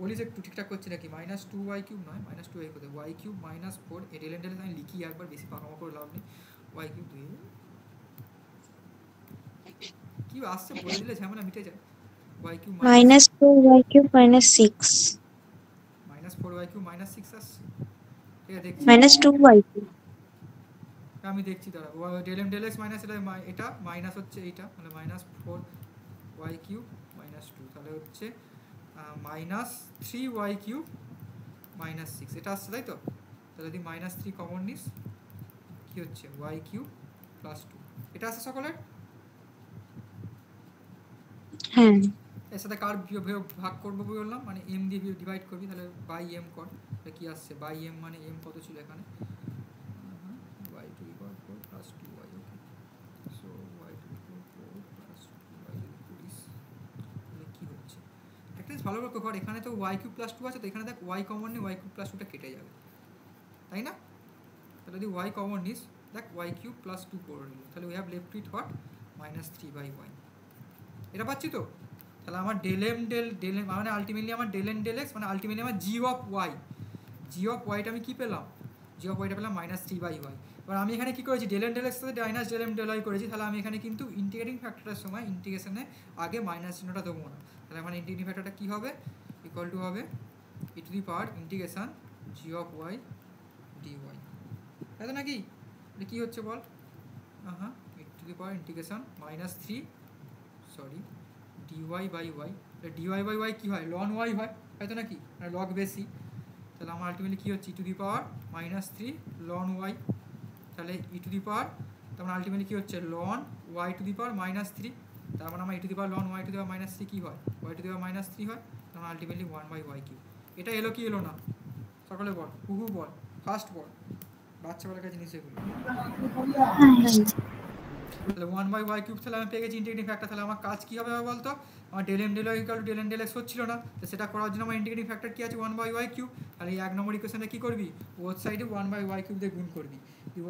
বলিস একটু ঠিকঠাক করছি নাকি, মাইনাস 2 ওয়াই কিউব নয়, মাইনাস 2 ওয়াই কোথায়, ওয়াই কিউব মাইনাস 4, এ ডেল এন ডেল আমি লিখি একবার, বেশি পাকামো করে লাভ নেই, ওয়াই কিউব 2 কি আসছে বলে দিলে ঝামেলা মিটে যায়, y cube minus 4y cube minus 6 minus 4 y cube minus 6 আসছে, ঠিক আছে দেখছি, মাইনাস 2y কিউব আমি দেখছি দাঁড়া, del M del x minus এটা মাইনাস হচ্ছে এইটা, মানে মাইনাস 4 ওয়াই কিউব মাইনাস 2, তাহলে হচ্ছে মাইনাস 3 ওয়াই কিউব মাইনাস 6, এটা আসছে তাই তো। তাহলে যদি মাইনাস 3 কমন নিস কী হচ্ছে, ওয়াই কিউব প্লাস 2, এটা আসছে সকলের। হ্যাঁ এর সাথে কার ভাগ করবো বললাম, মানে এম দিয়ে ডিভাইড করবি, তাহলে বাই এম কর, তাহলে কী আসছে, বাই এম মানে এম কত ছিল এখানে, y to the power 4 plus 2 y, okay, so y to the power 4 plus 2 y যদি করিস তাহলে কী হচ্ছে, একটা জিনিস ভালো লক্ষ্য কর, এখানে তো ওয়াই কিউব প্লাস 2 আছে, তো এখানে দেখ ওয়াই কমন নিয়ে ওয়াই কিউব প্লাস 2টা কেটে যাবে, তাই না। তাহলে যদি ওয়াই কমন নিস দেখ ওয়াই কিউব প্লাস 2 করে নিল, তাহলে we have left with what, minus 3 by y, এটা পাচ্ছি তো। তাহলে আমার ডেল এম মানে আলটিমেটলি আমার ডেল এন ডেল এক্স মানে আলটিমেটলি আমার জি অফ ওয়াইটা আমি কী পেলাম, জি অফ ওয়াইটা পেলাম মাইনাস 3 বাই ওয়াই। এবার আমি এখানে কী করেছি, ডেল এন ডেল এক্স সাথে minus del M del y করেছি, তাহলে আমি এখানে কিন্তু ইন্টিগ্রেটিং ফ্যাক্টরের সময় ইন্টিগ্রেশনে আগে মাইনাস চিহ্নটা দেবো না, তাহলে আমার ইন্টিগ্রেটিং ফ্যাক্টরটা কী হবে, ইকুয়াল টু হবে e to the power integration g of y d y, তাই তো নাকি, এটা কী হচ্ছে বল, হ্যাঁ e to the power integration minus 3 sorry dy by y, dy by y কী হয়, লন ওয়াই হয়, হয়তো নাকি, মানে লগ বেশি, তাহলে আমার আলটিমেটলি কী হচ্ছে e to the power minus 3 ln y, তাহলে ই টু দি পাওয়ার, তার মানে আলটিমেটলি কী হচ্ছে ln y to the power minus 3, তার মানে আমার e to the power ln y to the power minus 3 কী হয়, y to the power minus 3 হয়, তার মানে আলটিমেটলি 1 বাই ওয়াই কিউ। এটা এলো কি এলো না, সকলে বল, হুহু বল, ফার্স্ট বল, বাচ্চাবেলার কাছে জিনিস এগুলো, তাহলে 1 বাই ওয়াই কিউব, তাহলে আমি পেয়ে গেছি ইন্টিগ্রেটিং ফ্যাক্টর। তাহলে আমার কাজ কী হবে বলতো, আমার del M del y equal to del N del x হচ্ছিল না, তো সেটা করার জন্য আমার ইন্টিগ্রেটিং ফ্যাক্টর কী আছে, 1 বাই ওয়াই কিউব। তাহলে এই 1 নম্বর ইকুয়েশনে কী করবি, বোথ সাইডে 1 বাই ওয়াই কিউব দিয়ে গুণ করবি,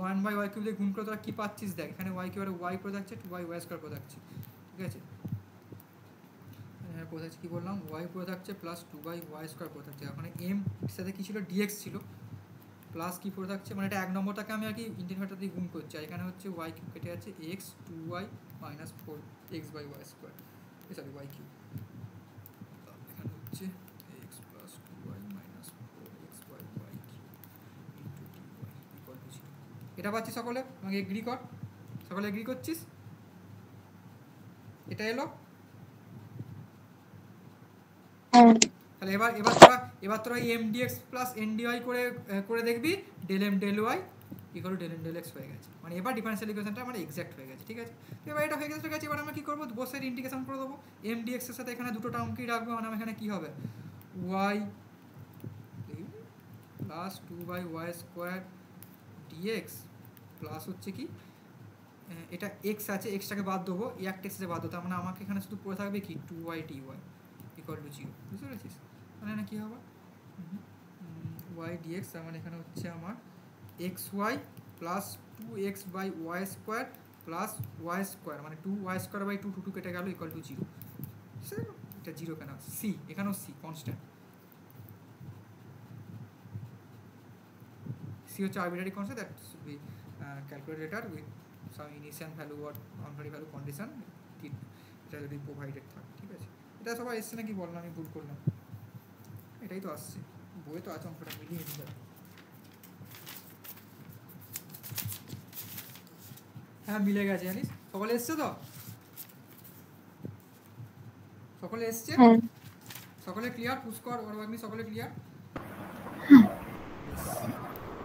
1 বাই ওয়াই কিউব দিয়ে গুণ করে তোরা কী পাচ্ছিস দেখ, এখানে ওয়াই কিউবের ওয়াই পড়ে থাকছে, 2 বাই ওয়াই স্কোয়ার পড়ে থাকছে, ঠিক আছে, এখানে পড়ে থাকছে কী বললাম, ওয়াই পড়ে থাকছে প্লাস 2 বাই ওয়াই স্কোয়ার পড়ে থাকছে, ওখানে এম সাথে কী ছিল, ডিএক্স ছিল, প্লাস কী পড়ে থাকছে, মানে এটা 1 নম্বরটাকে আমি আর কি ইন্টিগ্রেটিং ফ্যাক্টর দিয়ে গুণ করছি, আর এখানে হচ্ছে ওয়াই কিউব কেটে যাচ্ছে x 2 y minus 4 x by y square, sorry y cube, এখানে হচ্ছে x plus 2 y minus 4 x by y cube into dy equal to 0। এটা পাচ্ছি সকলে, আমাকে এগ্রি কর, সকলে এগ্রি করছিস, এটা এলো। তাহলে এবার তোরা m dx plus N d y করে দেখবি del M del y equal to del N del x হয়ে গেছে, মানে এবার ডিফারেন্সিয়াল ইকুয়েশনটা মানে এক্স্যাক্ট হয়ে গেছে। ঠিক আছে, তো এবার এটা হয়ে গেছে, ঠিক আছে, এবার আমরা কী করবো, বোথ সাইড ইন্টিগ্রেশন করে দেবো। এম ডিএক্স এর সাথে এখানে দুটো টার্মকেই রাখবো, মানে এখানে কী হবে, y plus 2/y square dx plus হচ্ছে কি, এটা এক্স আছে, এক্সটাকে বাদ দেবো, এই একটা এক্সে বাদ দেবো, তার মানে আমাকে এখানে শুধু পড়ে থাকবে কি 2y dy ইকুয়াল টু 0। বুঝতে পেরেছিস, মানে এখানে কী হবে y dx, তার মানে এখানে হচ্ছে আমার xy plus 2x/y square plus y square, মানে 2y স্কোয়ার বাই 2 2 কেটে গেল ইকুয়াল টু 0। এটা 0 কেন, সি এখানেও সি কনস্ট্যান্ট, সি হচ্ছে arbitrary constant that should be calculated later with some initial value or boundary value condition, এটা যদি provided থাকে। ঠিক আছে, এটা সবাই এসছে নাকি বললাম, আমি ভুল করলাম, এটাই তো আসছে, বই তো আছে, অঙ্কটা মিলিয়ে দিতে। হ্যাঁ মিলে গেছে, জানিস, সকলে এসছে তো, সকলে এসছে, হ্যাঁ সকলে ক্লিয়ার, পুষ্কর অরবাগ্নি সকলে ক্লিয়ার।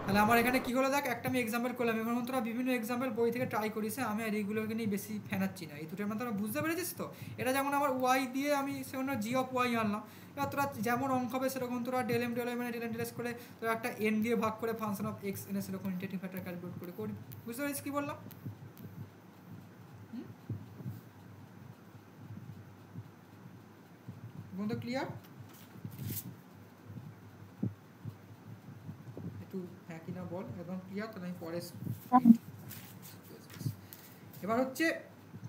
তাহলে আমার এখানে কী হলো দেখ, একটা আমি এক্সাম্পল করলাম, এবার তোরা বিভিন্ন এক্সাম্পল বই থেকে ট্রাই করিস, আমি আর এইগুলোকে নিয়ে বেশি ফেনাচ্ছি না, এই দুটোর মধ্যে তোরা বুঝতে পেরেছিস তো। এটা যেমন আমার ওয়াই দিয়ে আমি সেখানে জি অফ ওয়াই আনলাম, এবার তোরা যেমন অঙ্ক হবে সেরকম তোরা ডেল এম ডেল মানে ডেল এন ডেল এক্স করে তোরা একটা এন দিয়ে ভাগ করে ফাংশন অফ এক্স এনে সেরকম ইন্টিগ্রেটিং ফ্যাক্টর ক্যালকুলেট করে করি। বুঝতে পেরেছিস কী বললাম? বন্ধু ক্লিয়ার? একটু হ্যাঁ কি না বল, একদম ক্লিয়ার, তাহলে আমি পরে। এবার হচ্ছে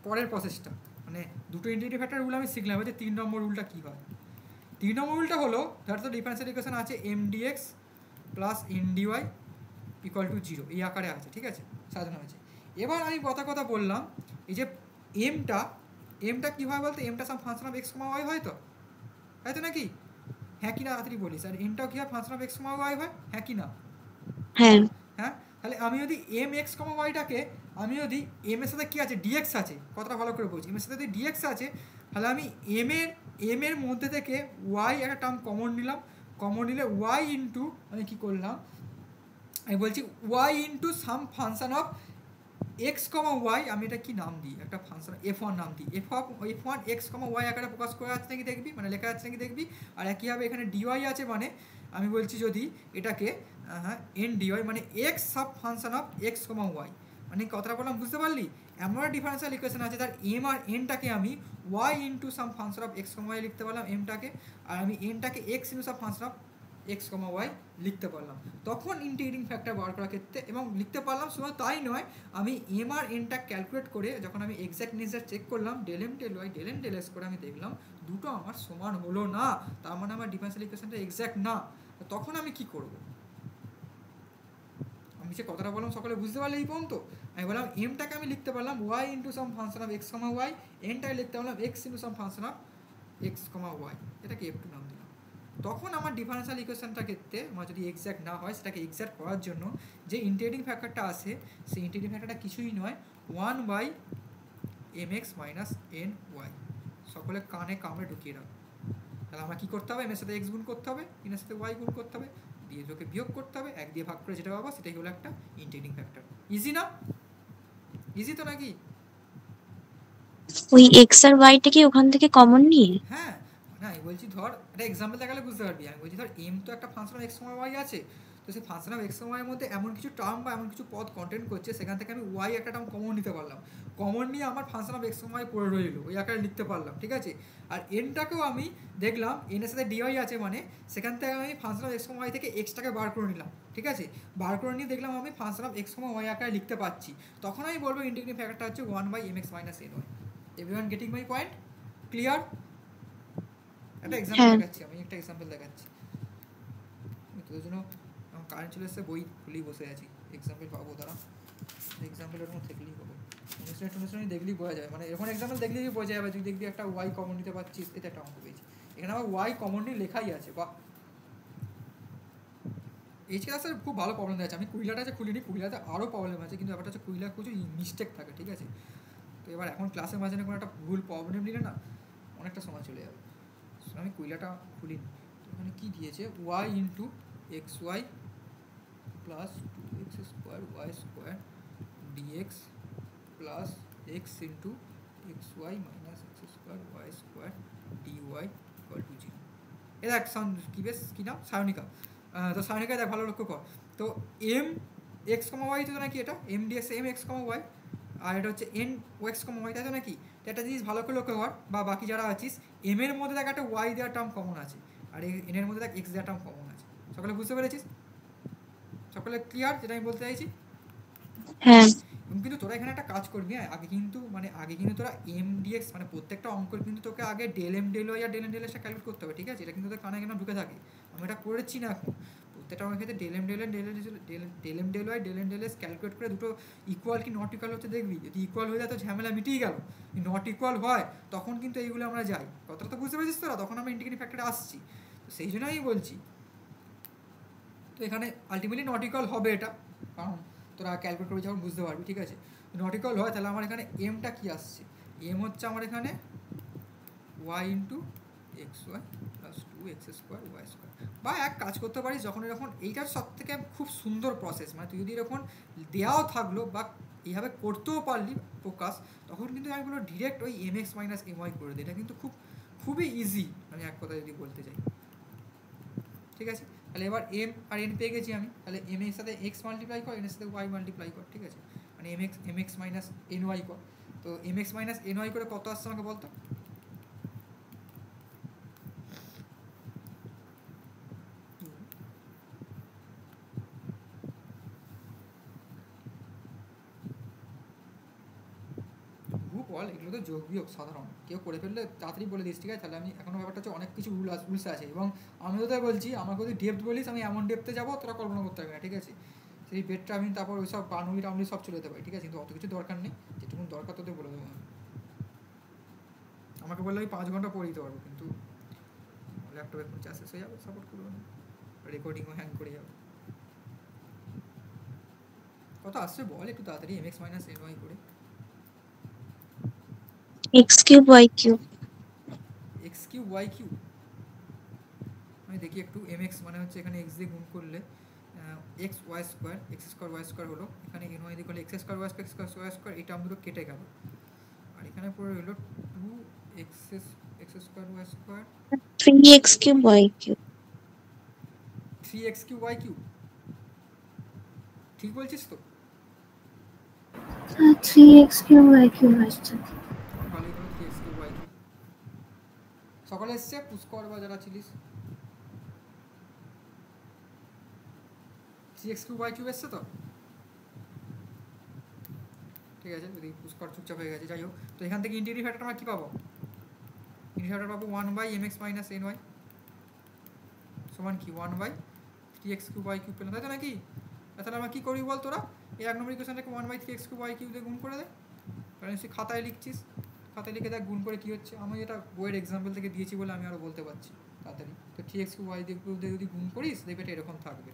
পরের প্রসেসটা, মানে দুটো ইন্টিগ্রেটিং ফ্যাক্টর রুল আমি শিখলাম, হচ্ছে 3 নম্বর রুলটা কী হয়। 3 নম্বর রুলটা হলো, ধর তো ডিফারেন্সিয়াল ইকুয়েশন আছে m dx plus N d y equal to 0, এই আকারে আছে। ঠিক আছে, সাজানো হয়েছে। এবার আমি কথা বললাম, এই যে এমটা কী হয় বলতে, এমটা some function of x comma y হয় তো, তাই তো নাকি? হ্যাঁ কি না তাড়াতাড়ি বলিস। আর এনটাও কী হয়, function of x comma y হয়, হ্যাঁ কি না? হ্যাঁ হ্যাঁ, তাহলে আমি যদি এম এক্স কমা ওয়াইটাকে, আমি যদি এম এর সাথে কী আছে, ডিএক্স আছে, কথাটা ভালো করে বলছি, এম এর সাথে যদি ডিএক্স আছে, তাহলে আমি এম এর মধ্যে থেকে ওয়াই একটা টার্ম কমন নিলাম, কমন নিলে ওয়াই ইন্টু আমি কী করলাম, আমি বলছি y into some function of x comma y, আমি এটা কি নাম দিই, একটা ফাংশন f1 নাম দিই, f1 এক্স কমা ওয়াই আকারে প্রকাশ করা আছে নাকি দেখবি, মানে লেখা আছে নাকি দেখবি। আর একইভাবে এখানে ডিওয়াই আছে, মানে আমি বলছি যদি এটাকে এন ডিওয়াই মানে x sub function of x comma y, মানে কথাটা বললাম, বুঝতে পারলি? এমন একটা ডিফারেন্সিয়াল ইকুয়েশন আছে তার এম আর এনটাকে আমি y into some function of x comma y লিখতে পারলাম এমটাকে, আর আমি এনটাকে x into some function of x comma y লিখতে পারলাম, তখন ইন্টিগ্রেটিং ফ্যাক্টর বার করার ক্ষেত্রে, এবং লিখতে পারলাম শুধু তাই নয়, আমি এম আর এনটা ক্যালকুলেট করে যখন আমি এক্স্যাক্টনেসটা চেক করলাম, del M del y del N del x করে আমি দেখলাম দুটো আমার সমান হলো না, তার মানে আমার ডিফারেন্সিয়াল ইকুয়েশনটা এক্স্যাক্ট না। তখন আমি কি করব, আমি যে কথাটা বললাম সকলে বুঝতে পারলে এই পর্যন্ত? আমি বললাম এমটাকে আমি লিখতে পারলাম y into some function of x comma y, এনটাকে লিখতে পারলাম x into some function of x comma y, এটাকে একটু নাম দিলাম। তখন আমার ডিফারেন্সিয়াল ইকুয়েশনটার ক্ষেত্রে আমার যদি এক্স্যাক্ট না হয়, সেটাকে এক্স্যাক্ট করার জন্য যে ইন্টিগ্রেটিং ফ্যাক্টরটা আসে, সেই ইন্টিগ্রেটিং ফ্যাক্টরটা কিছুই নয় 1/mx মাইনাস এন ওয়াই। সকলে কানে কামড়ে ঢুকিয়ে রাখো। তাহলে আমার কী করতে হবে, এর সাথে এক্স গুণ করতে হবে, এর সাথে ওয়াই গুণ করতে হবে, দিয়ে ওকে বিয়োগ করতে হবে, 1 দিয়ে ভাগ করে যেটা পাবো সেটাই হলো একটা ইন্টিগ্রেটিং ফ্যাক্টর। ইজি না? ইজি তো নাকি? ওই এক্স আর ওয়াইটা কি ওখান থেকে কমন নিয়ে? হ্যাঁ, না আমি বলছি ধর একটা এক্সাম্পল দেখালে বুঝতে পারবি। আমি বলছি ধর এম তো একটা function of x comma y আছে, তো সেই function of x comma y এর মধ্যে এমন কিছু টার্ম বা এমন কিছু পদ কন্টেন্ট করছে, সেখান থেকে আমি ওয়াই একটা টার্ম কমন নিতে পারলাম, কমন নিয়ে আমার function of x comma y পড়ে রইল, ওই আকারে লিখতে পারলাম। ঠিক আছে, আর এনটাকেও আমি দেখলাম এন এর সাথে ডিওয়াই আছে, মানে সেখান থেকে আমি function of x comma y থেকে এক্সটাকে বার করে নিলাম। ঠিক আছে, বার করে নিয়ে দেখলাম আমি function of x comma y আকারে লিখতে পারছি, তখন আমি বলবো ইন্টিগ্রেটিং ফ্যাক্টরটা হচ্ছে 1/mx minus N y. Everyone getting my point? Clear? একটা এক্সাম্পল দেখাচ্ছি, আমি একটা এক্সাম্পল দেখাচ্ছি তোদের জন্য। আমার কারেন্ট চলে এসেছে, বই খুলেই বসে আছি, এক্সাম্পল পাবো তারা, এক্সাম্পল এরকম দেখলেই হবে, অনুষ্ঠানে দেখলেই বোঝা যায়, মানে এরকম এক্সাম্পল দেখলেই বোঝা যাবে। তুই দেখবি একটা ওয়াই কমন নিতে পারছিস, এতে একটা অঙ্ক পেয়েছি, এখানে আমার ওয়াই কমন নিয়ে লেখাই আছে। বা এইচ ক্লাসের খুব ভালো প্রবলেম আছে, আমি কুইলাটা আছে খুলিনি, কুইলাতে আরও প্রবলেম আছে, কিন্তু ব্যাপারটা হচ্ছে কুইলা কিছু মিস্টেক থাকে। ঠিক আছে, তো এবার এখন ক্লাসের মাঝে কোনো একটা ভুল প্রবলেম নিলে না অনেকটা সময় চলে যাবে। আমি কুইলাটা খুলিনি, এখানে কী দিয়েছে, y into x y plus 2x x square y square dx plus x into x y minus x square y square dy equal to 0। এ দেখ কি বেশ কী নাম সায়নিকা। তো সায়নিকা দেখ ভালো লক্ষ্য কর। তো এম এক্স কমা ওয়াই তো নাকি এটা M dx M x comma Y, আর এটা হচ্ছে N O x comma y, তাই তো নাকি? তো একটা জিনিস ভালো করে লক্ষ্য কর, বা বাকি যারা আছিস, এম এর মধ্যে দেখ একটা ওয়াই দেওয়ার টার্ম কমন আছে, আর এন এর মধ্যে দেখ এক্স দেওয়ার টার্ম কমন আছে। সকলে বুঝতে পেরেছিস? সকলে ক্লিয়ার যেটা আমি বলতে চাইছি? হ্যাঁ। কিন্তু তোরা এখানে একটা কাজ করবি, হ্যাঁ আগে কিন্তু তোরা এম ডিএক্স মানে প্রত্যেকটা অঙ্কর কিন্তু তোকে আগে ডেল এম ডেল ওয়াই আর ডেল এন ডেল এক্সটা ক্যালকুলেট করতে হবে, ঠিক আছে? এটা কিন্তু তোদের কানে কেন ঢুকে থাকে, আমি এটা করেছি না এখন। প্রত্যেকটা অঙ্কের ক্ষেত্রে del M del N del M del y del N del x calculate করে দুটো ইকুয়াল কি নট ইকুয়াল হচ্ছে দেখবি। যদি ইকুয়াল হয়ে যায় তো ঝামেলা মিটিয়ে গেল, নট ইকুয়াল হয় তখন কিন্তু এইগুলো আমরা যাই। কথাটা তো বুঝতে পেরেছিস তোরা? তখন আমরা ইন্টিগ্রেটিং ফ্যাক্টরে আসছি, তো সেই জন্য আমি বলছি। তো এখানে আলটিমেটলি নট ইকুয়াল হবে এটা, কারণ তোরা ক্যালকুলেট করে যখন বুঝতে পারবি, ঠিক আছে? নট ইকুয়াল হয় তাহলে আমার এখানে এমটা কি আসছে, এম হচ্ছে আমার এখানে y into x y plus 2x square y square. বা এক কাজ করতে পারিস, যখন এইটার সব থেকে খুব সুন্দর প্রসেস, মানে তুই যদি এরকম দেওয়াও থাকলো বা এইভাবে করতেও পারলি প্রকাশ, তখন কিন্তু আমি বলবো ডিরেক্ট ওই M x minus M y করে দিই। এটা কিন্তু খুবই ইজি, আমি এক কথা যদি বলতে চাই, ঠিক আছে? তাহলে এবার এম আর এন পেয়ে গেছি আমি, তাহলে এম এর সাথে এক্স মাল্টিপ্লাই কর, এন এর সাথে ওয়াই মাল্টিপ্লাই কর, ঠিক আছে? মানে M x minus N y কর। তো M x minus N y করে কত আসছে আমাকে বলতো? বল, এগুলো তো যোগ বিয়োগ সাধারণ, কেউ করে ফেললে তাড়াতাড়ি বলে দিস, ঠিক আছে? তাহলে আমি এখনও ব্যাপারটা হচ্ছে অনেক কিছু রুলস আছে, এবং আমি তোদের বলছি আমাকে যদি ডেপথ বলিস আমি এমন ডেপথে যাবো তোরা কল্পনা করতে পারবি না, ঠিক আছে? সেই বেডটা আমি তারপর ওই সব বানুই টাউনি সব চলে যেতে পারি, ঠিক আছে? কিন্তু অত কিছু দরকার নেই, যেটুকু দরকার তোদের বলে দেবো। আমাকে বললে আমি 5 ঘন্টা পড়ে দিতে পারবো, কিন্তু ল্যাপটপে এখন চার্জ শেষ হয়ে যাবে, সাপোর্ট করবে না, রেকর্ডিংও হ্যাং করে যাবে। কত আসছে বল একটু তাড়াতাড়ি, M x minus N y করে x cube y cube. X cube y cube, আমি দেখি একটু। এম এক্স মানে হচ্ছে এখানে এক্স দিয়ে গুণ করলে x y square, x square y square হলো, এখানে এন ওয়াই দিয়ে করলে x square y square y square, এই টার্ম দুটো কেটে গেল, আর এখানে পড়ে রইলো 2x square y square 3x cube y cube. 3x cube y cube, ঠিক বলছিস তো? 3x কিউব ওয়াই কিউব আসছে। ভালোই করে 3x কিউব ওয়াই কিউব সকালে এসছে পুষ্কর বা যারা ছিলিস, 3x কিউব ওয়াই কিউব এসছে তো, ঠিক আছে? যদি পুষ্কর চুপচাপ হয়ে গেছে, যাই হোক। তো এখান থেকে ইন্টিগ্রেটিং ফ্যাক্টর আমরা কী পাবো? ইন্টিগ্রেটিং ফ্যাক্টর পাবো 1/mx মাইনাস এন ওয়াই সমান কি 1/3x কিউব ওয়াই কিউব পেলাম, তাই তো নাকি? তাহলে আমরা কী করবি বল তোরা? এই 1 নম্বর ইকুয়েশনটাকে 1/3x কিউব ওয়াই কিউব দিয়ে গুণ করে দে, কারণ তুই খাতায় লিখছিস, খাতায় লিখে দেখ গুণ করে কী হচ্ছে। আমি এটা বইয়ের এক্সাম্পল থেকে দিয়েছি বলে আমি আরও বলতে পারছি তাড়াতাড়ি। তো 3x কিউব ওয়াই কিউব দিয়ে যদি গুণ করিস দেখবে এটা এরকম থাকবে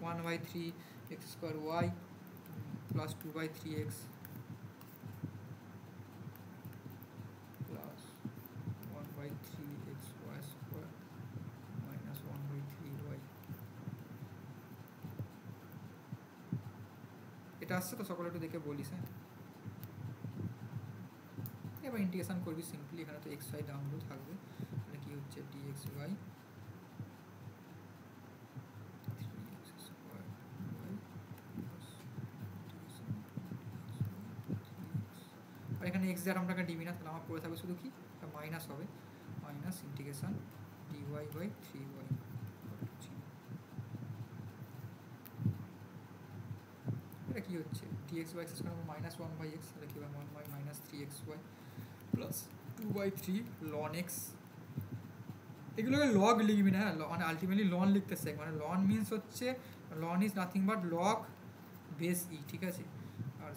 1/3x square y plus 2/3x plus 1/3x y square minus 1/3y। এটা আসছে তো? সকলে একটু দেখে বলিস। হ্যাঁ, এবার ইন্টিগ্রেশন করবি সিম্পলি, এখানে তো এক্স ওয়াই ডাউনলো থাকবে, তাহলে কি হচ্ছে dx y 3x square y আর এখানে এক্স দেওয়ার আমরা ডিবি না, তাহলে আমার পড়ে থাকবে শুধু কি একটা মাইনাস হবে, minus integration dy by 3y। এটা কি হচ্ছে dx by x square minus 1/x, তাহলে কি হবে 1 মাইনাস 3xy প্লাস 2/3 ln x। এগুলোকে লগ লিখবি না, মানে আলটিমেটলি লন লিখতে শেখ, মানে লন মিনস হচ্ছে ln is nothing but log base e, ঠিক আছে? আর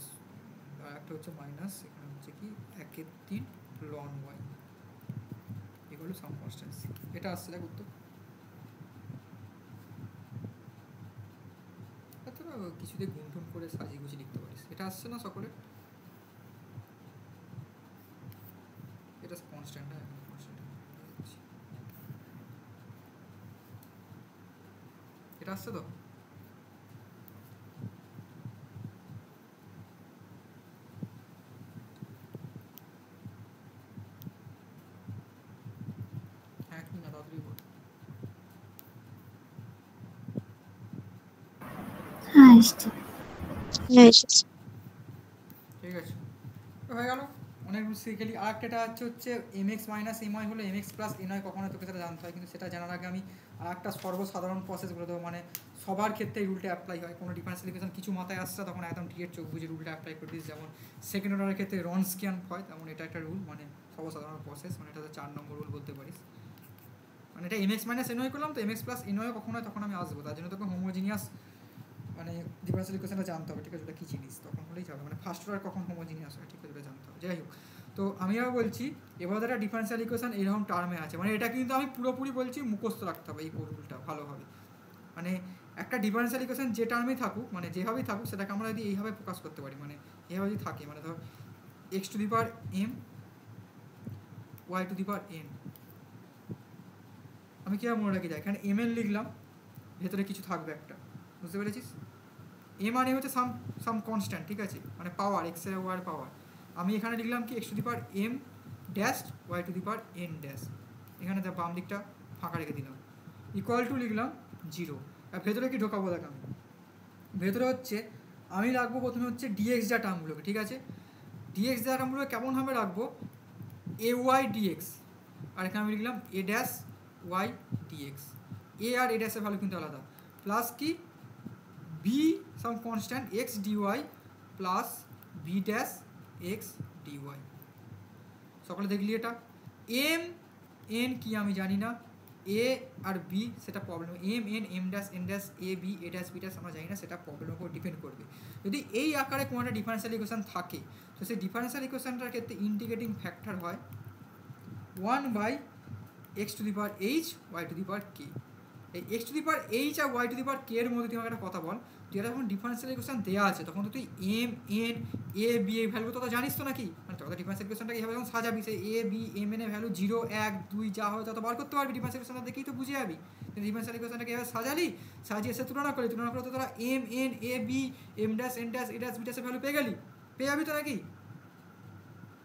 একটা হচ্ছে মাইনাস, এখানে হচ্ছে কি 1/3 ln y এগুলো সাম কনস্ট্যান্সি। এটা আসছে দেখ উত্তর। তোরা কিছুতে গুণ টুন করে সাজিয়ে গুছিয়ে লিখতে পারিস। এটা আসছে না সকলে? এটা কনস্ট্যান্ট, হ্যাঁ কনস্ট্যান্ট। এটা আসছে তো? এসছে। হ্যাঁ এসেছে। ঠিক আছে, তো হয়ে গেল অনেক বেসিক্যালি। আর একটা হচ্ছে mx মাইনাস my হলো mx প্লাস ny, কখনো তোকে সেটা জানতে হয়, কিন্তু সেটা জানার আগে আমি আর একটা সর্বসাধারণ প্রসেস বলে দেবো, মানে সবার ক্ষেত্রে এই রুলটা অ্যাপ্লাই হয়। কোনো ডিফারেন্সিয়াল ইকুয়েশন কিছু মাথায় আসছে তখন একদম ডিরেক্ট চোখ বুঝে রুলটা অ্যাপ্লাই করে দিস। যেমন সেকেন্ড অর্ডারের ক্ষেত্রে রনস্কিয়ান হয়, তেমন এটা একটা রুল, মানে সর্বসাধারণ প্রসেস, মানে এটা 4 নম্বর রুল বলতে পারিস। মানে এটা mx মাইনাস ny করলাম, তো mx প্লাস ny কখন হয় তখন আমি আসবো, তার জন্য তোকে হোমোজিনিয়াস মানে ডিফারেন্সিয়াল ইকুয়েশনটা জানতে হবে, ঠিক আছে, ওটা কী জিনিস তখন হলেই হবে, মানে ফার্স্ট অর্ডার কখন হোমোজিনিয়াস হয়, ঠিক আছে, ওটা জানতে হবে। যাই হোক, তো আমি আবার বলছি এবার একটা ডিফারেন্সিয়াল ইকুয়েশন এরকম টার্মে আছে, মানে এটা কিন্তু আমি পুরোপুরি বলছি মুখস্থ রাখতে হবে এই রুলটা ভালোভাবে। মানে একটা ডিফারেন্সিয়াল ইকুয়েশন যে টার্মেই থাকুক, মানে যেভাবেই থাকুক, সেটাকে আমরা যদি এইভাবে প্রকাশ করতে পারি, মানে এইভাবে যদি থাকে, মানে ধর x to the power m y two the power n, আমি কীভাবে মনে রাখি যায়, এখানে mn লিখলাম, ভেতরে কিছু থাকবে একটা, বুঝতে পেরেছিস? এ মানে হচ্ছে সাম কনস্ট্যান্ট, ঠিক আছে, মানে পাওয়ার এক্স এর ওয়ার পাওয়ার। আমি এখানে লিখলাম কি x to the power M dash y to the power N dash, এখানে তার বাম দিকটা ফাঁকা রেখে দিলাম, ইকুয়াল টু লিখলাম 0। আর ভেতরে কি ঢোকাবো দেখ, আমি ভেতরে হচ্ছে আমি রাখবো প্রথমে হচ্ছে ডিএক্স যা টার্মগুলোকে, ঠিক আছে, ডিএক্স যা টার্মগুলো কেমনভাবে রাখবো, এ ওয়াই ডিএক্স, আর এখানে আমি লিখলাম A dash y dx, A আর এ ড্যাশের ভ্যালু কিন্তু আলাদা, প্লাস কি B some constant x dy plus B dash x dy. সকলে দেখলি এটা? এম এন কি আমি জানি না, এ আর বি সেটা problem, M N M dash N dash A B A dash B dash আমরা জানি না, সেটা প্রবলেমের উপর ডিপেন্ড করবে। যদি এই আকারে কোনো একটা ডিফারেন্সিয়াল ইকুয়েশন থাকে, তো সেই ডিফারেন্সিয়াল ইকুয়েশনটার ক্ষেত্রে ইন্টিগ্রেটিং ফ্যাক্টর হয় 1 by x to the power h y to the power k. এই x to the power h আর y to the power k এর মধ্যে তুই আমাকে একটা কথা বল, তুই এটা যখন ডিফারেন্সিয়াল ইকুয়েশন দেওয়া আছে তখন তো তুই এম এন এ বি এই ভ্যালু তো জানিস তো নাকি, মানে তোর ডিফারেন্সিয়াল ইকুয়েশনটাকে এইভাবে যখন সাজাবি, সেই এ বি এম এন এর ভ্যালু 0 1 2 যা হয় তত বার করতে পারবি, ডিফারেন্সিয়াল ইকুয়েশনটা দেখেই তো বুঝে যাবি। ডিফারেন্সিয়াল ইকুয়েশনটাকে এভাবে সাজালি, সাজিয়ে সে তুলনা করে তো তোরা M N A B M dash N dash A dash B ড্যাশের ভ্যালু পেয়ে গেলি, পেয়ে যাবি তো নাকি,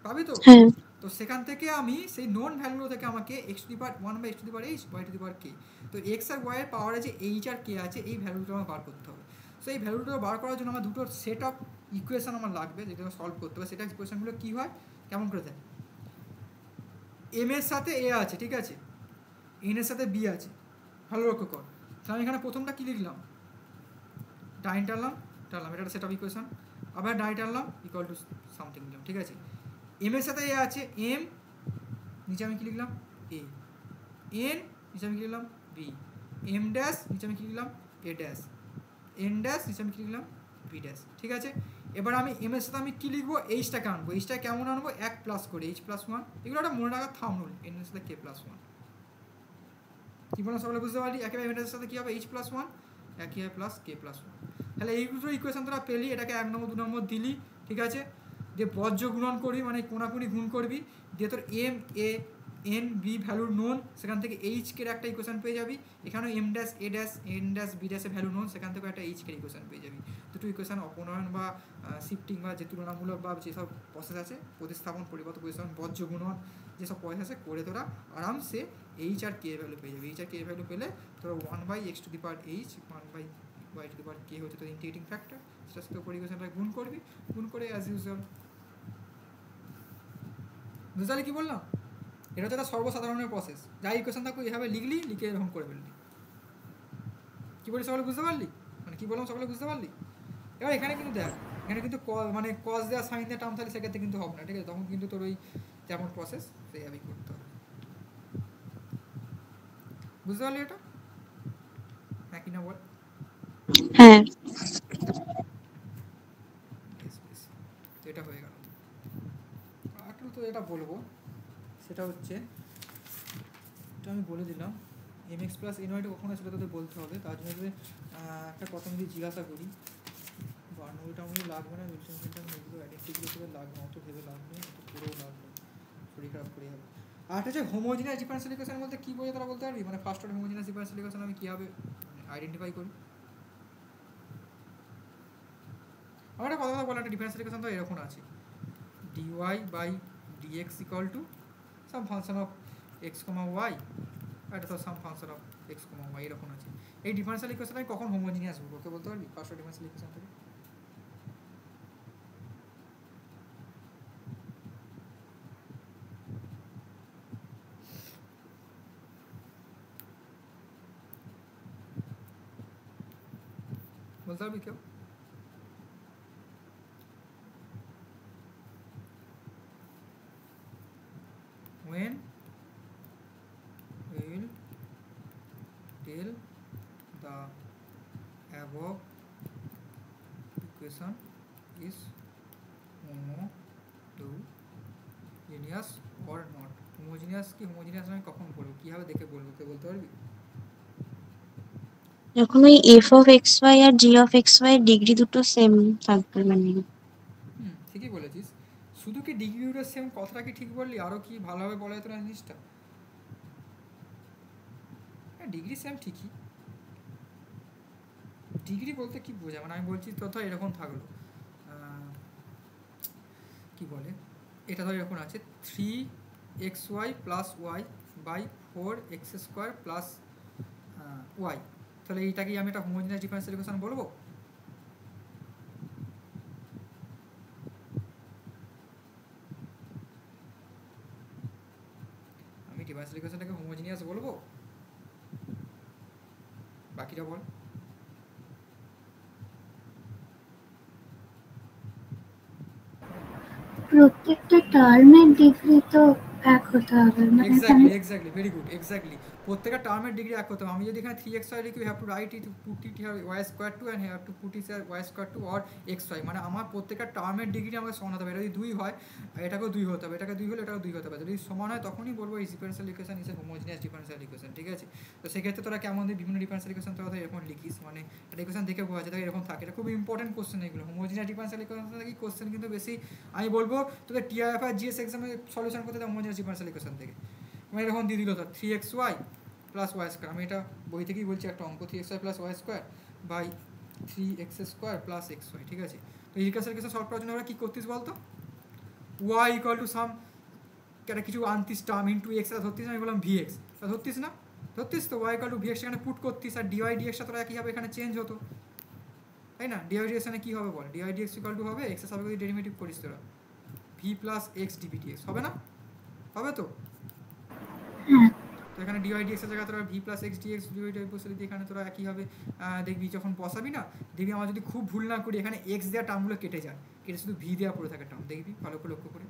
পাবি তো? হ্যাঁ তো সেখান থেকে আমি সেই নন ভ্যালুগুলো থেকে আমাকে x to the power 1 by x to the power h y to the power k, তো এক্স আর ওয়াই এর পাওয়ারে যে এইচ আর কে আছে এই ভ্যালুগুলো আমার বার করতে হবে। সো এই ভ্যালুগুলো বার করার জন্য আমার দুটো সেট অফ ইকুয়েশন আমার লাগবে, যেগুলো সলভ করতে হবে। সেটা ইকুয়েশনগুলো কী হয়, কেমন করে দেয়, এম এর সাথে এ আছে, ঠিক আছে, এন এর সাথে বি আছে, ভালো লক্ষ্য কর। তাহলে আমি এখানে প্রথমটা কী লিখলাম, ডাইন টানলাম, এটা একটা সেট অফ ইকুয়েশন, আবার ডাইন টানলাম ইকুয়াল টু সামথিং লিখলাম, ঠিক আছে। এম এর সাথে এ আছে, এম নিচে আমি কী লিখলাম এ, এন নিচে আমি কী লিখলাম বি, এম ড্যাশ নিচে আমি কী লিখলাম এ ড্যাশ, এন ড্যাশ নিচে আমি কী লিখলাম বি ড্যাশ, ঠিক আছে। এবার আমি এম এর সাথে আমি কী লিখবো, এইচটাকে আনবো, এইচটা কেমন আনবো, 1 প্লাস করে এইচ প্লাস 1, এগুলো একটা মনে রাখার থাম রুল, এন এর সাথে কে প্লাস 1, কী বললাম সকলে বুঝতে পারলি, একেবারে এম এর সাথে কী হবে এইচ প্লাস 1 একই হয় প্লাস কে প্লাস 1। তাহলে এই দুটো ইকুয়েশন তোরা পেলি, এটাকে 1 নম্বর 2 নম্বর দিলি, ঠিক আছে, দিয়ে বজ্র গুণন করবি, মানে কোনাকুনি গুণ করবি, দিয়ে তোর এম এ এন বি ভ্যালুর নোন, সেখান থেকে এইচকে একটা ইকুয়েশন পেয়ে যাবি, এখানেও M dash A dash N dash B ড্যাশের ভ্যালু নোন, সেখান থেকে একটা এইচকে ইকুয়েশন পেয়ে যাবি। দুটো ইকুয়েশন অপনয়ন বা শিফটিং বা যে তুলনামূলক বা যেসব প্রসেস আছে, প্রতিস্থাপন পরিবর্তন পরিস্থাপন বজ্র গুণন যেসব প্রসেস আছে করে তোরা আরামসে এইচ আর কে ভ্যালু পেয়ে যাবি। এইচ আর কে ভ্যালু পেলে তোরা 1 by x to the power h 1 by y to the power k হচ্ছে তোর ইন্টিগ্রেটিং ফ্যাক্টর, সেটার সাথে উপর ইকুয়েশনটা গুণ করবি, গুণ করে অ্যাজ ইউজুয়াল। বুঝতে পারলি কী বললাম? এটা হচ্ছে একটা সর্বসাধারণের প্রসেস, যাই ইকুয়েশন থাকো এভাবে লিখলি, লিখে এরকম করে ফেললি। কী বলি সকলে বুঝতে পারলি, মানে কী বললাম সকলে বুঝতে পারলি? এবার এখানে কিন্তু দেখ, এখানে কিন্তু মানে কজ দেওয়া সাইন দেওয়া টার্ম থাকলে সেক্ষেত্রে কিন্তু হবে না, ঠিক আছে, তখন কিন্তু তোর ওই যেমন প্রসেস সেইভাবেই করতে হবে। বুঝতে পারলি এটা? হ্যাঁ কি না বল? হ্যাঁ তো এটা হয়ে গেল। আর তো এটা বলবো, সেটা হচ্ছে এটা আমি বলে দিলাম, এম এক্স প্লাস এন ওয়াইটা কখনো সেটা তোদের বলতে হবে। তার জন্য যদি একটা কথা যদি জিজ্ঞাসা করি, বার্নবিটা আমি লাগবে না, মিল্টন এগুলো আইডেন্টিগুলো করে লাগবে, অত ভেবে লাগবে, অত পুরোও লাগবে, শরীর খারাপ করে যাবে। আর একটা হচ্ছে হোমোজিনিয়াস ডিফারেন্সিয়াল ইকুয়েশন বলতে কী বোঝে তারা বলতে পারবি, মানে first order homogeneous differential equation আমি কীভাবে আইডেন্টিফাই করি? আমার একটা কথা বলা, একটা ডিফারেন্সিয়াল ইকুয়েশন তো এরকম আছে, dy by dx equal to some function of x comma y, এটা তো some function of x comma y এরকম আছে। এই ডিফারেন্সিয়াল ইকুয়েশন আমি কখন হোমোজিনিয়াস বলবো, কে বলতে পারবি ফার্স্ট ডিফারেন্সিয়াল ইকুয়েশন থেকে? বলতে পারবি কেউ? When will tell the above equation is homogeneous or not? Homogeneous কি হোমোজিনিয়াস আমি কখন বলবো, কিভাবে দেখে বলবো, কে বলতে পারবি? যখন ওই এফ অফ এক্স ওয়াই আর g of x y degree দুটো সেম থাকবে মানে। ঠিকই বলেছিস, শুধু কি ডিগ্রিটা সেম কথাটা কি ঠিক বললি, আরও কি ভালোভাবে বলা যেত না জিনিসটা? হ্যাঁ ডিগ্রি সেম ঠিকই, ডিগ্রি বলতে কি বোঝা, মানে আমি বলছি তথা এরকম থাকলো কি বলে, এটা ধর এরকম আছে 3xy plus y by 4x² plus y, তাহলে এইটাকেই আমি একটা হোমোজিনিয়াস ডিফারেন্সিয়াল ইকুয়েশন বলবো? আমি ডিফারেন্সিয়াল ইকুয়েশনটাকে হোমোজিনিয়াস বলবো? বাকিটা বল। প্রত্যেকটা টার্মের ডিগ্রি তো এক হতে হবে, মানে এক্স্যাক্টলি ভেরি গুড, এক্স্যাক্টলি প্রত্যেকটা টার্মের ডিগ্রি এক হতে হবে। আমি যদি এখানে 3xy লিখি, you have to write it, put it here y² and have to put it here y² or xy, মানে আমার প্রত্যেকটা টার্মের ডিগ্রি আমাকে সমান হতে হবে। এটা যদি 2 হয় এটাকেও 2 হতে হবে, এটাকে 2 হলে এটাকেও 2 হতে হবে। যদি সমান হয় তখনই বলবো এই differential equation is a homogeneous differential equation, ঠিক আছে? তো সেক্ষেত্রে তোরা কেমন বিভিন্ন ডিফারেন্সিয়াল ইকুয়েশন তোরা এরকম লিখিস, মানে একটা ইকুয়েশন দেখে বোঝা যায় এরকম থাকে। এটা খুব ইম্পর্টেন্ট কোশ্চেন এগুলো, হোমোজিনিয়াস ডিফারেন্সিয়াল ইকুয়েশন থেকে কোশ্চেন কিন্তু বেশি আমি বলবো তোদের টিআইএফ আর জিএস এক্সামে সলিউশন করতে দেয় হোমোজিনিয়াস ডিফারেন্সিয়াল ইকুয়েশন থেকে। মানে এরকম দিয়ে দিল তো 3xy প্লাস y², আমি এটা বই থেকেই বলছি একটা অঙ্ক, 3xy plus y² by 3x² plus xy, ঠিক আছে? তো এই ইকুয়েশন সলভ করার জন্য আমরা কী করতিস বলতো, y ইকুয়াল টু সাম একটা কিছু আনতিস টার্ম ইন্টু এক্স, ধরতিস, আমি বললাম vx, ধরতিস না, ধরতিস তো y ইকুয়াল টু vx এখানে পুট করতিস, আর dy dxটা তোরা কী হবে এখানে চেঞ্জ হতো, তাই না? dy dx এখানে কী হবে বল, dy dx ইকুয়াল টু হবে এক্স এর সাপেক্ষে ডেরিভেটিভ করিস তোরা v plus x dv dx, হবে না? হবে তো? তো এখানে dy dx এর জায়গায় তোরা v plus x dx divided বসে দিই, এখানে তোরা একই হবে। দেখবি যখন বসাবি না, দেখবি আমার যদি খুব ভুল না করি এখানে এক্স দেওয়া টার্মগুলো কেটে যায়, কেটে শুধু v দেওয়া পড়ে থাকে টার্ম, দেখবি ভালো করে লক্ষ্য করে,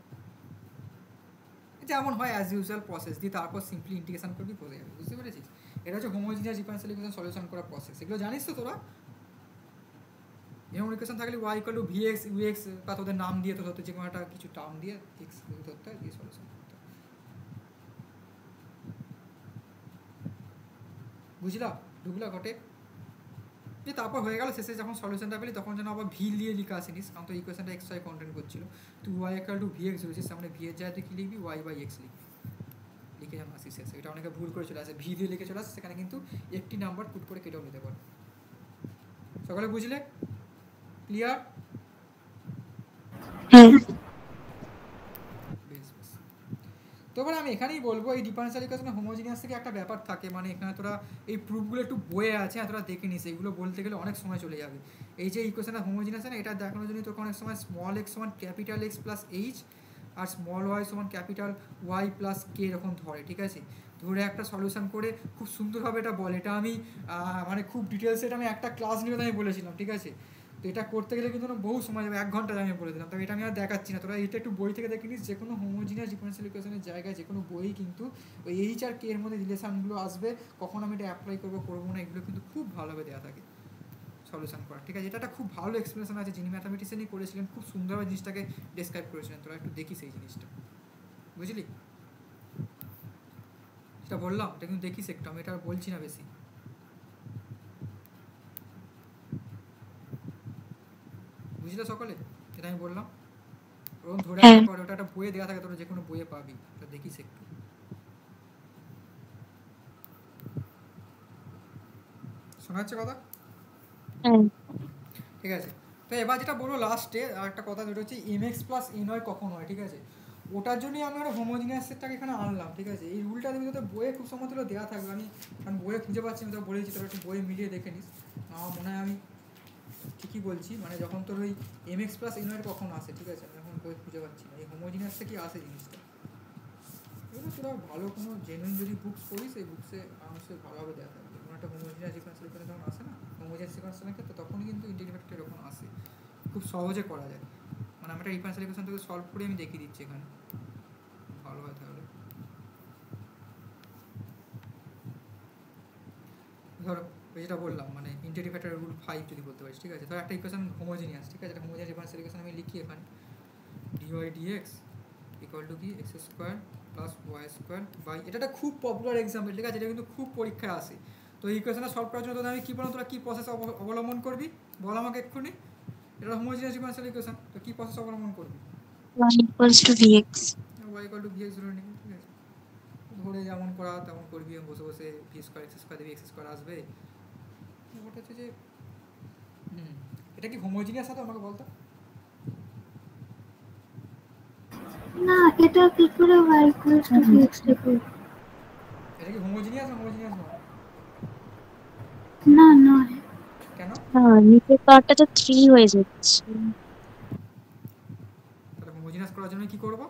যেমন হয় অ্যাজ ইউজুয়াল প্রসেস দিয়ে তারপর সিম্পলি ইন্টিগ্রেশন করবি, বোঝা যাবে, বুঝতে পেরেছিস? এটা হচ্ছে হোমোজিনিয়াস ডিফারেন্সিয়াল ইকুয়েশন সলিউশন করার প্রসেস, এগুলো জানিস তো তোরা? এরকম ইকুয়েশন থাকলে y equal to vx ux বা তোদের নাম দিয়ে তো ধরতে, যে কোনো একটা কিছু টার্ম দিয়ে এক্স ধরতে হয়, দিয়ে সলিউশন করতে হয়, বুঝলা? ঢুকলা ঘটে যে তারপর হয়ে গেল, শেষে যখন সলিউশনটা পেলি তখন যেন আবার ভি দিয়ে লিখে আসিনিস, কারণ তো ইকুয়েশনটা এক্স ওয়াই কন্টেন্ট করছিল, তুই y ইকুয়াল টু vx ধরেছিস, সামনে v এর জায়গায় তুই কী লিখবি, y বাই এক্স লিখবি, লিখে যেন আসিস শেষে। এটা অনেকে ভুল করে চলে আসে, ভি দিয়ে লিখে চলে আসে, সেখানে কিন্তু একটি নাম্বার পুট করে কেটেও নিতে পারে। সকালে বুঝলে? ক্লিয়ার? হ্যাঁ বেশ বেশ, তো এবার আমি এখানেই বলবো এই ডিফারেন্সিয়াল ইকুয়েশনে হোমোজিনিয়াস থেকে একটা ব্যাপার থাকে, মানে এখানে তোরা এই প্রুফগুলো একটু বইয়ে আছে, তোরা দেখে নিস, এইগুলো বলতে গেলে অনেক সময় চলে যাবে। এই যে ইকুয়েশনটা হোমোজিনিয়াস না, এটা দেখানোর জন্য তোকে অনেক সময় স্মল এক্স সমান capital x plus H R small Y সমান ক্যাপিটাল ওয়াই প্লাস কে এরকম ধরে, ঠিক আছে? ধরে একটা সলিউশন করে খুব সুন্দরভাবে এটা বলে, এটা আমি মানে খুব ডিটেলসে এটা আমি একটা ক্লাস নিয়ে আমি বলেছিলাম, ঠিক আছে? তো এটা করতে গেলে কিন্তু বহু সময় যাবে, 1 ঘন্টা আমি বলে দিলাম, তবে এটা আমি আর দেখাচ্ছি না, তোরা এটা একটু বই থেকে দেখে নিস, যে কোনো হোমোজিনিয়াস ডিফারেন্সিয়াল ইকুয়েশনের জায়গায় যে কোনো বই কিন্তু ওই এইচ আর কে এর মধ্যে রিলেশনগুলো আসবে, কখন আমি এটা অ্যাপ্লাই করবো করবো না, এগুলো কিন্তু খুব ভালোভাবে দেওয়া থাকে সলিউশন করা, ঠিক আছে? এটা একটা খুব ভালো এক্সপ্লেনেশন আছে, যিনি ম্যাথামেটিশিয়ানই করেছিলেন, খুব সুন্দরভাবে জিনিসটাকে ডেসক্রাইব করেছিলেন, তোরা একটু দেখিস এই জিনিসটা, বুঝলি? সেটা বললাম, এটা কিন্তু দেখিস একটু, আমি এটা বলছি না বেশি, বুঝলে সকলে? এটা আমি বললাম ওরকম ধরে রাখার পরে ওটা একটা বইয়ে দেওয়া থাকে, তোরা যে কোনো বইয়ে পাবি, এটা দেখিস একটু, শোনা যাচ্ছে কথা? ঠিক আছে, তো এবার যেটা বলবো লাস্টে আর একটা কথা, যেটা হচ্ছে mx প্লাস ny কখন হয়, ঠিক আছে? ওটার জন্যই আমি একটা হোমোজিনিয়াস সেটটাকে এখানে আনলাম, ঠিক আছে। এই রুলটা তুমি তো বইয়ে খুব সম্ভবত দেওয়া থাকবে, আমি কারণ বইয়ে খুঁজে পাচ্ছি, আমি তো বলেছি তোরা একটু বইয়ে মিলিয়ে দেখে নিস। আমার মনে হয় আমি ঠিকই বলছি, মানে যখন তোর ওই এমএক্স প্লাস এনওয়াই কখন আসে, ঠিক আছে, আমি এখন বই খুঁজে পাচ্ছি না, এই হোমোজিনিয়াস থেকে আসে জিনিসটা। এবার তোরা ভালো কোনো জেনুইন যদি বুকস পড়িস, এই বুকসে আরামসে ভালোভাবে দেওয়া থাকবে। কোনো একটা হোমোজিনিয়াস ডিফারেন্সিয়াল ইকুয়েশন যখন আসে না, হোমোজিনিয়াস ডিফারেন্সিয়ালের ক্ষেত্রে, তখনই কিন্তু ইন্টিগ্রেট ফ্যাক্টর এরকম আসে, খুব সহজে করা যায়। মানে আমি একটা ডিফারেন্সিয়াল ইকুয়েশন থেকে সলভ করে আমি দেখিয়ে দিচ্ছি এখানে, ভালো হয় তাহলে। ধরো ওই যেটা বললাম, মানে ইন্টিগ্রেট ফ্যাক্টর রুল 5 যদি বলতে পারিস, ঠিক আছে। ধর একটা ইকুয়েশন হোমোজিনিয়াস, ঠিক আছে, একটা হোমোজিনিয়াস ডিফারেন্সিয়াল ইকুয়েশন আমি লিখি এখানে, dy dx ইকুয়াল টু কি x square plus y square by, এটা একটা খুব পপুলার এক্সাম্পল, ঠিক আছে, এটা কিন্তু খুব পরীক্ষায় আসে। তো এই ইকুয়েশনটা সলভ করার জন্য তোদের আমি কী বললাম, তোরা কী প্রসেস অবলম্বন করবি বল আমাকে এক্ষুনি। এটা হোমোজিনিয়াস ডিফারেন্সিয়াল ইকুয়েশন, তো কী প্রসেস অবলম্বন করবি? y equals to vx. Y equal to vx ধরে নিবি, ঠিক আছে। ধরে যেমন করা তেমন করবি, বসে বসে ভি স্কোয়ার এক্স স্কোয়ার দেবি, এক্স স্কোয়ার আসবে। ওটা হচ্ছে যে এটা কি হোমোজিনিয়াস আছে আমাকে বলতো? না, এটা কি করে y equals to vx লিখব? এটা কি হোমোজিনিয়াস না হোমোজিনিয়াস নয়? না, নয়। কেন? নিচের পার্টটা তো 3 হয়ে যাচ্ছে। তাহলে হোমোজিনিয়াস করার জন্য কি করব?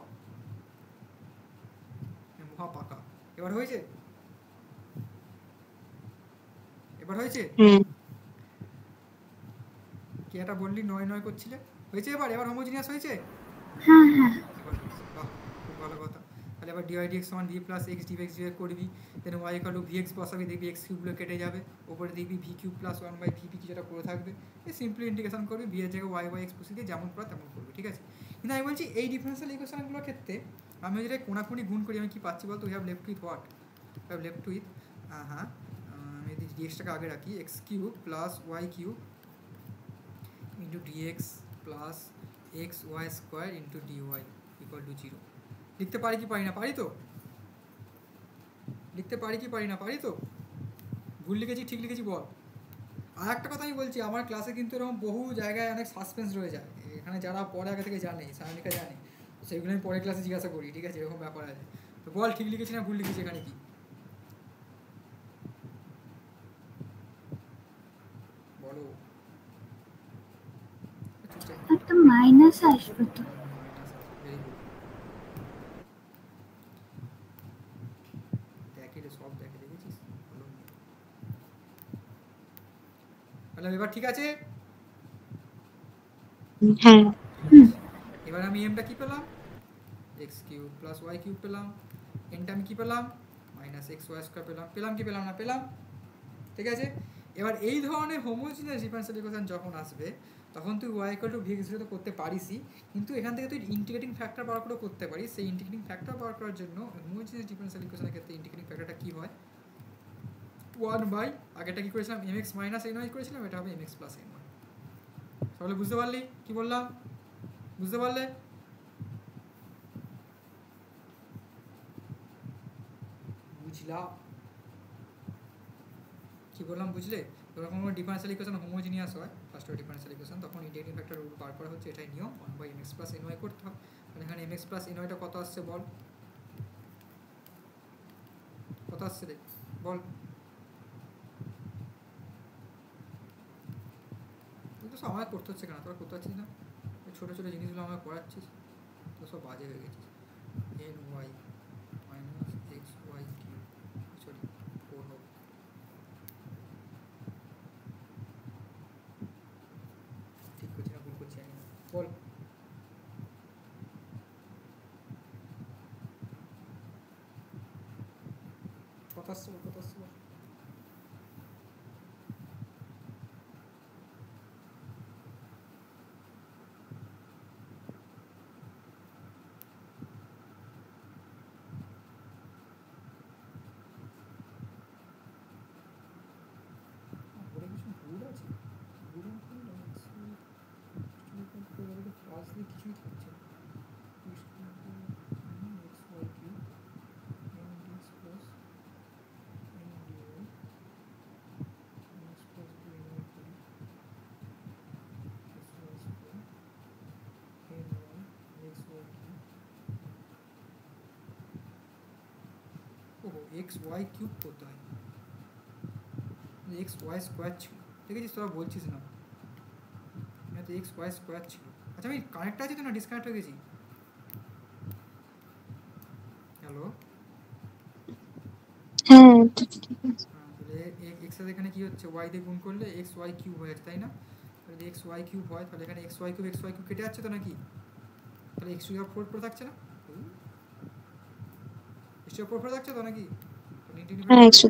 মহা পাকা। এবার হয়েছে? এবার হয়েছে? হ্যাঁ কি এটা বললি নয় নয় করছিলে, হয়েছে? এবার এবার হোমোজিনিয়াস হয়েছে? হ্যাঁ, হ্যাঁ। এবার হয়েছে, বাহ, খুব ভালো কথা। তাহলে এবার ডিওয়াই ডিএক্স সমান v plus x dx dx করবি, then y equal to vx বসাবি, দেখবি এক্স কিউবগুলো কেটে যাবে, ওপরে দেখবি ভি কিউব প্লাস 1/ভিপি কি যেটা করে থাকবে, এই সিম্পলি ইন্টিগ্রেশন করবি, ভি এর জায়গায় ওয়াই বাই এক্স বসিয়ে দিয়ে যেমন করা তেমন করবি, ঠিক আছে। কিন্তু আমি বলছি এই ডিফারেন্সিয়াল ইকুয়েশনগুলোর ক্ষেত্রে আমি যেটা কোনাকুনি গুণ করি, আমি কি পাচ্ছি বলতো? We have left with what? We have left with, হ্যাঁ, আমি যদি ডিএক্সটাকে আগে রাখি, x cube plus y cube into dx plus x y square into dy equal to 0 লিখতে পারি কি পারি না? পারি তো? লিখতে পারি কি পারি না? পারি তো? ভুল লিখেছি ঠিক লিখেছি বল। আর একটা কথা আমি বলছি, আমার ক্লাসে কিন্তু এরকম বহু জায়গায় অনেক সাসপেন্স রয়ে যায়, এখানে যারা পরে আগে থেকে জানে, সায়নিকা জানে, সেগুলো আমি পরের ক্লাসে জিজ্ঞাসা করি, ঠিক আছে, এরকম ব্যাপার আছে। তো বল ঠিক লিখেছি না ভুল লিখেছি এখানে কি? বলো। একটা মাইনাস আসবে তো। ভেরি গুড, দেখি রে, সব দেখে, দেখেছিস? ভালো। তাহলে এবার ঠিক আছে। হ্যাঁ এবার আমি এমটা কি পেলাম? X cube plus y cube পেলাম, এনটা আমি কি পেলাম? মাইনাস এক্স ওয়াই স্কোয়ার পেলাম। পেলাম কি পেলাম না? পেলাম, ঠিক আছে। এবার এই ধরনের হোমোজিনিয়াস ডিফারেন্সিয়াল ইকুয়েশন যখন আসবে, তখন তুই ওয়াই ইকুয়াল টু ভিএক্স তো করতে পারিসই, কিন্তু এখান থেকে তুই ইন্টিগ্রেটিং ফ্যাক্টর বার করে করতে পারিস। সেই ইন্টিগ্রেটিং ফ্যাক্টর বার করার জন্য হোমোজিনিয়াস ডিফারেন্সিয়াল ইকুয়েশনের ক্ষেত্রে ইন্টিগ্রেটিং ফ্যাক্টরটা কী হয়? 1/, আগেটা কী করেছিলাম? এমএক্স মাইনাস এনওয়াই করেছিলাম, এটা হবে এমএক্স প্লাস এনওয়াই। তাহলে বুঝতে পারলি কি বললাম? বুঝতে পারলে? বুঝলা কি বললাম? বুঝলে? যখন কোনো ডিফারেন্সিয়াল ইকুয়েশন হোমোজিনিয়াস হয়, ফার্স্ট অর্ডার ডিফারেন্সিয়াল ইকুয়েশন, তখন ইন্টিগ্রেটিং ফ্যাক্টর রুল বার করা হচ্ছে, এটাই নিয়ম, 1/mx প্লাস এনওয়াই করতে হয়। আর এখানে এমএক্স প্লাস এনওয়াইটা কত আসছে বল? কত আসছে রে বল? তুই তো সব আমায় করতে হচ্ছে কেন? তোরা করতে পারছিস না? এই ছোটো ছোটো জিনিসগুলো আমায় করাচ্ছিস, তো সব বাজে হয়ে গেছিস। N y minus x y q, sorry 4 হবে। ঠিক করছি না ভুল করছি আমি? বল। কত আসছে বল, কত আসছে বল? ওরে কিছু ভুল আছে? ভুল প্লাস দিয়ে কিছুই থাকছে না। X y q N dx plus N x y cube করতে হয়, এক্স ওয়াই স্কোয়ার ছিল, ঠিক আছে তোরা বলছিস না, এটা এক্স ওয়াই স্কোয়ার ছিল। আচ্ছা আমি কানেক্ট আছি তো না ডিসকানেক্ট হয়ে গেছি? হ্যালো, হ্যাঁ ঠিক আছে। তাহলে এক্স এর এখানে কি হচ্ছে, ওয়াই দিয়ে গুণ করলে এক্স ওয়াই কিউব হয়ে যাচ্ছে, তাই না? তাহলে যদি এক্স ওয়াই কিউব হয় তাহলে এখানে এক্স ওয়াই কিউব কেটে যাচ্ছে তো নাকি, তাহলে এক্স টু দি পাওয়ার 4 পড়ে থাকছে না, এক্স টু দি পাওয়ার 4 পড়ে থাকছে তো নাকি? হ্যাঁ 100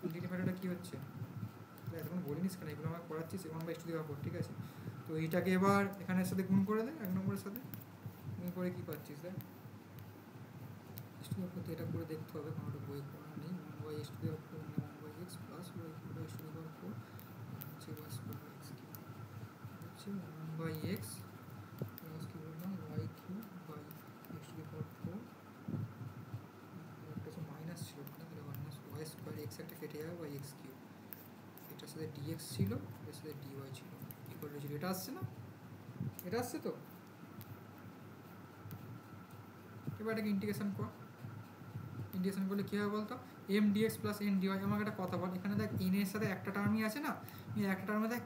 ইন্টিগ্রেটরটা কি হচ্ছে, তাহলে এখন বলিনিস কেন, এগুলো আমার পড়াচ্ছিস 1/x টু দি পাওয়ার 4, ঠিক আছে? তো এইটাকে এবার এখানের সাথে গুণ করে দে, 1 নম্বরের সাথে গুণ করে কি পাচ্ছিস দেখ, x টু দি পাওয়ার 4 এটা করে দেখতে হবে, কারণ ওটা বই পড়া নেই। 1/x টু দি পাওয়ার 4 মানে 1/x plus y cube x to the power 4 হচ্ছে y square by x cube, হচ্ছে 1/x প্লাস কি বললাম y cube by x to the power 4, একটা মাইনাস ছিল তাহলে মাইনাস y স্কয়ার x একটা কেটে যাবে বাই x কিউব, এটার সাথে dx ছিল, এর সাথে dy ছিল, ইকুয়াল টু 0। এটা আসছে না, এটা আসছে তো? এবার এটাকে ইন্টিগ্রেশন কর, ইন্টিগ্রেশন করলে কী হবে বলতো, M dx plus N dy. আমাকে একটা কথা বল, এখানে দেখ এন এর সাথে একটা টার্মই আছে না, এই একটা টার্মে দেখ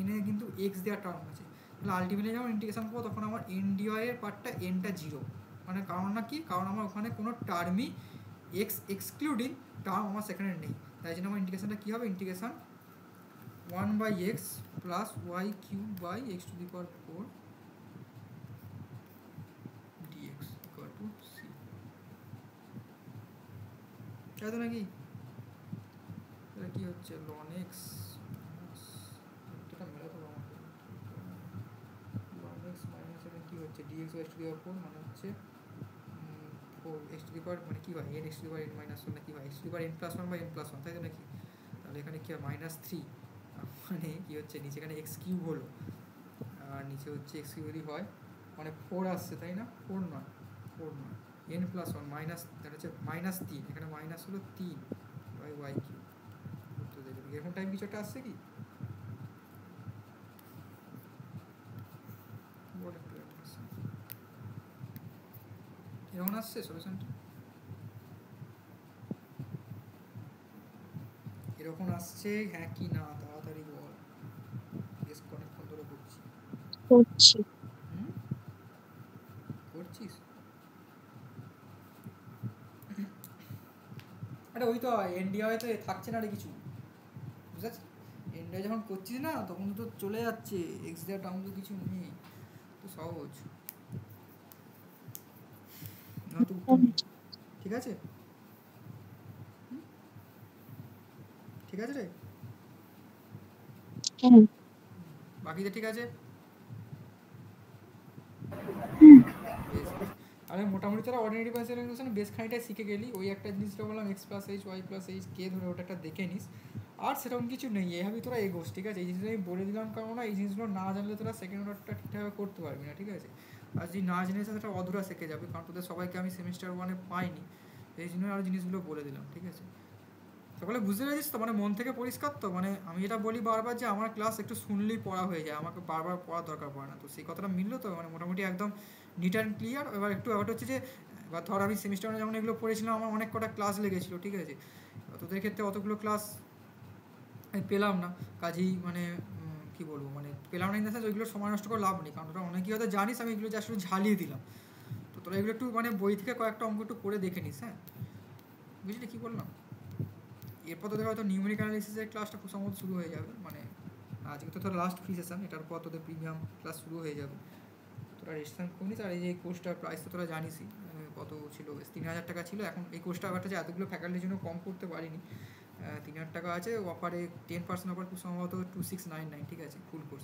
এন এ কিন্তু এক্স দেওয়ার টার্ম আছে, তাহলে আলটিমেটলি যখন ইন্টিগ্রেশন করবো তখন আমার এন ডিওয়াই এর পার্টটা এনটা 0, মানে কারণ না কি, কারণ আমার ওখানে কোনো টার্মই এক্স এক্সক্লুডিং টার্ম আমার সেখানে নেই, তাই জন্য আমার ইন্টিগ্রেশনটা কী হবে, ইন্টিগ্রেশন 1/x প্লাস y cube by x to the power 4 dx equal to C, তাই তো নাকি? এটা কি হচ্ছে, ln x এটা মেলাতে হবে আমাকে, ln x মাইনাস এটা কি হচ্ছে dx x to the power 4 মানে হচ্ছে 4 x টু দি পাওয়ার মানে কি হয় n x to the power n minus 1 না কি হয় x to the power n plus 1 by n plus 1, তাই তো নাকি? তাহলে এখানে কি হয় -3, মানে কি হচ্ছে নিচে এখানে x কিউব হলো আর নিচে হচ্ছে x কিউব যদি হয় মানে 4 আসছে, তাই না? 4 নয় n প্লাস 1 মাইনাস, এটা হচ্ছে -3, এখানে মাইনাস হলো 3 বাই ওয়াই কিউব, উত্তর দেখে এরকম টাইপ কিছু একটা আসছে কি? এরকম আসছে সলিউশনটা, এরকম আসছে হ্যাঁ কি না তাড়াতাড়ি বল, বেশ অনেকক্ষণ ধরে করছি। করছি। করছিস? আরে ওই তো এনডিআইতে থাকছে না রে কিছু, বুঝেছিস? এনডিআই যখন করছিস না তখন তো চলে যাচ্ছে, এক্স দেওয়ার টার্ম তো কিছু নেই, তো সহজ না তো উত্তর নেই, ঠিক আছে? ঠিক আছে রে, হ্যাঁ বাকিটা ঠিক আছে? বেশ, আমি মোটামুটি তোরা অর্ডিনারি পার্সিয়াল ইকুয়েশন বেশ খানিকটা শিখে গেলি, ওই একটা জিনিসটা বললাম x plus h y plus h কে ধরে ওটা একটা দেখে নিস, আর সেরকম কিছু নেই, এইভাবেই তোরা এগোস, ঠিক আছে? এই জিনিসটা আমি বলে দিলাম কারণ না এই জিনিসগুলো না জানলে তোরা সেকেন্ড অর্ডারটা ঠিকঠাকভাবে করতে পারবি না, ঠিক আছে? আর যদি না জেনে সেটা অধুরা শিখে যাবে, কারণ তোদের সবাইকে আমি সেমিস্টার 1-এ পাইনি, এই জন্য আরও জিনিসগুলো বলে দিলাম, ঠিক আছে? সকলে বুঝতে পেরেছিস তো, মানে মন থেকে পরিষ্কার তো, মানে আমি এটা বলি বারবার যে আমার ক্লাস একটু শুনলেই পড়া হয়ে যায়, আমাকে বারবার পড়ার দরকার পড়ে না, তো সেই কথাটা মিললো তো, মানে মোটামুটি একদম নিট অ্যান্ড ক্লিয়ার। এবার একটু ব্যাপারটা হচ্ছে যে এবার ধর আমি সেমিস্টার যখন এগুলো পড়েছিলাম আমার অনেক কটা ক্লাস লেগেছিলো, ঠিক আছে? তোদের ক্ষেত্রে অতগুলো ক্লাস আমি পেলাম না, কাজেই মানে কী বলবো, মানে পেলাম না ইন দ্য সেন্স ওইগুলো সময় নষ্ট করে লাভ নেই, কারণ তোরা অনেকেই হয়তো জানিস আমি এগুলো যে আসলে ঝালিয়ে দিলাম, তো তোরা এগুলো একটু মানে বই থেকে কয়েকটা অঙ্ক একটু করে দেখে নিস, হ্যাঁ বুঝলি কী বললাম? এরপর তোদের হয়তো নিউমেরিক অ্যানালিসিসের ক্লাসটা খুব সম্ভবত শুরু হয়ে যাবে, মানে আজকে তো তোর লাস্ট ফ্রি সেশন, এটার পর তোদের প্রিমিয়াম ক্লাস শুরু হয়ে যাবে, তোরা রেজিস্ট্রেশন করে নিস। আর এই যে কোর্সটার প্রাইস তো তোরা জানিসই কত ছিল, 3000 টাকা ছিল, এখন এই কোর্সটা ব্যাপারটা যে এতগুলো ফ্যাকাল্টির জন্য কম করতে পারিনি, 3000 টাকা আছে, অফারে 10% অফার খুব সম্ভবত 2699, ঠিক আছে ফুল কোর্স।